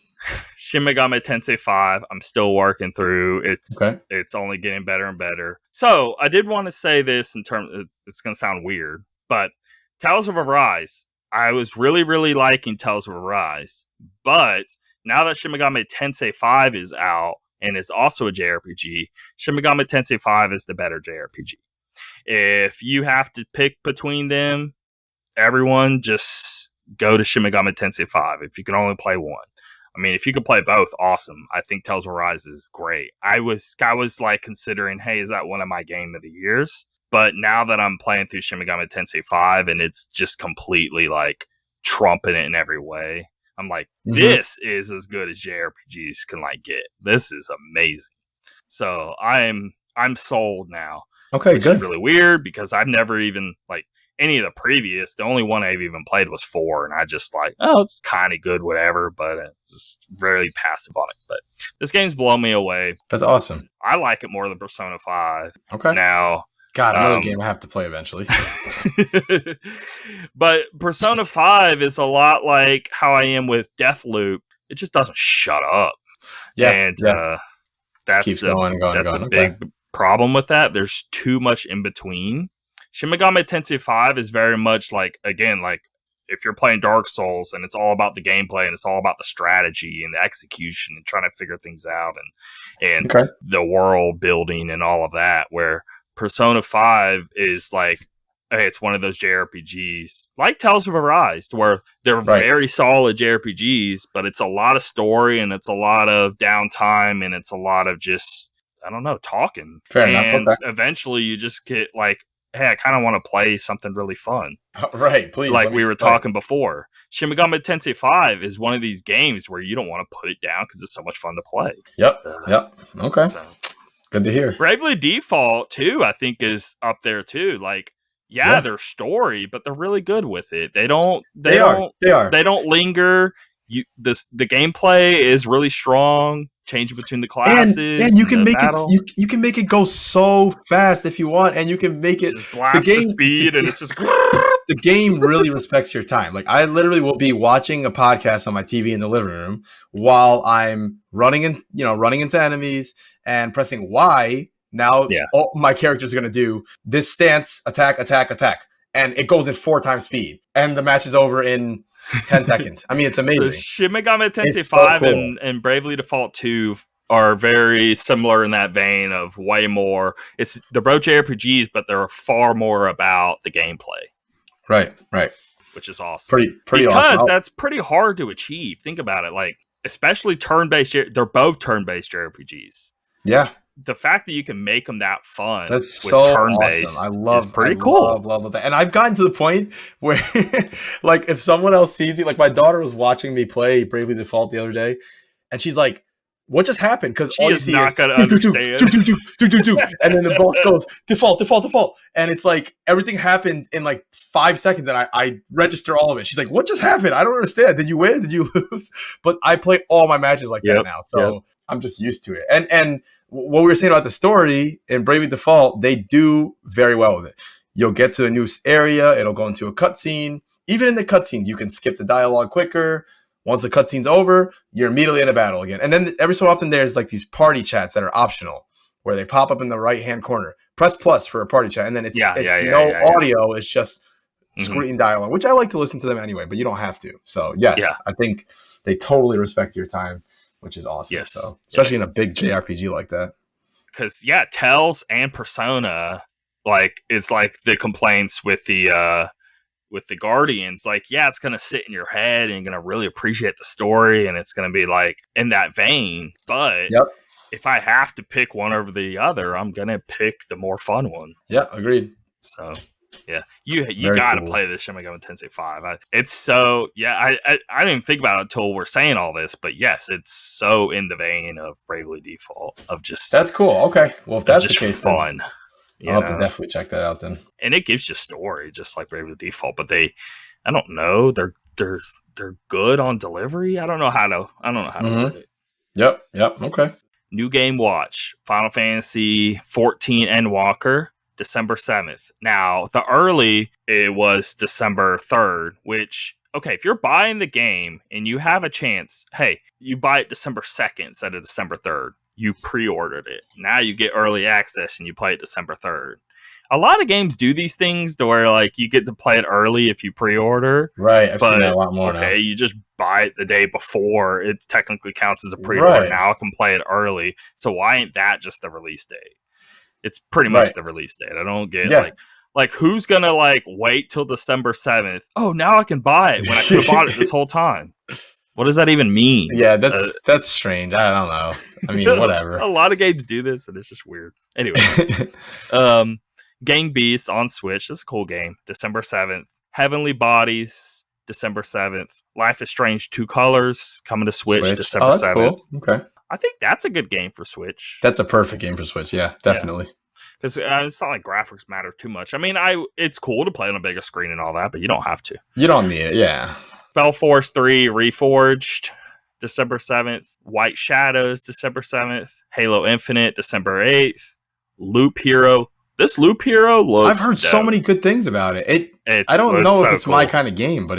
Shin Megami Tensei 5. I'm still working through. It's only getting better and better. So I did want to say this in terms. It's gonna sound weird, but Tales of Arise. I was really, really liking Tales of Arise, but now that Shin Megami Tensei 5 is out and is also a JRPG, Shin Megami Tensei 5 is the better JRPG. If you have to pick between them, everyone just go to Shin Megami Tensei 5 if you can only play one. I mean, if you could play both, awesome. I think Tales of Arise is great. I was like considering, hey, is that one of my Game of the Years? But now that I'm playing through Shin Megami Tensei 5 and it's just completely like trumping it in every way, I'm like, this is as good as JRPGs can like get. This is amazing. So I'm sold now. Okay, which good. is really weird because I've never even like any of the previous. The only one I've even played was 4, and I just like, oh, it's kind of good, whatever. But it's just very passive on it. But this game's blown me away. That's awesome. I like it more than Persona 5. Okay. Now, God, another game I have to play eventually. But Persona 5 is a lot like how I am with Deathloop. It just doesn't shut up. Yeah. And that's keeps going. a big problem with that. There's too much in between. Shin Megami Tensei 5 is very much like, again, like if you're playing Dark Souls and it's all about the gameplay and it's all about the strategy and the execution and trying to figure things out and the world building and all of that, where Persona 5 is like, hey, it's one of those JRPGs like Tales of Arise, where they're very solid JRPGs, but it's a lot of story and it's a lot of downtime and it's a lot of just, I don't know, talking. Fair enough. Okay. Eventually you just get like, hey, I kind of want to play something really fun. Right, please. Like we were talking before. Shin Megami Tensei 5 is one of these games where you don't want to put it down because it's so much fun to play. Yep. Okay. So, good to hear. Bravely Default, too, I think is up there, too. Like, they're story, but they're really good with it. They don't linger. The gameplay is really strong. Changing between the classes, and you can make it. You can make it go so fast if you want, and you can make it just blast the speed, and it's just the game really respects your time. Like I literally will be watching a podcast on my TV in the living room while I'm running into enemies and pressing Y. Now, all my characters are going to do this stance, attack, and it goes at 4 times speed, and the match is over in 10 seconds. I mean, it's amazing. Shin Megami Tensei 5 and Bravely Default 2 are very similar in that vein of way more. They're both JRPGs, but they're far more about the gameplay. Right. Which is awesome. Pretty because awesome. That's pretty hard to achieve. Think about it, like especially turn-based. They're both turn-based JRPGs. Yeah. The fact that you can make them that fun, that's so awesome. I love that. And I've gotten to the point where, like, if someone else sees me, like my daughter was watching me play Bravely Default the other day, and she's like, "What just happened?" Because all you see not gonna understand. And then the boss goes default, and it's like everything happens in like 5 seconds, and I register all of it. She's like, "What just happened? I don't understand. Did you win? Did you lose?" But I play all my matches like that now, so I'm just used to it. And what we were saying about the story in Bravely Default, they do very well with it. You'll get to a new area, it'll go into a cutscene. Even in the cutscenes, you can skip the dialogue quicker. Once the cutscene's over, you're immediately in a battle again. And then every so often, there's like these party chats that are optional, where they pop up in the right-hand corner. Press plus for a party chat, and then it's no audio. It's just screen dialogue, which I like to listen to them anyway, but you don't have to. So yes, I think they totally respect your time, which is awesome. Yes. So especially in a big JRPG like that. Because Tales and Persona, like it's like the complaints with the Guardians, like it's gonna sit in your head and you're gonna really appreciate the story, and it's gonna be like in that vein. But if I have to pick one over the other, I'm gonna pick the more fun one. Yeah, agreed. So you gotta play this Shin Megami Tensei 5. It's so I didn't even think about it until we're saying all this, but yes, it's so in the vein of Bravely Default of just that's cool. Okay, well if that's just the case, fun. I'll have to definitely check that out then. And it gives you story just like Bravely Default, but I don't know, they're good on delivery. I don't know how to word it. Yep. Okay. New Game Watch, Final Fantasy 14 Endwalker, December 7th. Now, the early, it was December 3rd, which, okay, if you're buying the game and you have a chance, hey, you buy it December 2nd instead of December 3rd. You pre-ordered it. Now you get early access and you play it December 3rd. A lot of games do these things to where like you get to play it early if you pre-order. Right, I've seen that a lot more now. You just buy it the day before. It technically counts as a pre-order. Right. Now I can play it early. So why ain't that just the release date? It's pretty much the release date. I don't get like who's gonna like wait till December 7th? Oh, now I can buy it when I could have bought it this whole time. What does that even mean? Yeah, that's strange. I don't know. I mean, whatever. A lot of games do this, and it's just weird. Anyway, Gang Beasts on Switch. This is a cool game. December 7th. Heavenly Bodies, December 7th. Life is Strange 2 Colors coming to Switch. December 7th. Cool. Okay. I think that's a good game for Switch. That's a perfect game for Switch. Yeah, definitely. Because it's not like graphics matter too much. I mean, it's cool to play on a bigger screen and all that, but you don't have to. You don't need it, yeah. Spell Force 3 Reforged, December 7th. White Shadows, December 7th. Halo Infinite, December 8th. Loop Hero. This Loop Hero looks I've heard so many good things about it. I don't know if it's my kind of game, but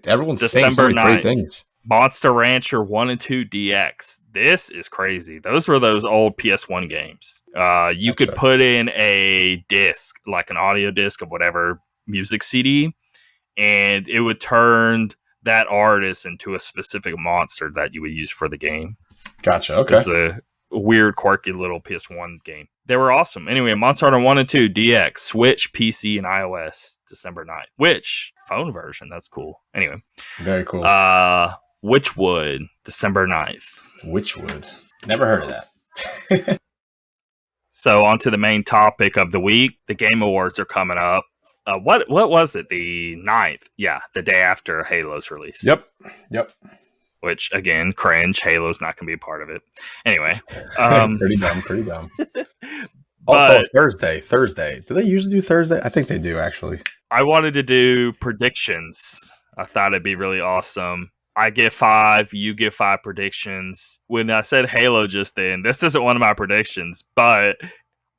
everyone's saying so many great things. Monster Rancher 1 and 2 DX. This is crazy. Those were those old PS1 games. You could put in a disc, like an audio disc of whatever music CD, and it would turn that artist into a specific monster that you would use for the game. Gotcha. Okay. It's a weird, quirky little PS1 game. They were awesome. Anyway, Monster Hunter 1 and 2 DX, Switch, PC, and iOS, December 9th. Which phone version? That's cool. Anyway. Very cool. Witchwood, December 9th. Witchwood. Never heard of that. So on to the main topic of the week. The Game Awards are coming up. What was it? The 9th? Yeah, the day after Halo's release. Yep. Which, again, cringe. Halo's not going to be a part of it. Anyway. Pretty dumb. Also, Thursday. Do they usually do Thursday? I think they do, actually. I wanted to do predictions. I thought it'd be really awesome. I get 5, you get 5 predictions. When I said Halo just then, this isn't one of my predictions, but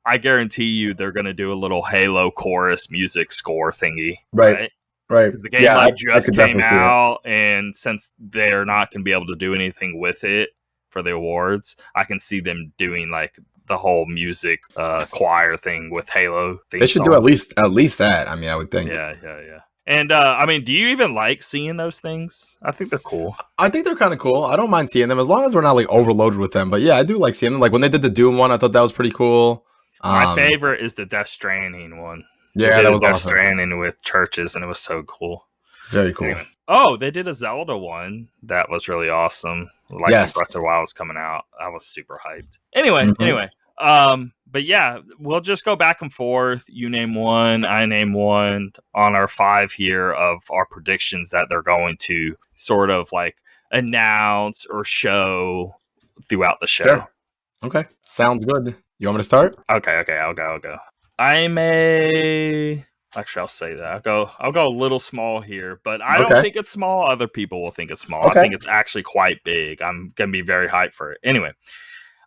I guarantee you they're going to do a little Halo chorus music score thingy. Right. The game just came out, and since they're not going to be able to do anything with it for the awards, I can see them doing like the whole music choir thing with Halo. They should do at least that. I mean, I would think. Yeah. And I mean, do you even like seeing those things? I think they're cool. I think they're kind of cool. I don't mind seeing them as long as we're not like overloaded with them. But yeah, I do like seeing them. Like when they did the Doom one, I thought that was pretty cool. My favorite is the Death Stranding one. Yeah, that was Death awesome. Stranding with churches, and it was so cool. Very cool. Anyway. Oh, they did a Zelda one that was really awesome. Like when Breath of the Wild was coming out, I was super hyped. Anyway. But yeah, we'll just go back and forth. You name one, I name one on our 5 here of our predictions that they're going to sort of like announce or show throughout the show. Sure. Okay, sounds good. You want me to start? Okay, I'll go. Actually, I'll say that. I'll go a little small here, but I don't think it's small. Other people will think it's small. I think it's actually quite big. I'm gonna be very hyped for it. Anyway,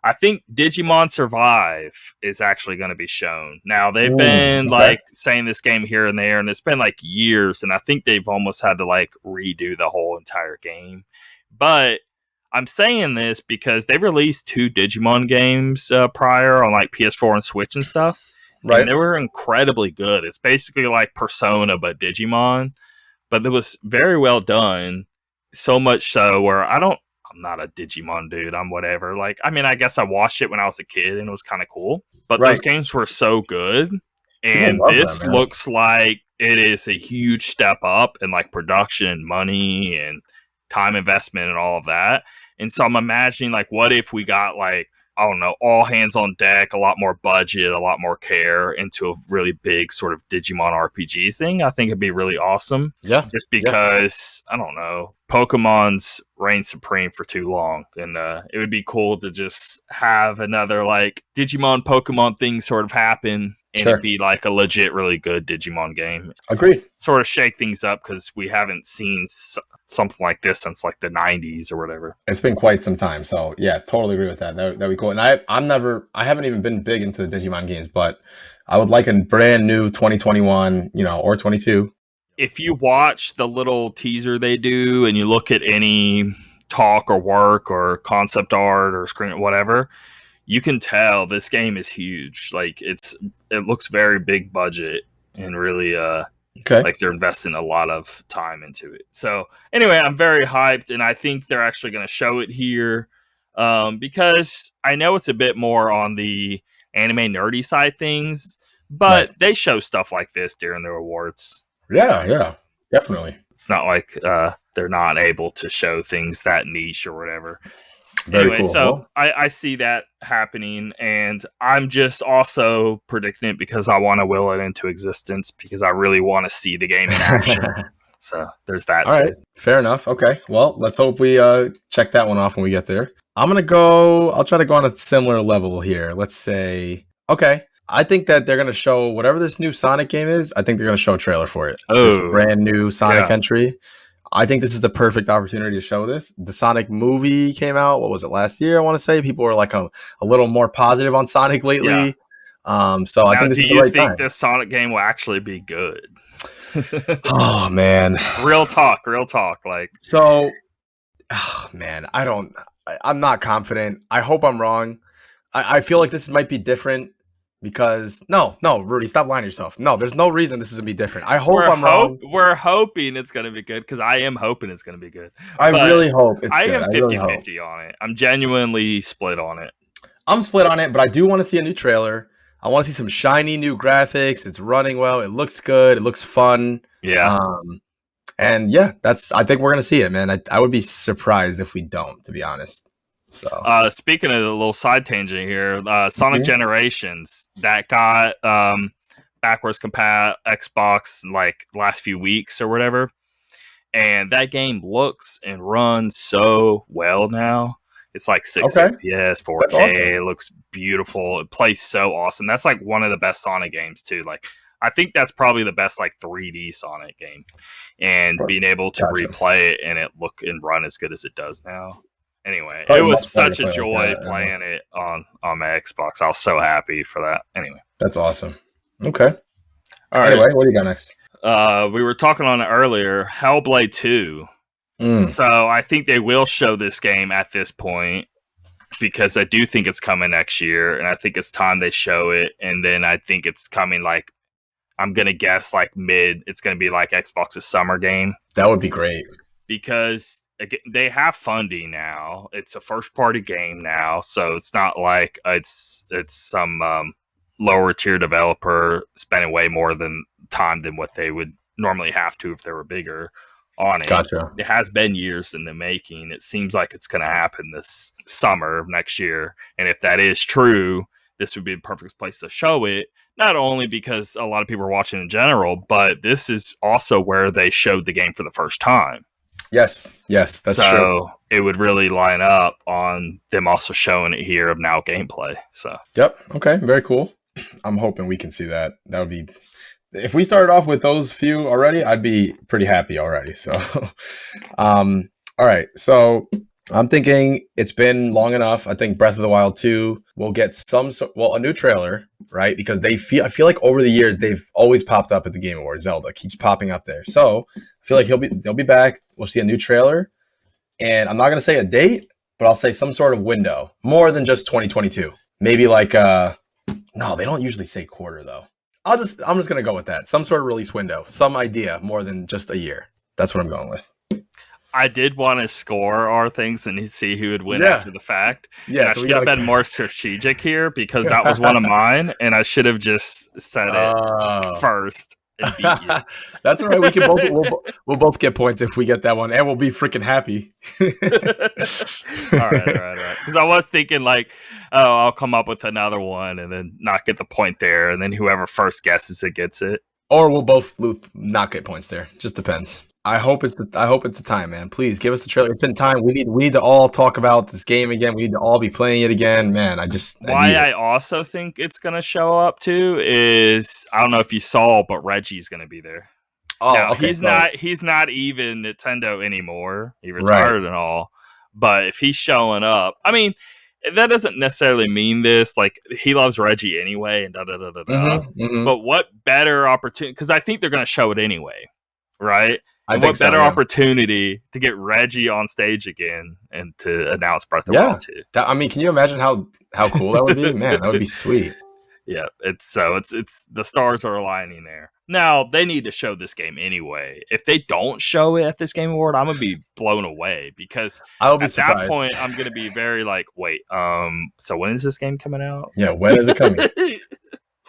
I think Digimon Survive is actually going to be shown. Now, they've been like saying this game here and there, and it's been like years, and I think they've almost had to like redo the whole entire game. But I'm saying this because they released 2 Digimon games prior on like PS4 and Switch and stuff. Right. And they were incredibly good. It's basically like Persona, but Digimon. But it was very well done. So much so where I'm not a Digimon dude. I'm whatever. Like, I mean, I guess I watched it when I was a kid and it was kind of cool. But those games were so good. And this looks like it is a huge step up in like production, money, and time investment and all of that. And so I'm imagining like, what if we got like, I don't know, all hands on deck, a lot more budget, a lot more care into a really big sort of Digimon RPG thing. I think it'd be really awesome. Yeah. Just because, I don't know, Pokemon's reigned supreme for too long. And it would be cool to just have another like Digimon Pokemon thing sort of happen. And it'd be like a legit, really good Digimon game. Agreed. Sort of shake things up because we haven't seen something like this since like the 90s or whatever. It's been quite some time. So yeah, totally agree with that. That'd be cool. And I haven't even been big into the Digimon games, but I would like a brand new 2021, or 22. If you watch the little teaser they do and you look at any talk or work or concept art or screen or whatever, you can tell this game is huge. Like it looks very big budget and really like they're investing a lot of time into it. So anyway, I'm very hyped, and I think they're actually going to show it here because I know it's a bit more on the anime nerdy side things, but they show stuff like this during their awards. Yeah, definitely. It's not like they're not able to show things that niche or whatever. Very anyway, cool. So I see that happening, and I'm just also predicting it because I want to will it into existence because I really want to see the game in action. So there's that. All right, fair enough. Okay, well, let's hope we check that one off when we get there. I'll try to go on a similar level here. Let's say, I think that they're going to show whatever this new Sonic game is. I think they're going to show a trailer for it. Oh, this brand new Sonic entry. I think this is the perfect opportunity to show this. The Sonic movie came out. What was it, last year? I want to say people were like a little more positive on Sonic lately. Yeah. So I think this is the right time. Do you think this Sonic game will actually be good? Oh man, real talk. Like, so, man, I'm not confident. I hope I'm wrong. I feel like this might be different. Because no, Rudy, stop lying to yourself. No, there's no reason this is gonna be different. I hope I'm wrong. We're hoping it's gonna be good because I am hoping it's gonna be good. I really hope it's good. I am 50-50 on it. I'm genuinely split on it. I'm split on it, but I do want to see a new trailer. I want to see some shiny new graphics. It's running well. It looks good. It looks fun. Yeah. And yeah, I think we're gonna see it, man. I would be surprised if we don't, to be honest. So speaking of a little side tangent here, Sonic Generations that got backwards compat Xbox like last few weeks or whatever, and that game looks and runs so well now. It's like 6 FPS, 4K. Awesome. It looks beautiful. It plays so awesome. That's like one of the best Sonic games too. Like I think that's probably the best like 3D Sonic game, and being able to replay it and it look and run as good as it does now. Anyway, it was such a joy playing it on my Xbox. I was so happy for that. Anyway. That's awesome. Okay. All right. Anyway, what do you got next? We were talking on it earlier, Hellblade 2. So I think they will show this game at this point because I do think it's coming next year, and I think it's time they show it. And then I think it's coming like I'm gonna guess like mid. It's gonna be like Xbox's summer game. That would be great because they have funding now. It's a first party game now, so it's not like it's some lower tier developer spending way more than time than what they would normally have to if they were bigger on it. Gotcha. It has been years in the making. It seems like it's going to happen this summer of next year, and if that is true, this would be the perfect place to show it. Not only because a lot of people are watching in general, but this is also where they showed the game for the first time. Yes, that's true. So it would really line up on them also showing it here of now gameplay. So yep, okay, very cool. I'm hoping we can see that. That would be, if we started off with those few already, I'd be pretty happy already. So, all right. So I'm thinking it's been long enough. I think Breath of the Wild 2 will get a new trailer, right? Because I feel like over the years they've always popped up at the Game Awards. Zelda keeps popping up there, so I feel like they'll be back. We'll see a new trailer, and I'm not gonna say a date, but I'll say some sort of window, more than just 2022. Maybe like no, they don't usually say quarter though. I'm just gonna go with that. Some sort of release window, some idea more than just a year. That's what I'm going with. I did want to score our things and see who would win after the fact. Yeah, so I should have been more strategic here because that was one of mine, and I should have just said it first. And beat you. That's all right. We can we'll both get points if we get that one, and we'll be freaking happy. All right. Because I was thinking like, oh, I'll come up with another one and then not get the point there, and then whoever first guesses it gets it. Or we'll both not get points there. Just depends. I hope it's the time, man. Please give us the trailer. It's been time. We need to all talk about this game again. We need to all be playing it again, man. I also think it's gonna show up too is I don't know if you saw, but Reggie's gonna be there. Oh, now, okay. He's not even Nintendo anymore. He retired and all. But if he's showing up, I mean, that doesn't necessarily mean this. Like he loves Reggie anyway, and Mm-hmm. But what better opportunity? Because I think they're gonna show it anyway, right? What better opportunity to get Reggie on stage again and to announce Breath of the Wild 2? I mean, can you imagine how cool that would be? Man, that would be sweet. Yeah, it's the stars are aligning there. Now they need to show this game anyway. If they don't show it at this Game Award, I'm gonna be blown away because I will be at surprised. That point I'm gonna be very like, wait, so when is this game coming out? Yeah, when is it coming?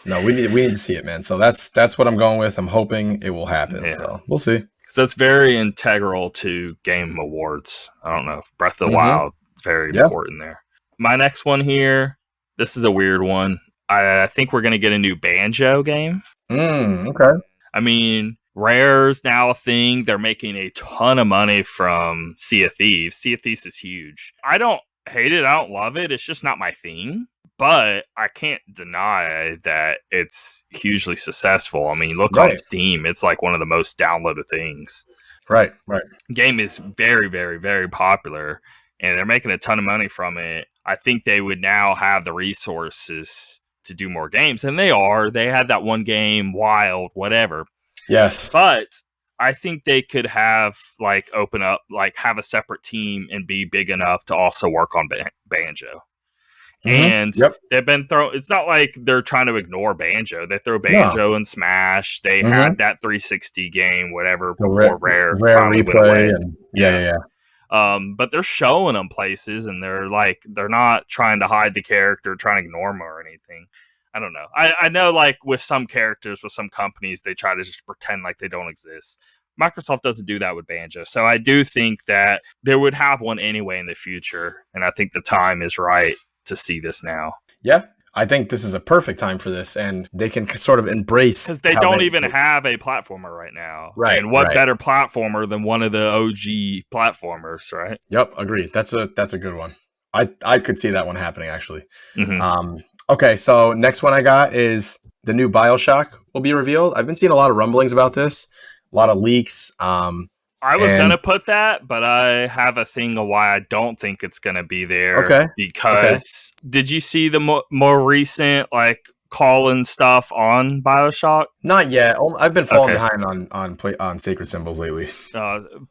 No, we need to see it, man. So that's what I'm going with. I'm hoping it will happen. Yeah. So we'll see. Because that's very integral to Game Awards. I don't know. Breath of the Wild is very important there. My next one here, this is a weird one. I think we're going to get a new Banjo game. Okay. I mean, Rare's now a thing. They're making a ton of money from Sea of Thieves. Sea of Thieves is huge. I don't hate it. I don't love it. It's just not my thing. But I can't deny that it's hugely successful. I mean, look on Steam. It's like one of the most downloaded things. Right. Game is very, very, very popular, and they're making a ton of money from it. I think they would now have the resources to do more games, and they are. They had that one game, Wild, whatever. Yes. But I think they could have, open up, have a separate team and be big enough to also work on Banjo. And they've been it's not like they're trying to ignore Banjo. They throw Banjo and Smash. They had that 360 game, whatever, before Rare finally went away. Yeah. But they're showing them places, and they're not trying to hide the character, trying to ignore them or anything. I don't know. I know, with some characters, with some companies, they try to just pretend like they don't exist. Microsoft doesn't do that with Banjo. So I do think that they would have one anyway in the future, and I think the time is right to see this now. Yeah, I think this is a perfect time for this, and they can sort of embrace because they don't even have a platformer right now. Right. And what better platformer than one of the OG platformers, right? Yep, agreed. That's a good one. I could see that one happening actually. Okay, so next one I got is the new BioShock will be revealed. I've been seeing a lot of rumblings about this, a lot of leaks. I was going to put that, but I have a thing of why I don't think it's going to be there. Okay. Because did you see the more recent, call-in stuff on BioShock? Not yet. I've been falling behind on Sacred Symbols lately.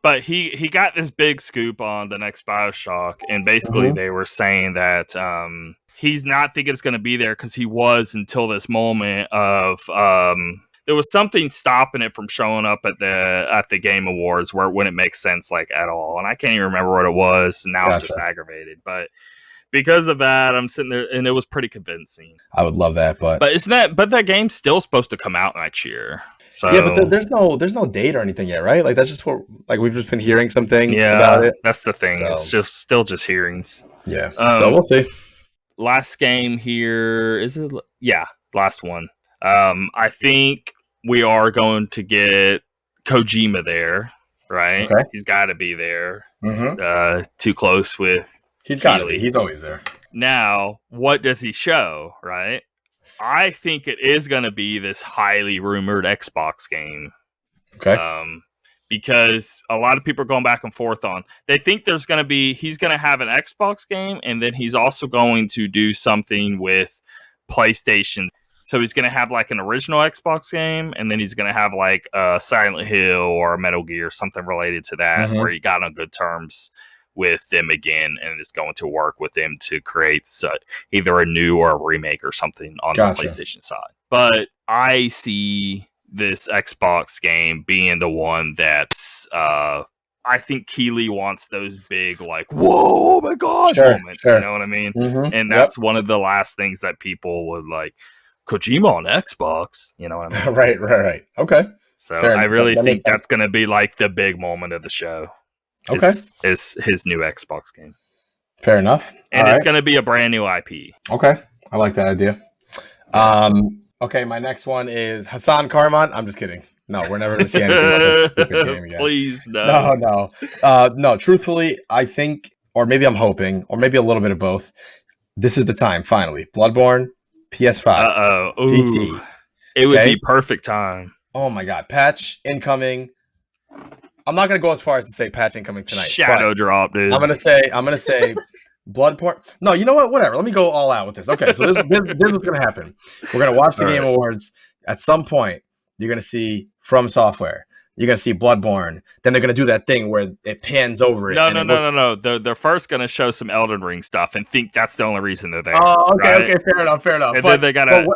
But he got this big scoop on the next BioShock, and basically they were saying that he's not thinking it's going to be there because he was until this moment of there was something stopping it from showing up at the Game Awards where it wouldn't make sense like at all. And I can't even remember what it was. Now I'm just aggravated. But because of that, I'm sitting there, and it was pretty convincing. I would love that, but that game's still supposed to come out next year. So yeah, but there's no date or anything yet, right? Like that's just what we've just been hearing some things about it. That's the thing. So, it's still just hearings. Yeah. So we'll see. Last game here is it? Yeah, last one. I think we are going to get Kojima there, right? Okay. He's got to be there. Mm-hmm. Too close with. He's got to be. He's always there. Now, what does he show, right? I think it is going to be this highly rumored Xbox game. Okay. Because a lot of people are going back and forth on. They think he's going to have an Xbox game, and then he's also going to do something with PlayStation. So he's going to have like an original Xbox game, and then he's going to have like a Silent Hill or a Metal Gear, something related to that, where he got on good terms with them again, and it's going to work with them to create either a new or a remake or something on the PlayStation side. But I see this Xbox game being the one that's I think Keighley wants those big like whoa oh my god moments. You know what I mean? And that's one of the last things that people would like. Kojima on Xbox, you know what I mean? Right. Okay. So I really think that's going to be like the big moment of the show. Okay. Is his new Xbox game. Fair enough. And it's going to be a brand new IP. Okay. I like that idea. Okay, my next one is Hassan Karman. I'm just kidding. No, we're never going to see anything about this stupid game again. Please, no. No, truthfully, I think, or maybe I'm hoping, or maybe a little bit of both, this is the time, finally. Bloodborne, PS5, PC. It would be perfect time. Oh my God. Patch incoming. I'm not going to go as far as to say patch incoming tonight. Shadow drop, dude. I'm going to say Bloodborne. No, you know what? Whatever. Let me go all out with this. Okay, so this is what's going to happen. We're going to watch the Game Awards. At some point, you're going to see From Software. You're going to see Bloodborne. Then they're going to do that thing where it pans over it. No. They're first going to show some Elden Ring stuff and think that's the only reason they're there. Oh, okay, right? Okay, fair enough. And then they got to,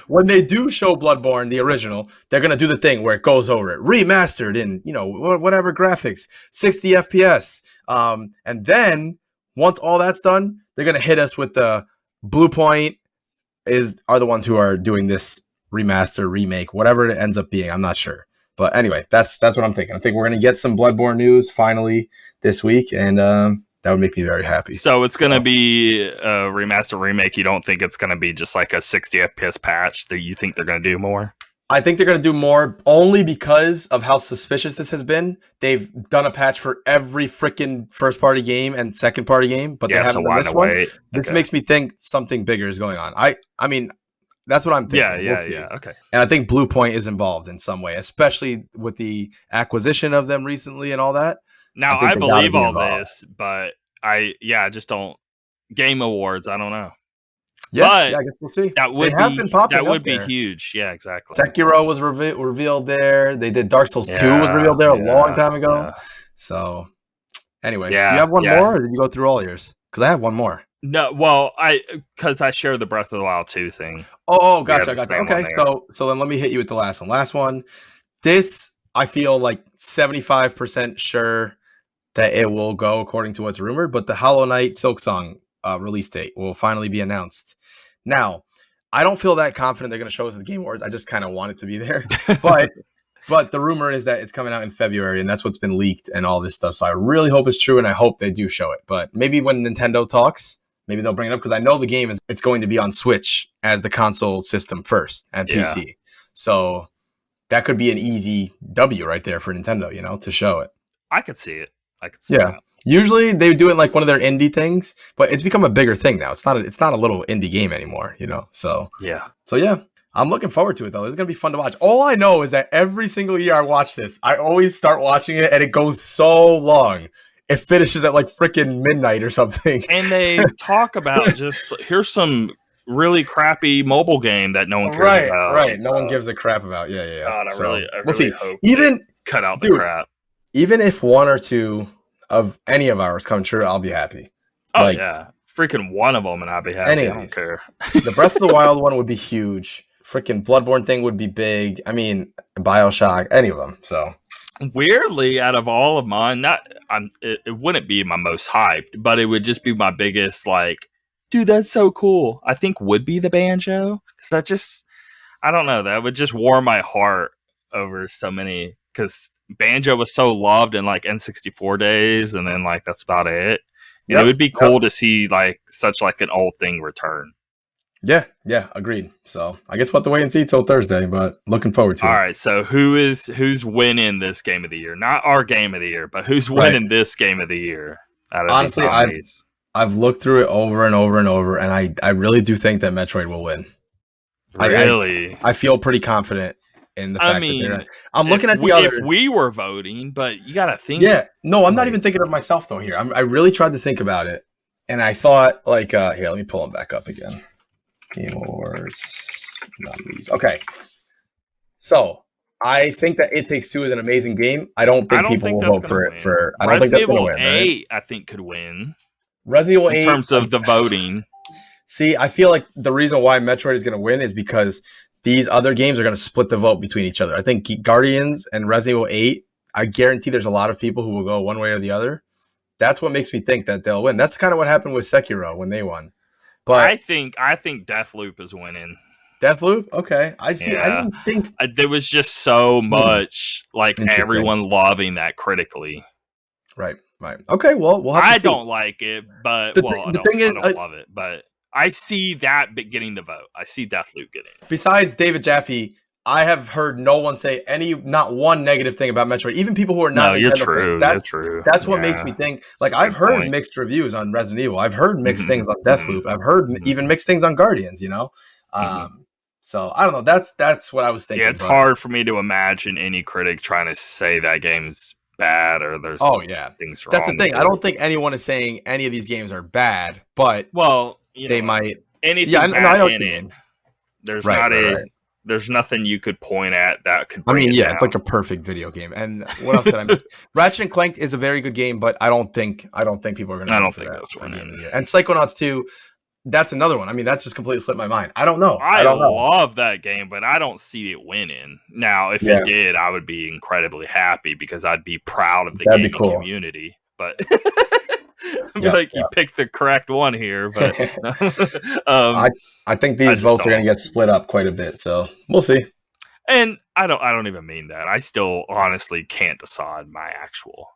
when they do show Bloodborne, the original, they're going to do the thing where it goes over it. Remastered in, whatever graphics, 60 FPS. And then, once all that's done, they're going to hit us with the Blue Point are the ones who are doing this remaster, remake, whatever it ends up being. I'm not sure. But anyway, that's what I'm thinking. I think we're going to get some Bloodborne news finally this week, and that would make me very happy. So it's going to be a remaster, remake. You don't think it's going to be just like a 60 FPS patch that you think they're going to do more? I think they're going to do more only because of how suspicious this has been. They've done a patch for every freaking first-party game and second-party game, but they haven't done this one. This makes me think something bigger is going on. I mean, that's what I'm thinking. Yeah. Okay. And I think Blue Point is involved in some way, especially with the acquisition of them recently and all that. Now, I believe all this, but I just don't. Game Awards, I don't know. Yeah, I guess we'll see. That would be huge. Yeah, exactly. Sekiro was revealed there. They did Dark Souls 2 was revealed there a long time ago. Yeah. So, anyway, do you have one more, or did you go through all yours? Because I have one more. No, well, because I share the Breath of the Wild 2 thing. Oh, gotcha. Okay, so then let me hit you with the last one. This, I feel like 75% sure that it will go according to what's rumored, but the Hollow Knight Silksong release date will finally be announced. Now, I don't feel that confident they're going to show us the Game Awards. I just kind of want it to be there. But the rumor is that it's coming out in February, and that's what's been leaked and all this stuff. So I really hope it's true, and I hope they do show it. But maybe when Nintendo talks, maybe they'll bring it up, because I know the game it's going to be on Switch as the console system first and PC. So that could be an easy W right there for Nintendo, to show it. I could see it. It. Usually they do it like one of their indie things, but it's become a bigger thing now. It's not a little indie game anymore, So I'm looking forward to it though. It's gonna be fun to watch. All I know is that every single year I watch this, I always start watching it and it goes so long. It finishes at like freaking midnight or something. And they talk about just here's some really crappy mobile game that no one cares about. Right. No one gives a crap about. Yeah. God, I really hope even cut out the crap. Even if one or two of any of ours come true, I'll be happy. Oh, freaking one of them, and I'll be happy. I don't care. The Breath of the Wild one would be huge. freaking Bloodborne thing would be big. I mean, BioShock, any of them. So weirdly, out of all of mine, it wouldn't be my most hyped, but it would just be my biggest like, dude, that's so cool. I think would be the Banjo, because I don't know, that would just warm my heart over so many, because Banjo was so loved in like N64 days, and then like that's about it. And it would be cool to see like such like an old thing return. Yeah, agreed. So I guess we'll have to wait and see till Thursday, but looking forward to it. All right, so who's winning this game of the year? Not our game of the year, but who's winning this game of the year? Honestly, I've looked through it over and over and over, and I really do think that Metroid will win. Really? I feel pretty confident in the fact that I'm looking at the other. If we were voting, but you got to think. Yeah, no, I'm not even thinking of myself though here. I really tried to think about it, and I thought like, here, let me pull them back up again. Game Awards nominees. Okay, so I think that It Takes Two is an amazing game. I don't think people will vote for it. I don't think that's going to win. Resident Evil 8, I think, could win. Resident Evil 8, in terms of the voting. See, I feel like the reason why Metroid is going to win is because these other games are going to split the vote between each other. I think Guardians and Resident Evil 8, I guarantee there's a lot of people who will go one way or the other. That's what makes me think that they'll win. That's kind of what happened with Sekiro when they won. But I think Deathloop is winning. Deathloop? Okay. I didn't think there was just so much like everyone loving that critically. Right. Okay, well, we'll have to see. I don't like it, but I don't love it, but I see that getting the vote. I see Deathloop getting it. Besides David Jaffe, I have heard no one say not one negative thing about Metroid. Even people who are not Nintendo fans. That's true. That's what makes me think. Like, I've heard mixed reviews on Resident Evil. I've heard mixed things on Deathloop. I've heard even mixed things on Guardians. So I don't know. That's what I was thinking. Yeah, it's hard for me to imagine any critic trying to say that game's bad or there's things wrong. That's the thing. I don't think anyone is saying any of these games are bad, but they might. Anything bad in it. There's there's nothing you could point at that could bring it down. It's like a perfect video game. And what else did I miss? Ratchet and Clank is a very good game, but I don't think people are going to. I don't think that's winning. And Psychonauts 2, that's another one. I mean, that's just completely slipped my mind. I don't know. I love that game, but I don't see it winning. Now, if it did, I would be incredibly happy because I'd be proud of the gaming community. But you picked the correct one here. But I think these votes are going to get split up quite a bit. So we'll see. And I don't even mean that. I still honestly can't decide my actual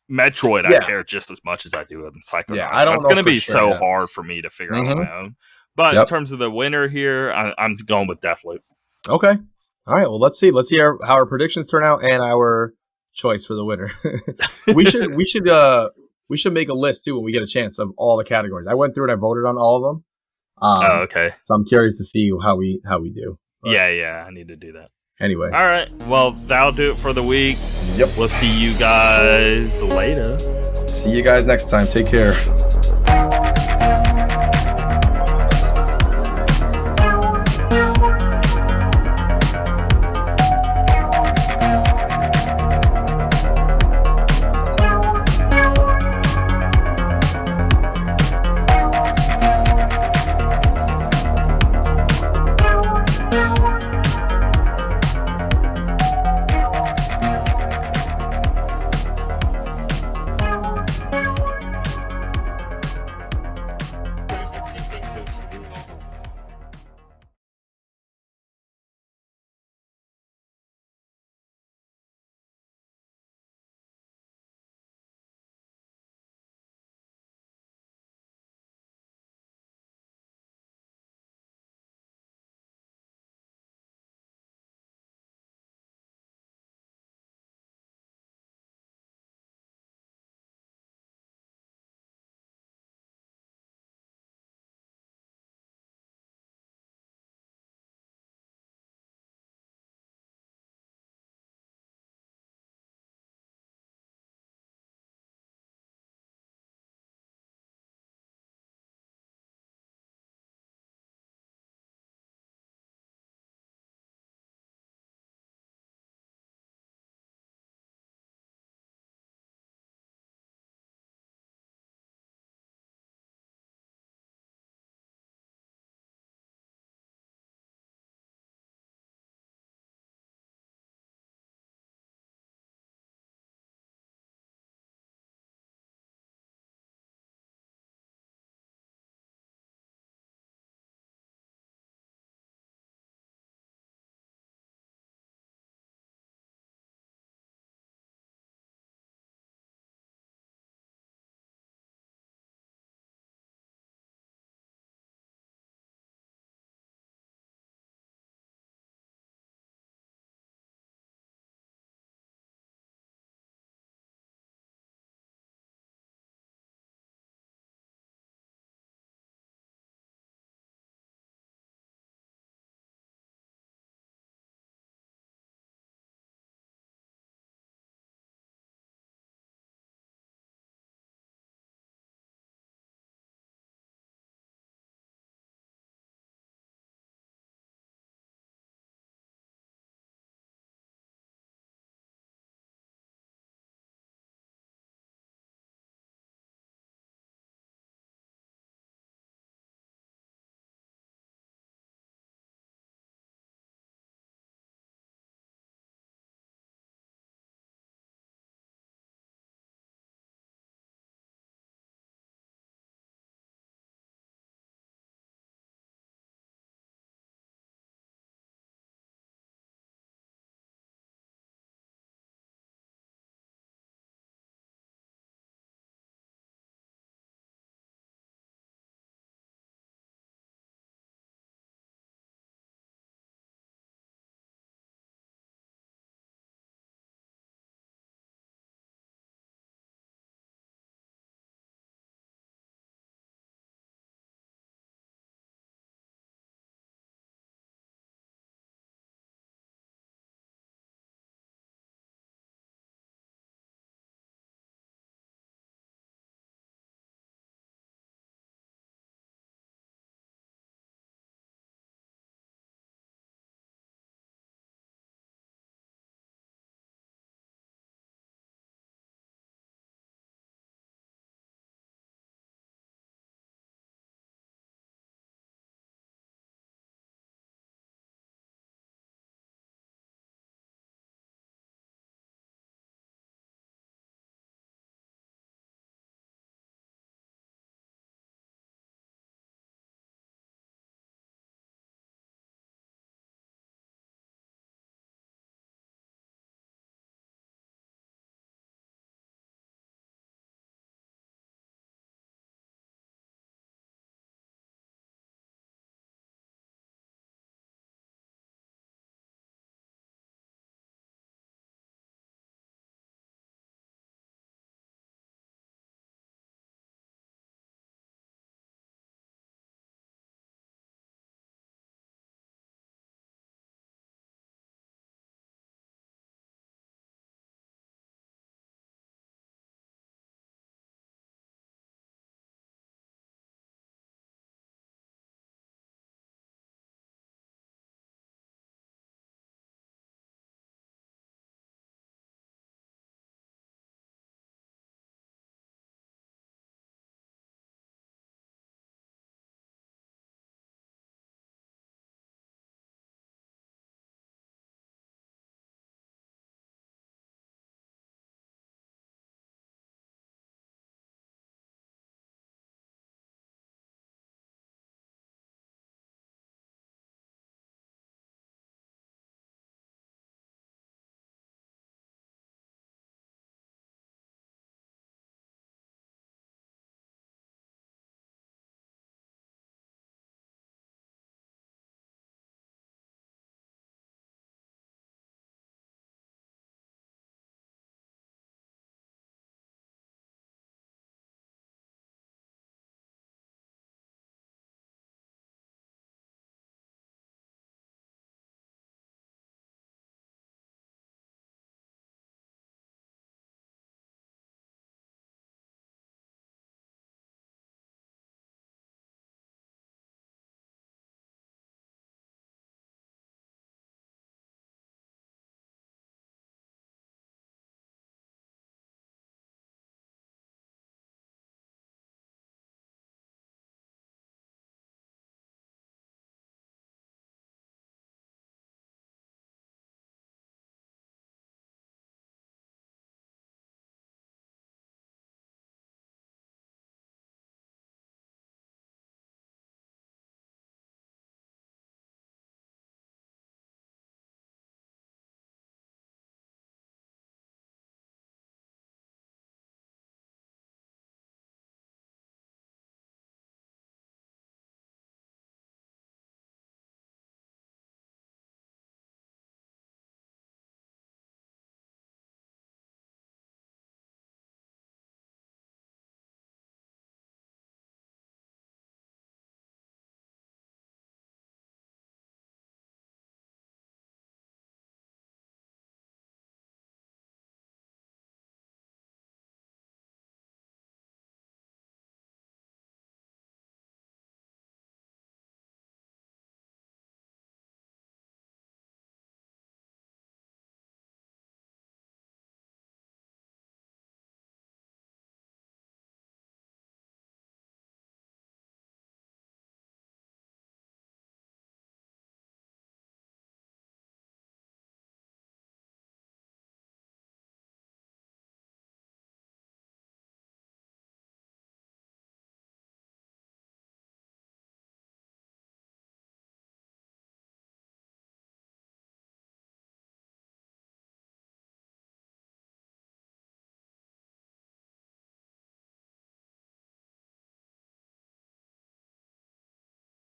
Metroid. I care just as much as I do in Psychonauts. Yeah, it's going to be so hard for me to figure out on my own. But in terms of the winner here, I'm going with Deathloop. Okay. All right. Well, let's see. Let's see how our predictions turn out and our choice for the winner. We should make a list too when we get a chance of all the categories. I went through and I voted on all of them. Okay. So I'm curious to see how we do. But yeah, I need to do that. Anyway. All right. Well, that'll do it for the week. Yep. We'll see you guys later. See you guys next time. Take care.